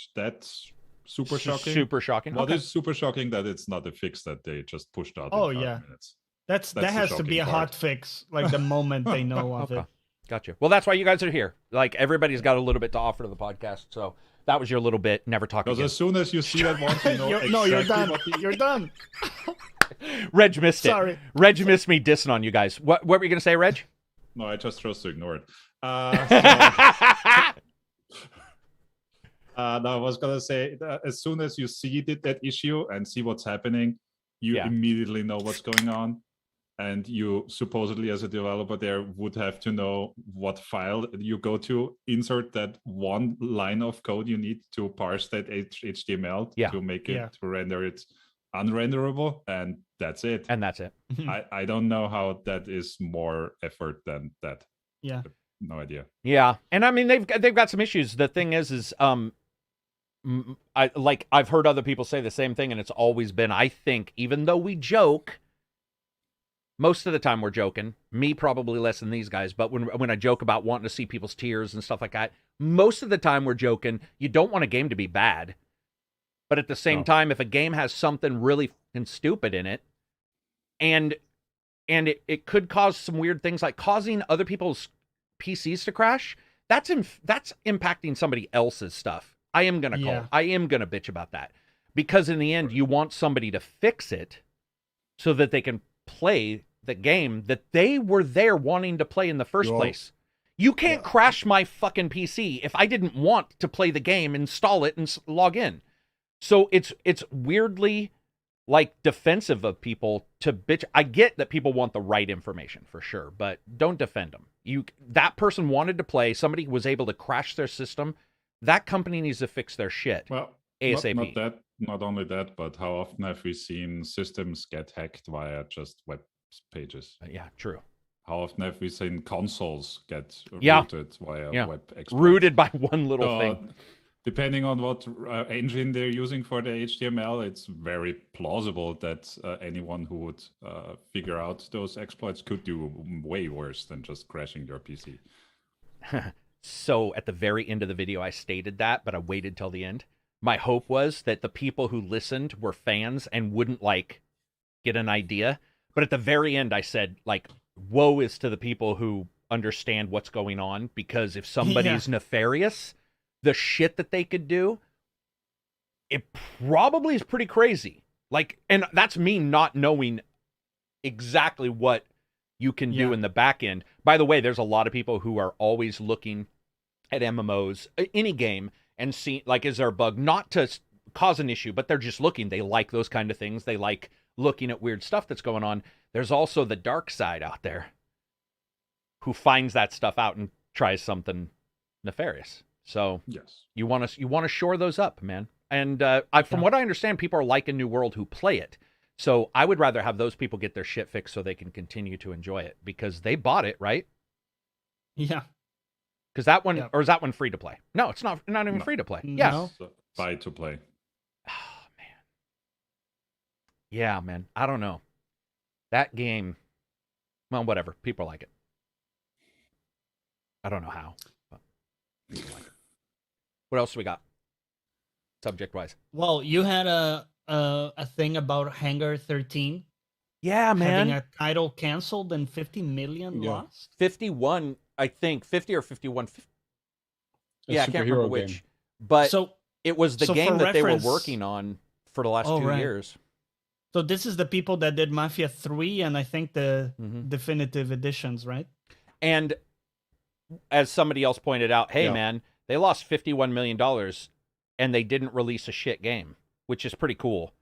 super shocking. Super shocking. What is super shocking that it's not a fix that they just pushed out in 5 minutes. That has to be a hot fix, like the moment they know of it. Gotcha. Well, that's why you guys are here. Like, everybody's got a little bit to offer to the podcast, so... That was your little bit. Never talk again. Because as soon as you see that once, you know you're done. You're done. Reg missed it. Sorry. Reg missed me dissing on you guys. What were you going to say, Reg? No, I just chose to ignore it. No, I was going to say, as soon as you see that issue and see what's happening, you immediately know what's going on. And you supposedly, as a developer there, would have to know what file you go to, insert that 1 line of code you need to parse that HTML to make it, to render it unrenderable, and that's it. And that's it. I don't know how that is more effort than that. Yeah. No idea. Yeah. And I mean, they've got some issues. The thing is I've heard other people say the same thing, and it's always been, I think, even though we joke, most of the time we're joking, me probably less than these guys, but when I joke about wanting to see people's tears and stuff like that, most of the time we're joking. You don't want a game to be bad. But at the same time, if a game has something really fucking stupid in it, and it could cause some weird things, like causing other people's PCs to crash, that's impacting somebody else's stuff. I am going to bitch about that. Because in the end, you want somebody to fix it so that they can play the game that they were there wanting to play in the first place. You can't crash my fucking PC if I didn't want to play the game, install it, and log in. So it's weirdly like defensive of people to bitch. I get that people want the right information for sure, but don't defend them. That person wanted to play, somebody was able to crash their system. That company needs to fix their shit. Well, ASAP. Not only that, but how often have we seen systems get hacked via just web pages? Yeah, true. How often have we seen consoles get rooted via web exploits? Rooted by one little thing. Depending on what engine they're using for the HTML, it's very plausible that anyone who would figure out those exploits could do way worse than just crashing your PC. So at the very end of the video, I stated that, but I waited till the end. My hope was that the people who listened were fans and wouldn't like get an idea. But at the very end, I said, like, woe is to the people who understand what's going on, because if somebody's nefarious, the shit that they could do, it probably is pretty crazy. Like, and that's me not knowing exactly what you can do in the back end. By the way, there's a lot of people who are always looking at MMOs, any game, and see, like, is there a bug? Not to cause an issue, but they're just looking. They like those kind of things. They like looking at weird stuff that's going on. There's also the dark side out there who finds that stuff out and tries something nefarious. So yes, you want to shore those up, man. And from what I understand, people are liking New World who play it. So I would rather have those people get their shit fixed so they can continue to enjoy it, because they bought it, right? Yeah. Because that one, or is that one free to play? No, it's not even free to play. Yeah. No. So, buy to play. Oh, man. Yeah, man. I don't know. That game, well, whatever. People like it. I don't know how, but people like it. What else do we got? Subject-wise. Well, you had a thing about Hangar 13. Yeah, man. Having a title canceled and 50 million lost. 51, I think. 50 or 51. Yeah, I can't remember which. Game. But it was the game that they were working on for the last 2 years. So this is the people that did Mafia 3 and I think the definitive editions, right? And as somebody else pointed out, hey, man, they lost $51 million and they didn't release a shit game, which is pretty cool.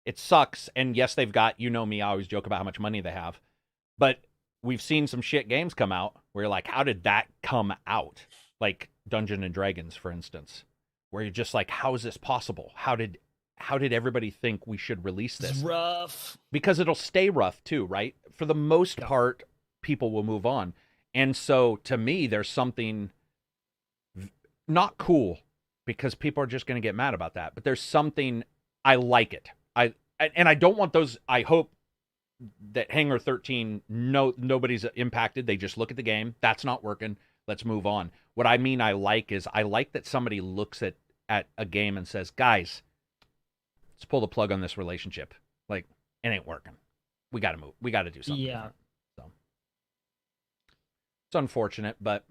It sucks. And yes, they've got, you know me, I always joke about how much money they have. But we've seen some shit games come out where you're like, how did that come out? Like Dungeons and Dragons, for instance, where you're just like, how is this possible? How did everybody think we should release this? It's rough. Because it'll stay rough too, right? For the most part, people will move on. And so to me, there's something not cool, because people are just going to get mad about that. But there's something, I like it. I don't want those, I hope that Hangar 13, nobody's impacted. They just look at the game. That's not working. Let's move on. What I mean I like that somebody looks at a game and says, guys, let's pull the plug on this relationship. Like, it ain't working. We got to move. We got to do something. Yeah. So it's unfortunate, but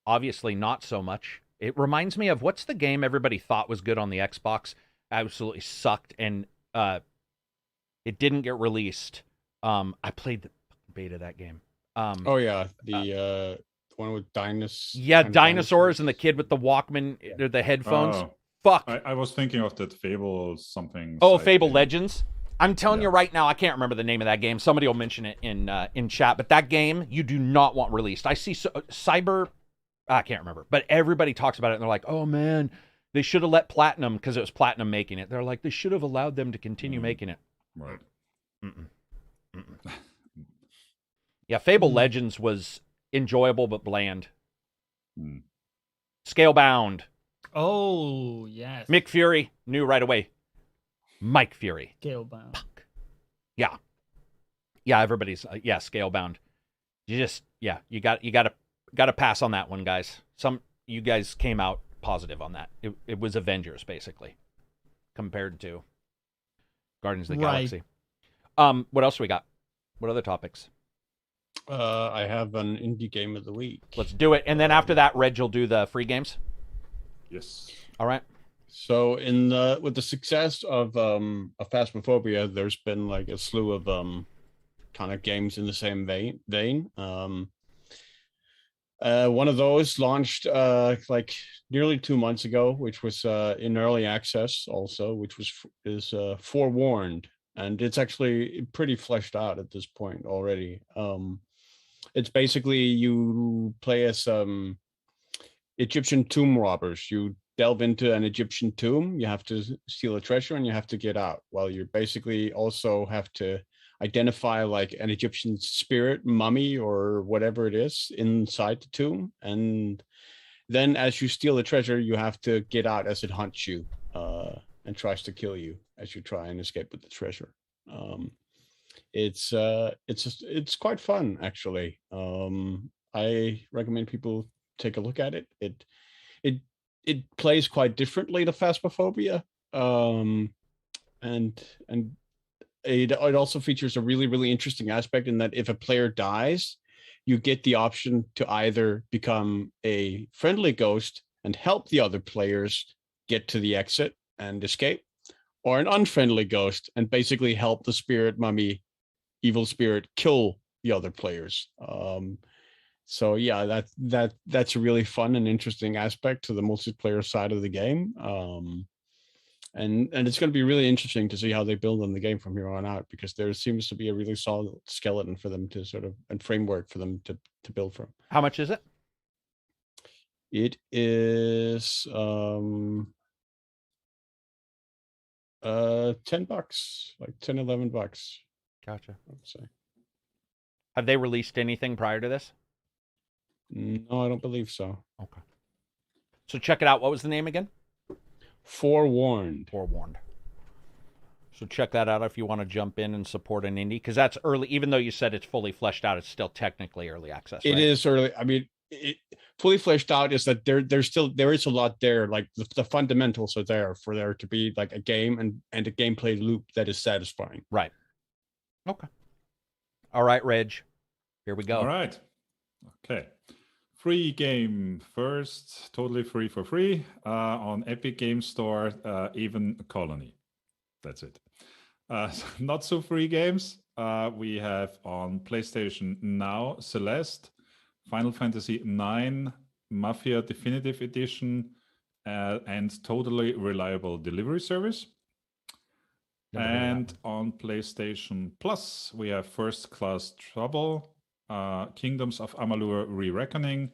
obviously not so much. It reminds me of, what's the game everybody thought was good on the Xbox? Absolutely sucked, and it didn't get released. I played the beta of that game. The one with dinosaurs. Yeah, dinosaurs and the kid with the Walkman, or the headphones. Oh, Fuck. I was thinking of that Fable something. Oh, Fable Legends. I'm telling you right now, I can't remember the name of that game. Somebody will mention it in chat. But that game, you do not want released. I see Cyber. I can't remember. But everybody talks about it, and they're like, oh, man, they should have let Platinum, because it was Platinum making it. They're like, they should have allowed them to continue making it. Right. Yeah, Fable Legends was enjoyable but bland. Scalebound. Oh, yes. Mick Fury knew right away. Mike Fury. Scalebound. Fuck. Yeah. Yeah, everybody's Scalebound. You just you got to pass on that one, guys. You guys came out positive on that. It was Avengers basically compared to Guardians of the Galaxy. What else we got? What other topics? I have an indie game of the week. Let's do it. And then after that, Reg will do the free games. Yes. All right. So with the success of Phasmophobia, there's been like a slew of kind of games in the same vein. One of those launched like nearly 2 months ago, which was in early access also, which is Forewarned, and it's actually pretty fleshed out at this point already. It's basically you play as Egyptian tomb robbers. You delve into an Egyptian tomb, you have to steal a treasure, and you have to get out. Well, you basically also have to identify like an Egyptian spirit, mummy, or whatever it is inside the tomb. And then as you steal the treasure, you have to get out as it hunts you and tries to kill you as you try and escape with the treasure. It's quite fun, actually. I recommend people take a look at it. It plays quite differently to Phasmophobia, and it also features a really interesting aspect in that if a player dies, you get the option to either become a friendly ghost and help the other players get to the exit and escape, or an unfriendly ghost and basically help the spirit mummy, evil spirit, kill the other players. So yeah, that's a really fun and interesting aspect to the multiplayer side of the game. And it's going to be really interesting to see how they build on the game from here on out, because there seems to be a really solid skeleton for them to sort of, and framework for them to build from. How much is it? It is $10, like $10-11. Gotcha. I would say. Have they released anything prior to this? No, I don't believe so. Okay. So check it out. What was the name again? Forewarned. Forewarned. So check that out if you want to jump in and support an indie, because that's early. Even though you said it's fully fleshed out, it's still technically early access. Right? It is early. I mean, fully fleshed out is that there is a lot there. Like the fundamentals are there for there to be like a game and a gameplay loop that is satisfying. Right. Okay. All right, Reg. Here we go. All right. Okay. Free game first, totally free for free on Epic Game Store, even Colony. That's it. Not so free games. We have on PlayStation Now Celeste, Final Fantasy IX, Mafia Definitive Edition, and Totally Reliable Delivery Service. And on PlayStation Plus, we have First Class Trouble, Kingdoms of Amalur Re-Reckoning,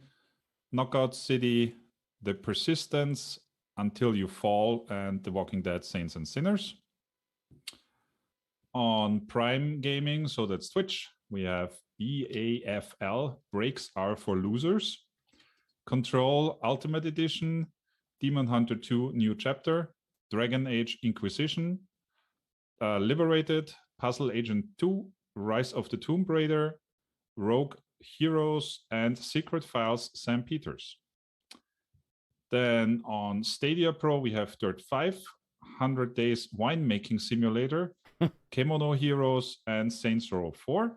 Knockout City, The Persistence, Until You Fall, and The Walking Dead Saints and Sinners. On Prime Gaming, so that's Twitch, we have EAFL, Breaks Are for Losers, Control Ultimate Edition, Demon Hunter 2 New Chapter, Dragon Age Inquisition, Liberated, Puzzle Agent 2, Rise of the Tomb Raider, Rogue Heroes, and Secret Files Sam Peters. Then on Stadia Pro, we have Dirt 5, 100 Days Winemaking Simulator, Kemono Heroes, and Saints Row 4.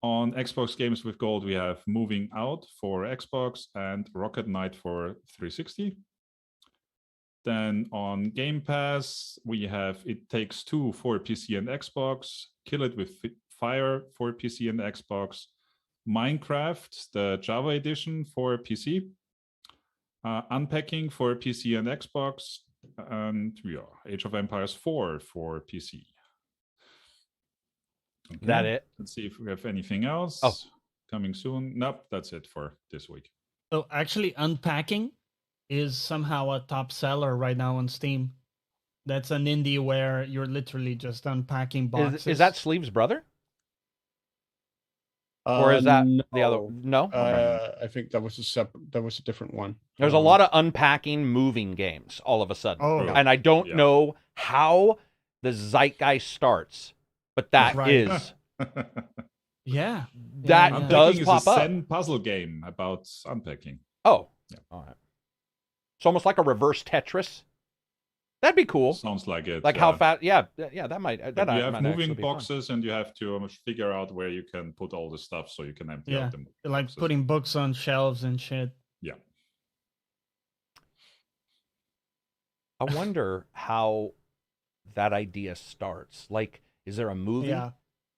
On Xbox Games with Gold, we have Moving Out for Xbox and Rocket Knight for 360. Then on Game Pass, we have It Takes Two for PC and Xbox, Kill It with Fire for PC and Xbox, Minecraft, the Java edition for PC, Unpacking for PC and Xbox, and yeah, Age of Empires 4 for PC. Okay. That it? Let's see if we have anything else coming soon. Nope, that's it for this week. So actually, Unpacking is somehow a top seller right now on Steam. That's an indie where you're literally just unpacking boxes. Is that Sleeve's brother? Or is that the other? No. Okay. I think that was a different one. There's a lot of unpacking, moving games all of a sudden, and I don't know how the zeitgeist starts, but that is. Yeah, that does pop up. It's a Zen puzzle game about unpacking. Oh, yeah. All right. It's almost like a reverse Tetris. That'd be cool. Sounds like it. Like how fast? Yeah, that might. You have moving boxes, and you have to figure out where you can put all the stuff so you can empty out them. Like boxes. Putting books on shelves and shit. Yeah. I wonder how that idea starts. Like, is there a movie? Yeah.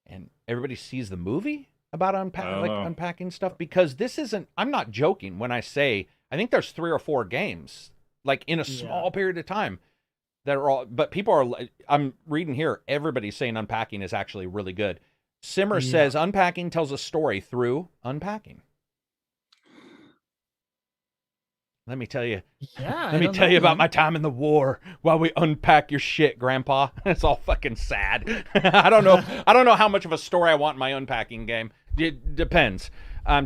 And everybody sees the movie, about unpacking stuff? Because this isn't. I'm not joking when I say I think there's 3 or 4 games like in a small period of time that are all. But people are. I'm reading here. Everybody's saying unpacking is actually really good. Simmer says unpacking tells a story through unpacking. Let me tell you. Yeah. Let me tell you about my time in the war while we unpack your shit, Grandpa. It's all fucking sad. I don't know how much of a story I want in my unpacking game. It depends.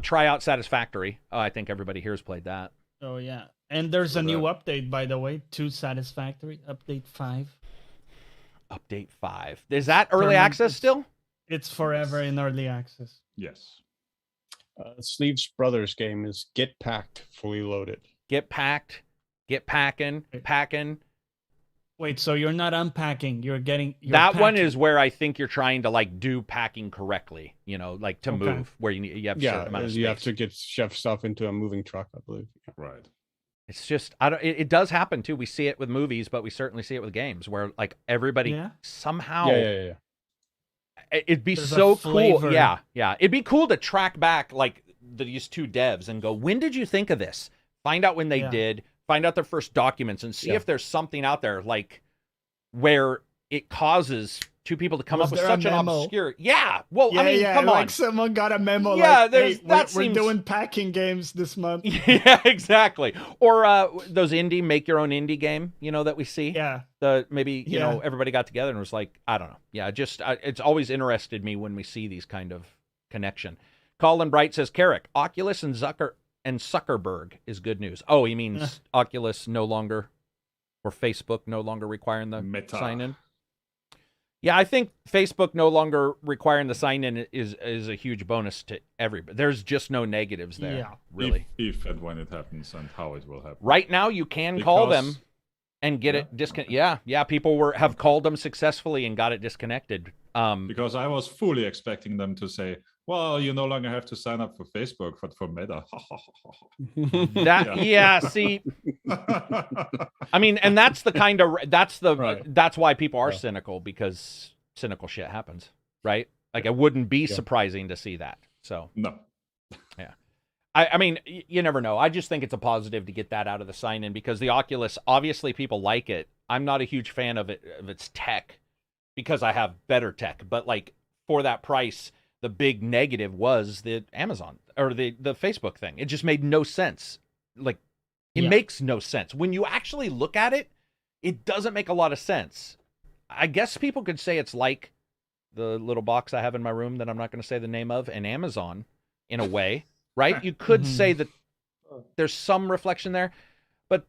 Try out Satisfactory. Oh, I think everybody here has played that. Oh yeah. And there's a new update, by the way, to Satisfactory. Update 5. Update 5. Is that early access still? It's forever in early access. Yes. Sleeves Brothers game is Get Packed, Fully Loaded. Get packed, get packing. Wait, so you're not unpacking, you're that packing. one is where I think you're trying to like do packing correctly, like to move where you have a certain amount of space. You have to get shove stuff into a moving truck, I believe. Right. It's just it does happen too. We see it with movies, but we certainly see it with games where like everybody somehow it'd be so cool. Yeah. It'd be cool to track back like these 2 devs and go, when did you think of this? Find out when they did, find out their first documents, and see if there's something out there like where it causes 2 people to come up with such an obscure. Yeah. Well, I mean, come on. Like someone got a memo. Yeah, like, hey, we're doing packing games this month. Yeah, exactly. Or those make your own indie game, that we see. Yeah. Maybe everybody got together and was like, I don't know. Yeah, it's always interested me when we see these kind of connection. Colin Bright says, Carrick, Oculus and Zuckerberg is good news. Oh, he means Oculus no longer, or Facebook no longer requiring the sign-in. Yeah, I think Facebook no longer requiring the sign-in is a huge bonus to everybody. There's just no negatives there, really. If and when it happens and how it will happen. Right now, you can call them and get it disconnected. Yeah, people have called them successfully and got it disconnected. Because I was fully expecting them to say, well, you no longer have to sign up for Facebook, but for Meta. See, I mean, and that's the kind of that's why people are cynical, because cynical shit happens, right? Like it wouldn't be surprising to see that. So no, I mean, you never know. I just think it's a positive to get that out of the sign-in, because the Oculus, obviously, people like it. I'm not a huge fan of its tech, because I have better tech, but like for that price. The big negative was the Amazon or the Facebook thing. It just made no sense. Like, it makes no sense. When you actually look at it, it doesn't make a lot of sense. I guess people could say it's like the little box I have in my room that I'm not going to say the name of, and Amazon, in a way, right? You could say that there's some reflection there, but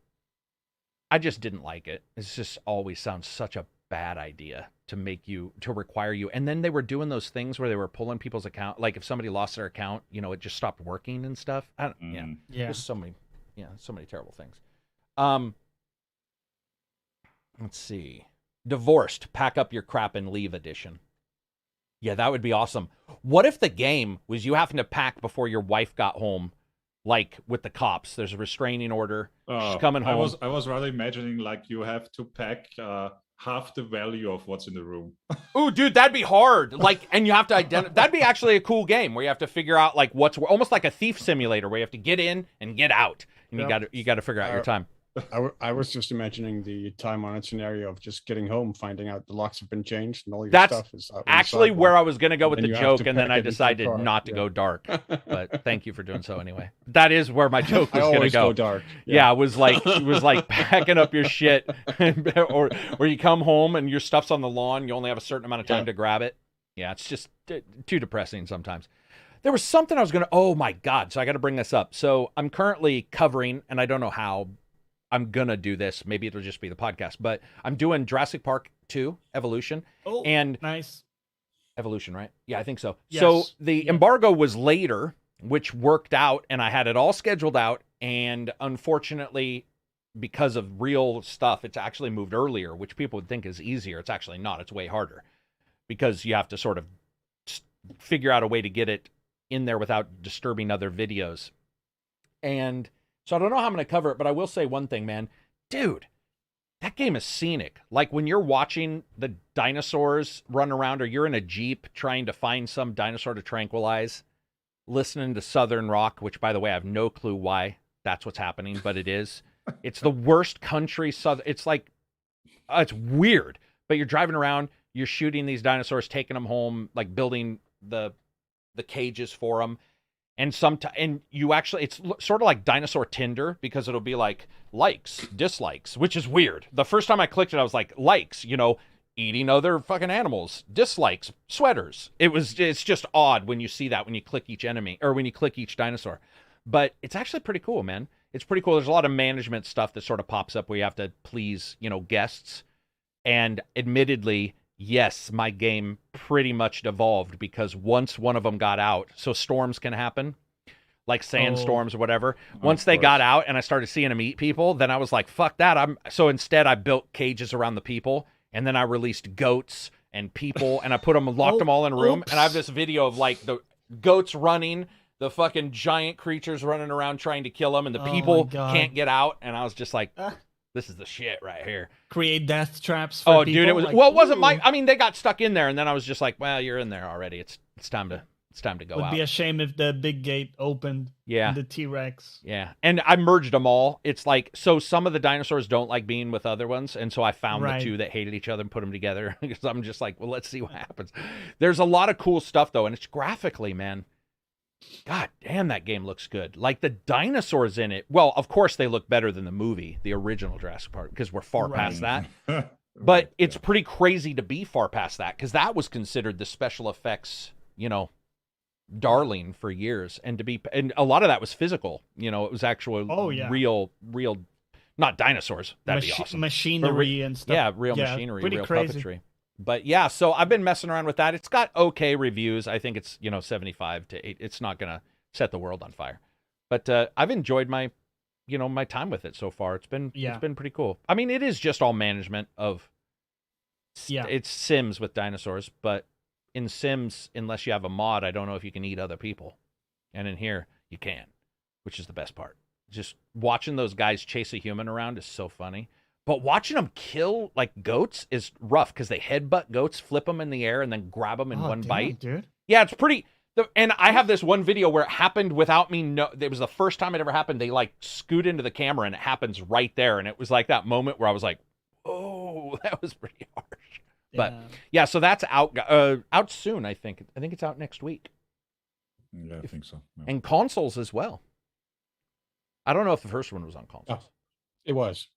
I just didn't like it. It just always sounds such a bad idea to require you. And then they were doing those things where they were pulling people's account, like if somebody lost their account, it just stopped working and stuff. There's so many terrible things. Let's see. Divorced, pack up your crap and leave edition. Yeah, that would be awesome. What if the game was you having to pack before your wife got home, like with the cops? There's a restraining order. She's coming home. I was rather imagining like you have to pack half the value of what's in the room. Ooh, dude, that'd be hard. Like, and you have to identify. That'd be actually a cool game where you have to figure out like what's almost like a thief simulator where you have to get in and get out, and you got to figure out your time. I was just imagining the time-honored scenario of just getting home, finding out the locks have been changed, and all your stuff is out. Actually where I was going to go with the joke, and then I decided not to go dark. But thank you for doing so anyway. That is where my joke was going to go. Dark. Yeah, it was like packing up your shit, or you come home and your stuff's on the lawn. You only have a certain amount of time to grab it. Yeah, it's just too depressing sometimes. There was something I was going to. Oh my God! So I got to bring this up. So I'm currently covering, and I don't know how I'm going to do this. Maybe it'll just be the podcast, but I'm doing Jurassic Park 2 Evolution. Oh, and nice. Evolution, right? Yeah, I think so. Yes. So the embargo was later, which worked out, and I had it all scheduled out. And unfortunately, because of real stuff, it's actually moved earlier, which people would think is easier. It's actually not. It's way harder, because you have to sort of figure out a way to get it in there without disturbing other videos. And so I don't know how I'm going to cover it, but I will say one thing, man. Dude, that game is scenic. Like when you're watching the dinosaurs run around, or you're in a Jeep trying to find some dinosaur to tranquilize, listening to Southern rock, which, by the way, I have no clue why that's what's happening, but it is. It's the worst country. It's like, it's weird. But you're driving around, you're shooting these dinosaurs, taking them home, like building the cages for them. And you actually, it's sort of like Dinosaur Tinder, because it'll be like likes, dislikes, which is weird. The first time I clicked it, I was like, likes, eating other fucking animals, dislikes, sweaters. It's just odd when you see that, when you click each enemy, or when you click each dinosaur. But it's actually pretty cool, man. It's pretty cool. There's a lot of management stuff that sort of pops up where you have to please, guests. And admittedly, yes, my game pretty much devolved, because once one of them got out, so storms can happen, like sandstorms or whatever. Once they got out and I started seeing them eat people, then I was like, fuck that. So instead I built cages around the people, and then I released goats and people, and I locked them all in a room. And I have this video of like the goats running, the fucking giant creatures running around trying to kill them, and the people can't get out. And I was just like, this is the shit right here. Create death traps for people. Dude, it was like, it wasn't they got stuck in there, and then I was just like, well, you're in there already. It's time to go out. Would be a shame if the big gate opened. Yeah. The T-Rex. Yeah. And I merged them all. It's like, so some of the dinosaurs don't like being with other ones, and so I found the two that hated each other and put them together, because I'm just like, well, let's see what happens. There's a lot of cool stuff though, and it's graphically, man. God damn, that game looks good. Like the dinosaurs in it. Well, of course they look better than the movie, the original Jurassic Park, because we're far past that. But it's pretty crazy to be far past that, because that was considered the special effects, darling for years, and a lot of that was physical. It was actual real, not dinosaurs. That'd be awesome. Machinery and stuff. Yeah, real machinery, pretty real crazy. puppetry. But yeah, so I've been messing around with that. It's got okay reviews. I think it's 75 to 8. It's not gonna set the world on fire, but I've enjoyed my time with it so far. It's been pretty cool. I mean, it is just all management of it's Sims with dinosaurs, but in Sims, unless you have a mod, I don't know if you can eat other people, and in here you can, which is the best part. Just watching those guys chase a human around is so funny. But watching them kill, like, goats is rough, because they headbutt goats, flip them in the air, and then grab them in one bite. Dude. Yeah, it's pretty... And I have this one video where it happened without me... It was the first time it ever happened. They, like, scoot into the camera, and it happens right there. And it was like that moment where I was like, oh, that was pretty harsh. Yeah. But, yeah, so that's out soon, I think. I think it's out next week. Yeah, I think so. Yeah. And consoles as well. I don't know if the first one was on consoles. Oh, it was.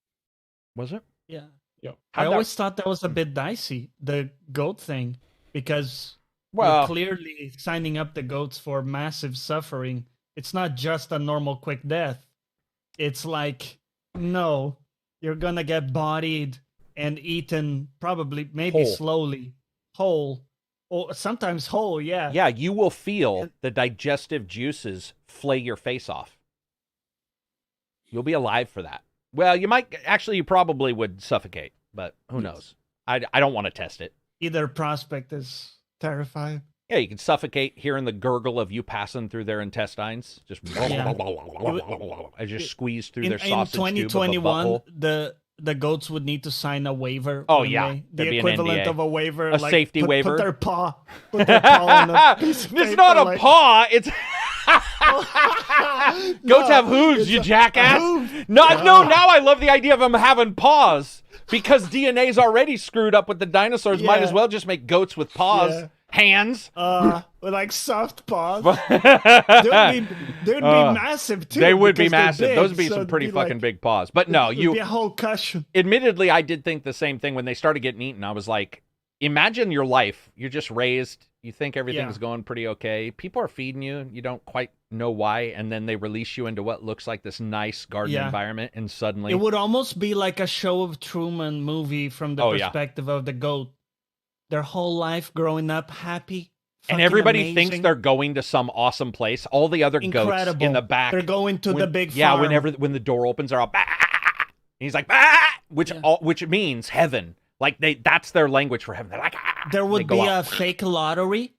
Was it? Yeah. Yep. I always thought that was a bit dicey, the goat thing, because you're clearly signing up the goats for massive suffering. It's not just a normal quick death. It's like, no, you're going to get bodied and eaten, probably, maybe slowly, whole, or sometimes whole, yeah. Yeah, you will feel the digestive juices flay your face off. You'll be alive for that. Well, you probably would suffocate, but who knows? I don't want to test it. Either prospect is terrifying. Yeah, you can suffocate hearing the gurgle of you passing through their intestines. Just I just squeeze through their sausage tube of a 2021, the goats would need to sign a waiver. Oh, yeah. The equivalent of a waiver. A safety waiver. Put their paw on a piece of It's not a paw. It's... Goats have hooves, you jackass. No, now I love the idea of them having paws, because DNA's already screwed up with the dinosaurs. Might as well just make goats with paws, hands. With like soft paws. They'd be massive too. They would be massive. Those would be some pretty fucking big paws. But no, it'd be a whole cushion. Admittedly, I did think the same thing when they started getting eaten. I was like, imagine your life. You're just raised. You think everything's going pretty okay. People are feeding you. You don't quite know why. And then they release you into what looks like this nice garden environment. And suddenly... It would almost be like a Show of Truman movie from the perspective of the goat. Their whole life growing up happy. And everybody thinks they're going to some awesome place. All the other goats in the back. They're going to the big farm. Yeah, when the door opens, they're all... Bah! And he's like, bah! Which means heaven. Like that's their language for heaven. They're like, there would be a fake lottery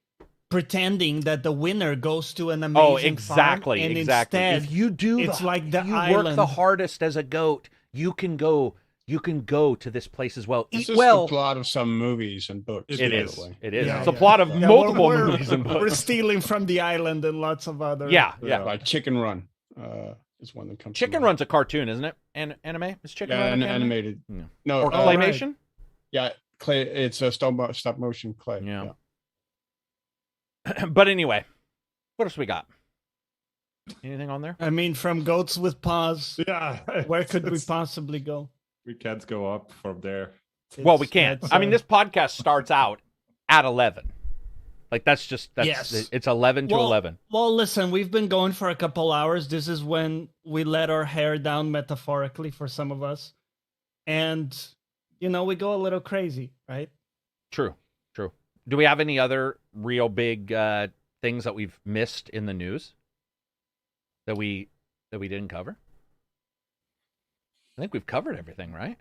pretending that the winner goes to an amazing farm, and exactly. Instead, if you do, it's like the you island. work the hardest as a goat, you can go You can go to this place as well. This Eat is well. the plot of some movies and books. It by the is. way. It is. Yeah, It's a yeah. plot of Yeah, multiple we're- movies and We're books. stealing from the island and lots of other. Yeah. Like Chicken Run is one that comes. to Chicken mind. Run's a cartoon, isn't it? Anime? Is Chicken Yeah, Run an an anime? animated. Yeah. No, Or Oh, claymation? yeah, clay. It's a stop motion clay. Yeah. But anyway, what else we got? Anything on there? I mean, from goats with paws, Yeah. where could we It's- possibly go? We can't go up from there. Well, we can't. That's, I mean, this podcast starts out at 11. Like that's Yes. it's 11 to 11. Well, listen, we've been going for a couple hours. This is when we let our hair down metaphorically for some of us. And, we go a little crazy, right? True. Do we have any other real big things that we've missed in the news that we didn't cover? I think we've covered everything, right?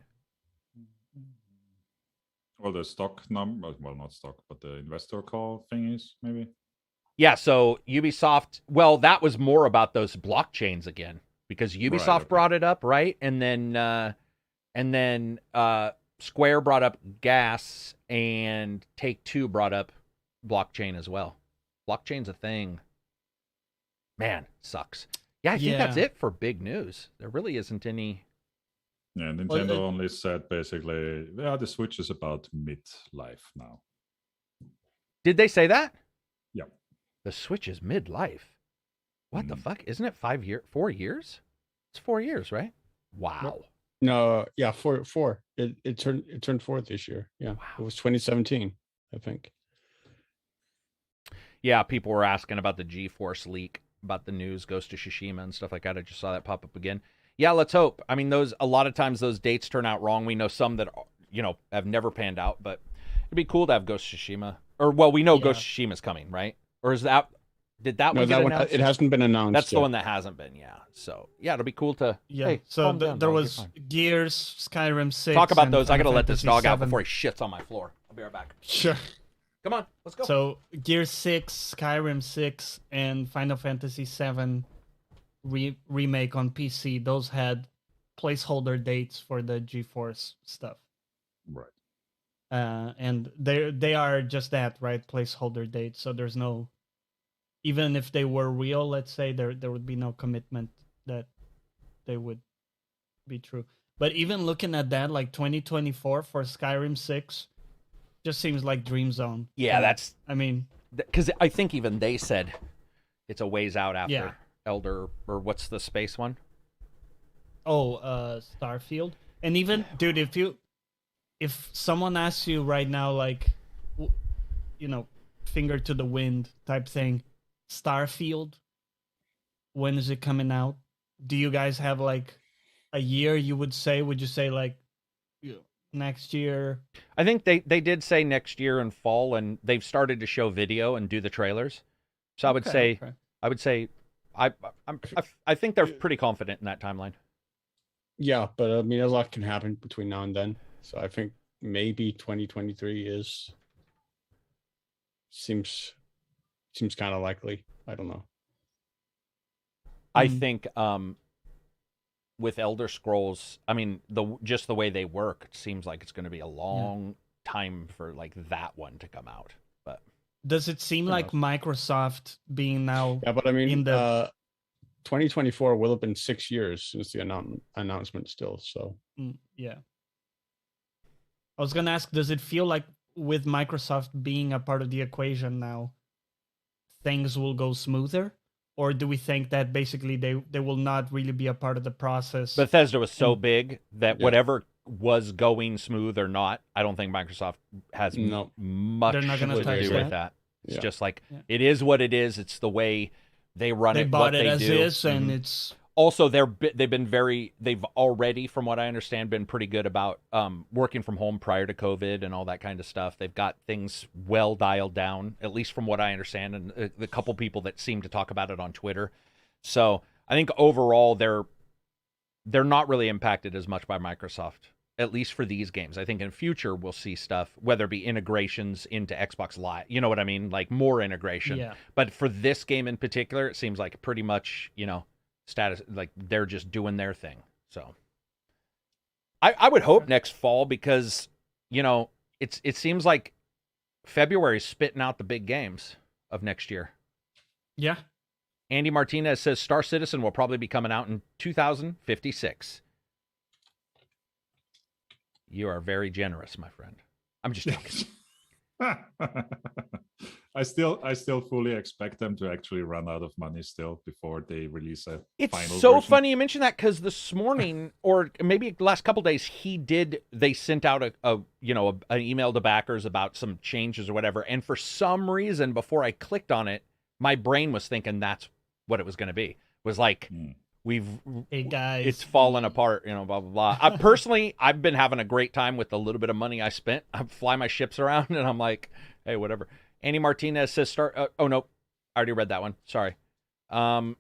Well, the stock number, well, not stock, but the investor call thingies, maybe. Yeah, so Ubisoft, well, that was more about those blockchains again because Ubisoft okay. brought it up, right? And then Square brought up gas and Take-Two brought up blockchain as well. Blockchain's a thing. Man, sucks. Yeah, I think that's Yeah. it for big news. There really isn't any. Yeah, Well, Nintendo only said basically, yeah, the Switch is about mid-life now. Did they say that? Yeah. The Switch is mid-life. What the Mm. fuck? Isn't it 4 years? It's 4 years, right? Wow. No, yeah, four. It turned 4 this year. Yeah, Wow. it was 2017, I think. Yeah, people were asking about the GeForce leak, about the news, Ghost of Tsushima and stuff like that. I just saw that pop up again. Yeah, let's hope. I mean, a lot of times those dates turn out wrong. We know some that, have never panned out, but it'd be cool to have Ghost of Tsushima. Or, well, we know Yeah. Ghost of Tsushima's coming, right? Or did that No, one get that one announced? it hasn't been announced. That's the yet. one that hasn't been, yeah. So, yeah, it'll be cool to, Yeah. hey, So calm down, there dog, you're was fine. Gears, Skyrim 6. Talk about and those. I got to Final let this Fantasy dog out 7. before he shits on my floor. I'll be right back. Sure. Come on, let's go. So Gears 6, Skyrim 6, and Final Fantasy 7 remake on PC. Those had placeholder dates for the GeForce stuff. Right. And they are just that, right? Placeholder dates. So there's no, even if they were real, let's say, there would be no commitment that they would be true. But even looking at that, like 2024 for Skyrim 6, just seems like Dream Zone. Yeah, And, that's I mean, because I think even they said it's a ways out after Yeah. Elder, or what's the space one? Starfield. And even, dude, if someone asks you right now, like, finger to the wind type thing, Starfield, when is it coming out? Do you guys have like a year you would say? Would you say like next year? I think they did say next year in fall, and they've started to show video and do the trailers. So I would say, I think they're pretty confident in that timeline. Yeah, but I mean, a lot can happen between now and then. So I think maybe 2023 seems kind of likely. I don't know. I think with Elder Scrolls, I mean, just the way they work, it seems like it's going to be a long time for like that one to come out. But does it seem like Microsoft being now? Yeah, but I mean, in the 2024 will have been 6 years since the announcement still. So yeah. I was gonna ask, does it feel like with Microsoft being a part of the equation now, things will go smoother? Or do we think that basically they will not really be a part of the process? Bethesda was so big that whatever was going smooth or not, I don't think Microsoft has much They're not gonna to touch do that. with that. It's Yeah. just like it is what it is. It's the way they run they it. bought what it they as do. is, and it's Also, they've already, from what I understand, been pretty good about working from home prior to COVID and all that kind of stuff. They've got things well dialed down, at least from what I understand, and the couple people that seem to talk about it on Twitter. So I think overall they're not really impacted as much by Microsoft, at least for these games. I think in future we'll see stuff, whether it be integrations into Xbox Live, you know what I mean, like more integration. Yeah. But for this game in particular, it seems like pretty much, status, like they're just doing their thing. So I would hope next fall because, you know, it seems like February's spitting out the big games of next year. Yeah. Andy Martinez says Star Citizen will probably be coming out in 2056. You are very generous, my friend. I'm just joking. I still fully expect them to actually run out of money still before they release a It's final so version. funny you mention that because this morning or maybe the last couple days they sent out an email to backers about some changes or whatever, and for some reason before I clicked on it, my brain was thinking that's what it was going to be. It was like hey guys, it's fallen apart, blah blah blah. I've been having a great time with the little bit of money I spent. I fly my ships around and I'm like, hey, whatever. Andy Martinez says oh no, I already read that one. Sorry. Don't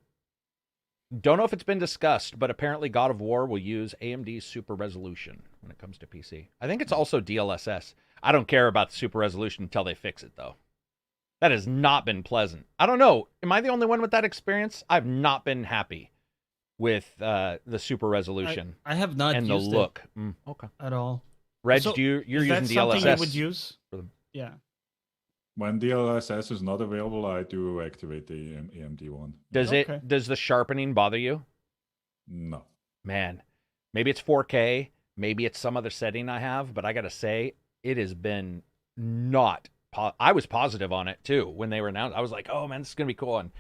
know if it's been discussed, but apparently God of War will use AMD's super resolution when it comes to PC. I think it's also DLSS. I don't care about the super resolution until they fix it, though. That has not been pleasant. I don't know. Am I the only one with that experience? I've not been happy with the super resolution. I have not and used the look. Okay. At all. Reg, So, you're using that DLSS? Something you would use? Yeah. When DLSS is not available, I do activate the AMD one. Does the sharpening bother you? No. Man, maybe it's 4K, maybe it's some other setting I have, but I gotta say, it has been not. I was positive on it too when they were announced. I was like, oh man, this is gonna be cool. And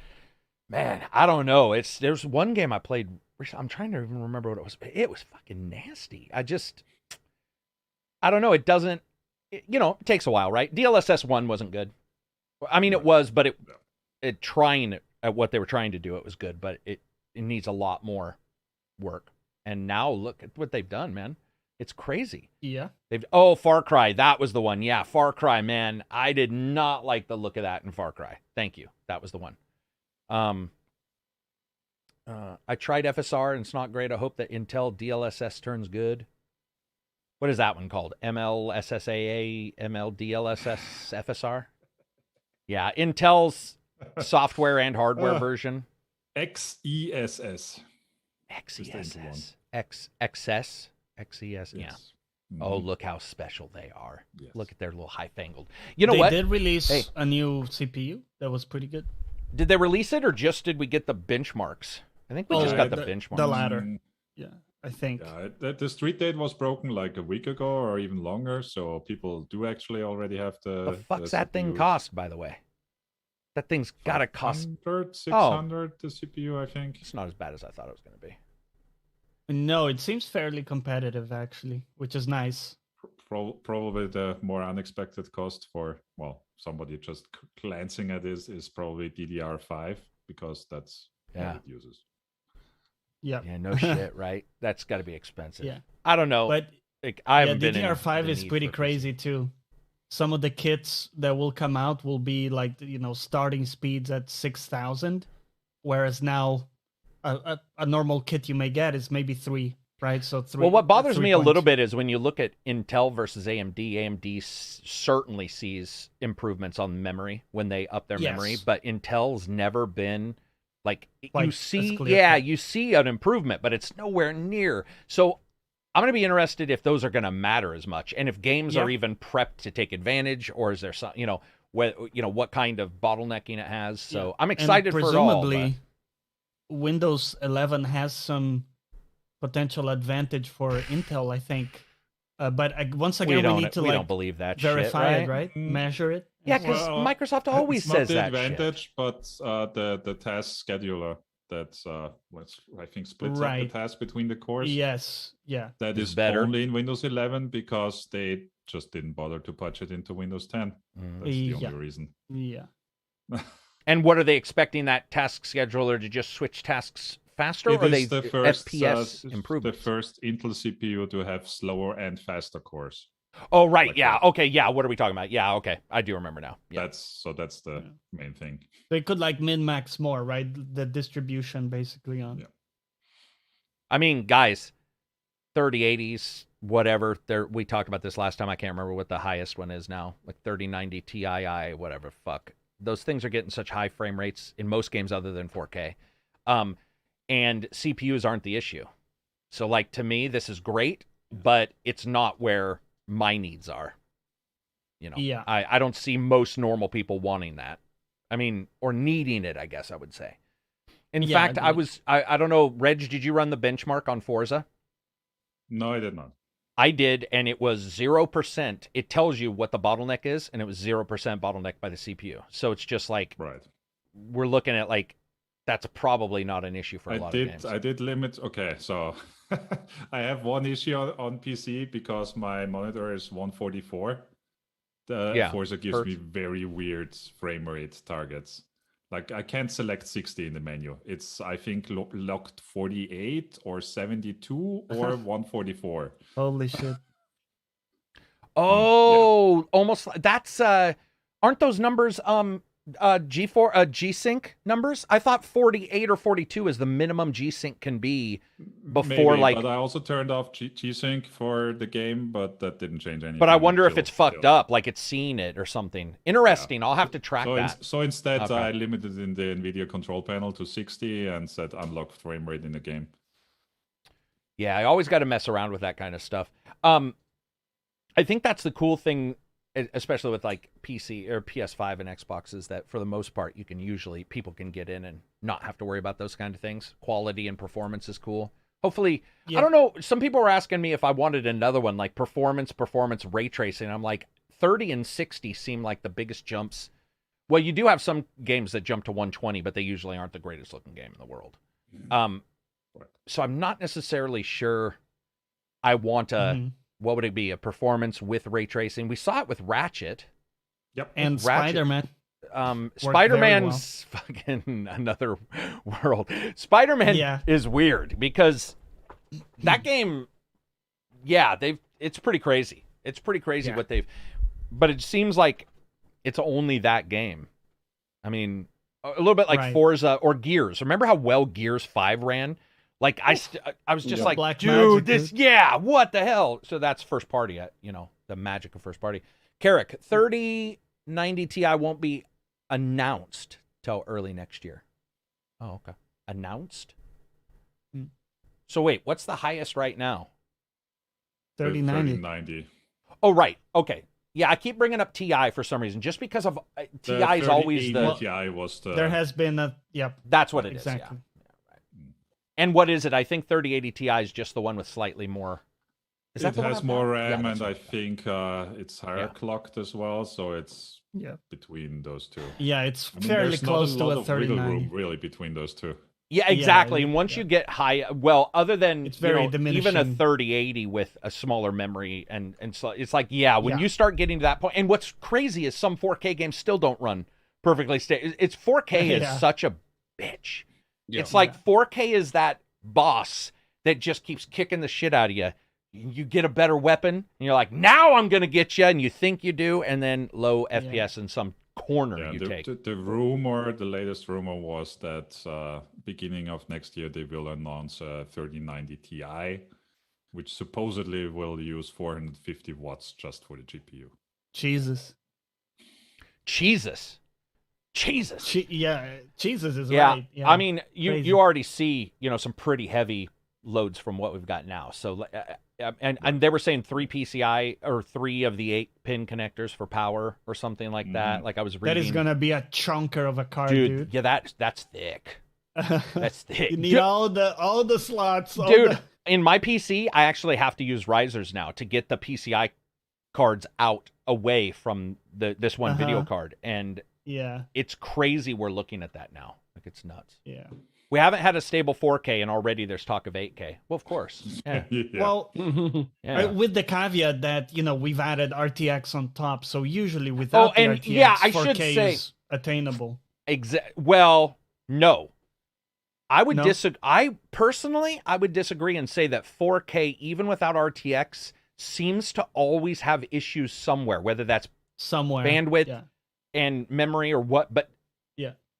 man, I don't know. There's one game I played. I'm trying to even remember what it was. It was fucking nasty. I don't know. It doesn't. It takes a while, right? DLSS 1 wasn't good. I mean, it was, but it trying at what they were trying to do, it was good, but it needs a lot more work. And now look at what they've done, man. It's crazy. Yeah. Far Cry. That was the one. Yeah, Far Cry, man. I did not like the look of that in Far Cry. Thank you. That was the one. I tried FSR and it's not great. I hope that Intel DLSS turns good. What is that one called? MLSSAA, MLDLSS, FSR? Yeah, Intel's software and hardware version. XESS. XESS. XS. XES. Yeah. Mm-hmm. Oh, look how special they are. Yes. Look at their little high-fangled. You know what? They did release a new CPU that was pretty good. Did they release it or just did we get the benchmarks? I think we just got the benchmarks. The latter. Yeah. I think. Yeah, the street date was broken like a week ago or even longer, so people do actually already have the fuck's that thing cost, by the way? That thing's got to cost 600 the CPU, I think. It's not as bad as I thought it was going to be. No, it seems fairly competitive, actually, which is nice. Probably the more unexpected cost for, somebody just glancing at this is probably DDR5, because that's what it uses. Yeah. Yeah, no shit, right? That's got to be expensive. Yeah. I don't know. But DDR5 is pretty crazy too. Some of the kits that will come out will be like, starting speeds at 6,000, whereas now a normal kit you may get is maybe 3, right? So 3. Well, what bothers me a little bit is when you look at Intel versus AMD, AMD certainly sees improvements on memory when they up their memory, but Intel's never been you see an improvement, but it's nowhere near. So I'm going to be interested if those are going to matter as much, and if games are even prepped to take advantage, or is there some, what kind of bottlenecking it has. So I'm excited for it all. Presumably, Windows 11 has some potential advantage for Intel, I think. But once again, we need to don't believe that verify shit, it, right? Measure it. Yeah, because Microsoft always says that. It's not the advantage, but the task scheduler that's I think splits up the task between the cores. Yes, yeah. That is better only in Windows 11 because they just didn't bother to patch it into Windows 10. That's the only reason. Yeah. And what are they expecting that task scheduler to just switch tasks faster, or they FPS improvements? The first Intel CPU to have slower and faster cores. Oh, right. Okay. Yeah. What are we talking about? Yeah. Okay. I do remember now. Yeah. That's the main thing. They could min-max more, right? The distribution basically on. Yeah. I mean, guys, 3080s, whatever. We talked about this last time. I can't remember what the highest one is now. Like 3090 Ti, whatever. Fuck. Those things are getting such high frame rates in most games other than 4K. And CPUs aren't the issue. So, to me, this is great. but it's not where my needs are. You know, Yeah. I don't see most normal people wanting that. I mean, or needing it, I guess I would say. In fact, I don't know, Reg, did you run the benchmark on Forza? No, I did not. I did, and it was 0%. It tells you what the bottleneck is, and it was 0% bottleneck by the CPU. So it's just like, Right. we're looking at like, that's probably not an issue for a lot of games. I did limit. Okay, so I have one issue on PC because my monitor is 144. Forza gives me very weird frame rate targets. Like I can't select 60 in the menu. It's I think locked 48 or 72 or 144. Holy shit. Oh, almost. That's aren't those numbers G-Sync numbers? I thought 48 or 42 is the minimum G-Sync can be before. Maybe, like. But I also turned off G-Sync for the game, but that didn't change anything. But I wonder if it's fucked up, like it's seeing it or something. Interesting. Yeah. I'll have to track that. So instead, I limited in the NVIDIA control panel to 60 and said unlock frame rate in the game. Yeah, I always got to mess around with that kind of stuff. I think that's the cool thing, especially with like PC or PS5 and Xbox, is that for the most part, people can get in and not have to worry about those kind of things. Quality and performance is cool. Hopefully, I don't know. Some people were asking me if I wanted another one, like performance, ray tracing. I'm like, 30 and 60 seem like the biggest jumps. Well, you do have some games that jump to 120, but they usually aren't the greatest looking game in the world. So I'm not necessarily sure I want a, what would it be, a performance with ray tracing? We saw it with Ratchet. Yep. And Ratchet. Spider-Man. Spider-Man's fucking another world. Spider-Man is weird because that game, it's pretty crazy. It's pretty crazy what but it seems like it's only that game. I mean, a little bit like Forza or Gears. Remember how well Gears 5 ran? Like I was just like, Black dude, Magic, what the hell? So that's first party, the magic of first party. Carrick, 3090 Ti won't be announced till early next year. Oh, okay. Announced? So wait, what's the highest right now? 3090. Oh, right. Okay. Yeah, I keep bringing up Ti for some reason, just because of Ti is always the. Ti was the. There has been a That's what it is. exactly. Yeah. And what is it? I think 3080 Ti is just the one with slightly more. It has more RAM, and I think it's higher clocked as well, so it's between those two. Yeah, it's fairly close to a 3090. Room, really, between those two. Yeah, exactly. And once you get high, well, other than it's very even a 3080 with a smaller memory, and so it's like, when you start getting to that point, and what's crazy is some 4K games still don't run perfectly stable. It's 4K is such a bitch. Yeah. It's like 4K is that boss that just keeps kicking the shit out of you. You get a better weapon, and you're like, now I'm going to get you, and you think you do, and then low FPS in some corner you take. The latest rumor was that beginning of next year, they will announce a 3090 Ti, which supposedly will use 450 watts just for the GPU. Jesus. Jesus is right. Yeah, I mean, you already see, some pretty heavy loads from what we've got now. So, and they were saying 3 PCI or 3 of the 8-pin connectors for power or something like that. Like I was reading. That is gonna be a chunker of a card, dude. Yeah, that's thick. That's thick. You need all the slots, dude. In my PC, I actually have to use risers now to get the PCI cards out away from this one video card, and it's crazy. We're looking at that now. Like it's nuts. Yeah. We haven't had a stable 4K, and already there's talk of 8K. Well, of course. Yeah. Well, with the caveat that, we've added RTX on top, so usually without the RTX, 4K is attainable. Well, no. I would disagree. I would disagree and say that 4K, even without RTX, seems to always have issues somewhere, whether that's bandwidth and memory or what. But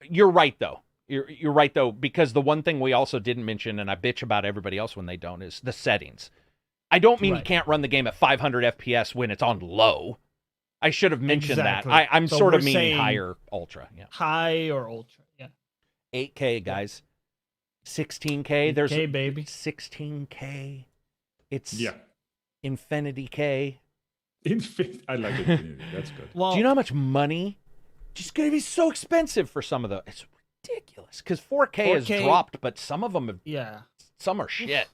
you're right, though. You're right, though, because the one thing we also didn't mention, and I bitch about everybody else when they don't, is the settings. I don't mean you can't run the game at 500 FPS when it's on low. I should have mentioned that. I'm sort of meaning higher ultra. Yeah. High or ultra, 8K, guys. 16K. There's 8K, baby. 16K. It's Infinity K. I like Infinity. That's good. Well, Do you know how much money? Just going to be so expensive for some of the. It's ridiculous because 4K has dropped, but some of them have. Some are shit.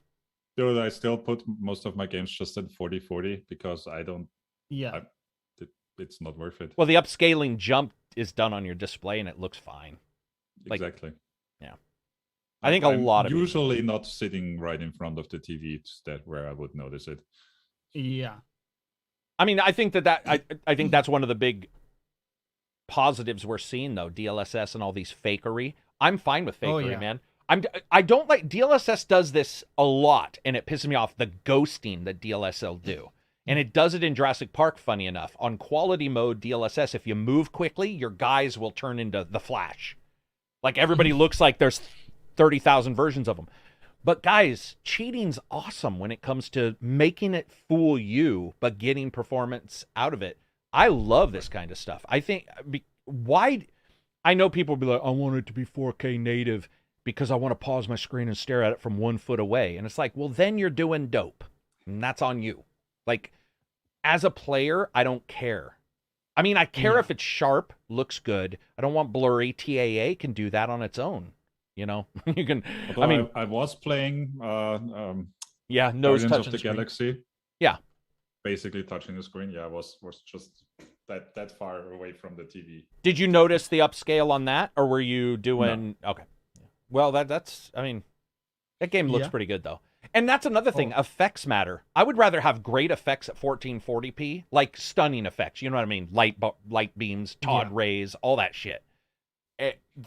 Dude, I still put most of my games just at 4040 because I don't. Yeah. It's not worth it. Well, the upscaling jump is done on your display and it looks fine. Exactly. Yeah. I think I'm usually not sitting right in front of the TV where I would notice it. Yeah. I mean, I think I think that's one of the big positives we're seeing though. DLSS and all these fakery. I'm fine with fakery, man. I don't like DLSS does this a lot, and it pisses me off. The ghosting that DLSS do. And it does it in Jurassic Park, funny enough. On quality mode, DLSS, if you move quickly, your guys will turn into the Flash. Like, everybody looks like there's 30,000 versions of them. But, guys, cheating's awesome when it comes to making it fool you, but getting performance out of it. I love this kind of stuff. I think, I know people will be like, I want it to be 4K native because I want to pause my screen and stare at it from 1 foot away. And it's like, well, then you're doing dope. And that's on you. Like, as a player, I don't care. I mean, I care if it's sharp, looks good. I don't want blurry. TAA can do that on its own. You know, you can. Although I mean, I was playing. Nose Guardians touch of the screen. Galaxy. Yeah, basically touching the screen. Yeah, I was just that far away from the TV. Did you notice the upscale on that, or were you doing? No. Okay. Well, that's. I mean, that game looks pretty good though. And that's another thing. Effects matter. I would rather have great effects at 1440p, like stunning effects. You know what I mean? Light beams, Todd rays, all that shit.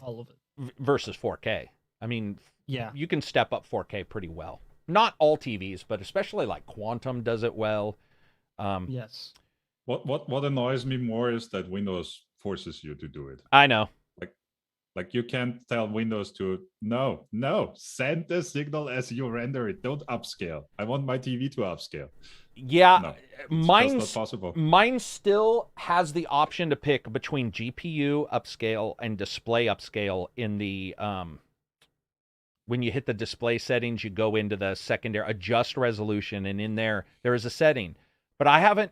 All of it. Versus 4K. I mean, yeah, you can step up 4K pretty well. Not all TVs, but especially like Quantum does it well. Yes. What annoys me more is that Windows forces you to do it. I know. Like you can't tell Windows to no, send the signal as you render it. Don't upscale. I want my TV to upscale. Yeah, no, mine's not possible. Mine still has the option to pick between GPU upscale and display upscale in the when you hit the display settings, you go into the secondary adjust resolution, and in there is a setting. But I haven't.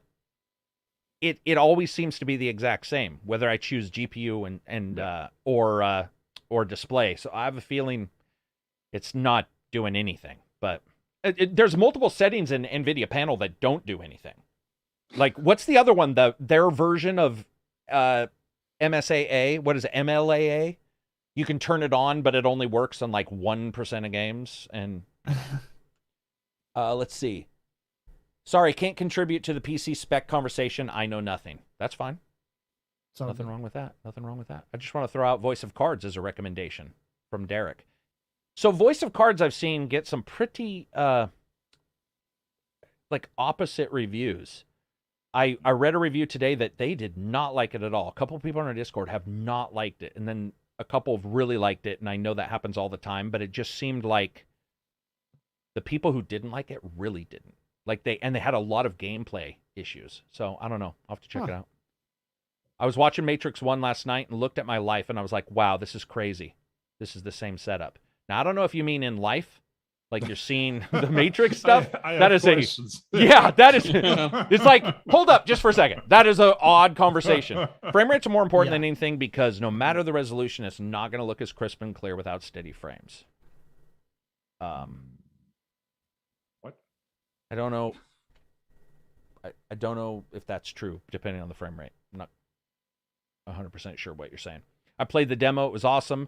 It always seems to be the exact same, whether I choose GPU or display. So I have a feeling it's not doing anything. But there's multiple settings in NVIDIA panel that don't do anything. Like, what's the other one? Their version of MSAA? What is it? MLAA? You can turn it on, but it only works on like 1% of games. And let's see. Sorry, can't contribute to the PC spec conversation. I know nothing. That's fine. Nothing wrong with that. Nothing wrong with that. I just want to throw out Voice of Cards as a recommendation from Derek. So Voice of Cards I've seen get some pretty like opposite reviews. I read a review today that they did not like it at all. A couple of people on our Discord have not liked it, and then a couple have really liked it, and I know that happens all the time, but it just seemed like the people who didn't like it really didn't. Like they had a lot of gameplay issues. So I don't know. I'll have to check it out. I was watching Matrix 1 last night and looked at my life and I was like, wow, this is crazy. This is the same setup. Now, I don't know if you mean in life, like you're seeing the Matrix stuff. That is it's like, hold up just for a second. That is an odd conversation. Frame rates are more important than anything because no matter the resolution, it's not going to look as crisp and clear without steady frames. I don't know. I don't know if that's true, depending on the frame rate. I'm not 100% sure what you're saying. I played the demo. It was awesome.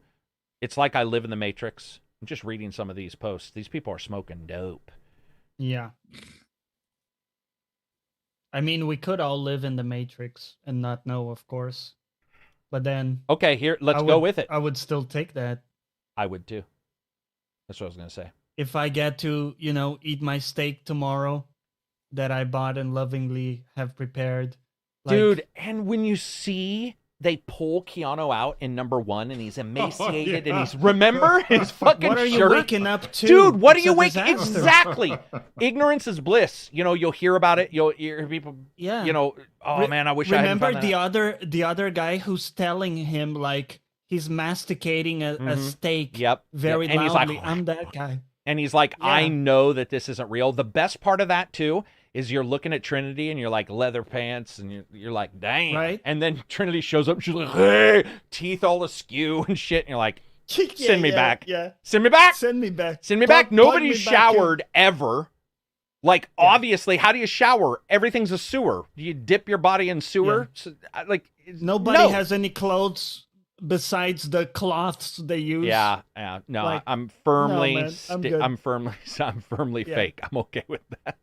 It's like I live in the Matrix. I'm just reading some of these posts. These people are smoking dope. Yeah. I mean, we could all live in the Matrix and not know, of course. But then... Okay, here, let's go with it. I would still take that. I would too. That's what I was going to say. If I get to, eat my steak tomorrow that I bought and lovingly have prepared. Dude, and when you see they pull Keanu out in number 1 and he's emaciated and he's, remember his fucking shirt? What are you waking up to? Dude, what are you waking? Exactly. Ignorance is bliss. You'll hear about it. You'll hear people, oh man, I wish I hadn't found that Remember the other guy who's telling him like he's masticating a steak very loudly. He's like, I'm that guy. And he's like, I know that this isn't real. The best part of that, too, is you're looking at Trinity and you're like leather pants and you're like, dang. Right. And then Trinity shows up and she's like, hey, teeth all askew and shit. And you're like, send me back. Yeah. Send me back. Send me back. Send me back. Plug Nobody me back showered ever. Like, obviously, how do you shower? Everything's a sewer. Do you dip your body in sewer? Yeah. Like, Nobody has any clothes besides the cloths they use. Yeah. No, Like, I'm firmly, no, man, I'm good. I'm firmly fake. I'm okay with that.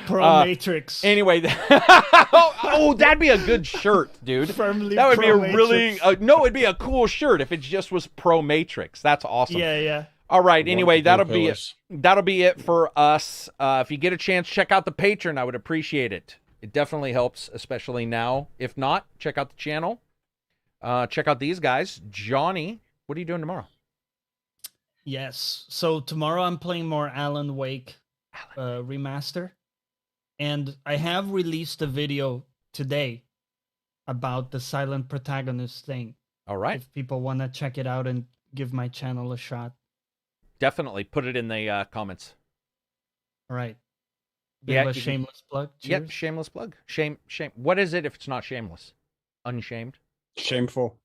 Pro Matrix. Anyway, that'd be a good shirt, dude. Firmly That would be a Pro really, Matrix. no, it'd be a cool shirt if it just was Pro Matrix. That's awesome. Yeah. All right. Anyway, that'll be pillars. it. That'll be it for us. If you get a chance, check out the Patreon. I would appreciate it. It definitely helps, especially now. If not, check out the channel. Check out these guys. Johnny, what are you doing tomorrow? Yes. So tomorrow I'm playing more Alan Wake remaster. And I have released a video today about the silent protagonist thing. All right. If people want to check it out and give my channel a shot. Definitely put it in the comments. All right. Yeah, A you can- shameless plug. Yep, Cheers. shameless plug. Shame. What is it if it's not shameless? Unshamed? Shameful.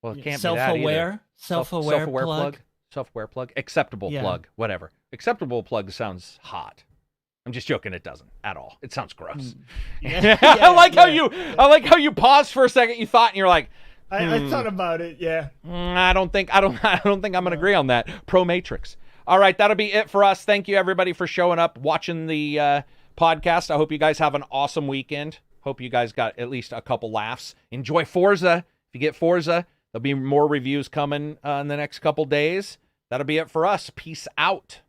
Well, it can't be that either. Self-aware. Self-aware Self-aware plug. Self-aware plug. Acceptable Yeah. plug. Whatever. Acceptable plug sounds hot. I'm just joking. It doesn't at all. It sounds gross. Yeah. I like how you paused for a second. You thought, and you're like, I thought about it. Yeah. I don't think I'm gonna agree on that. Pro Matrix. All right, that'll be it for us. Thank you everybody for showing up, watching the podcast. I hope you guys have an awesome weekend. Hope you guys got at least a couple laughs. Enjoy Forza. If you get Forza, there'll be more reviews coming in the next couple days. That'll be it for us. Peace out.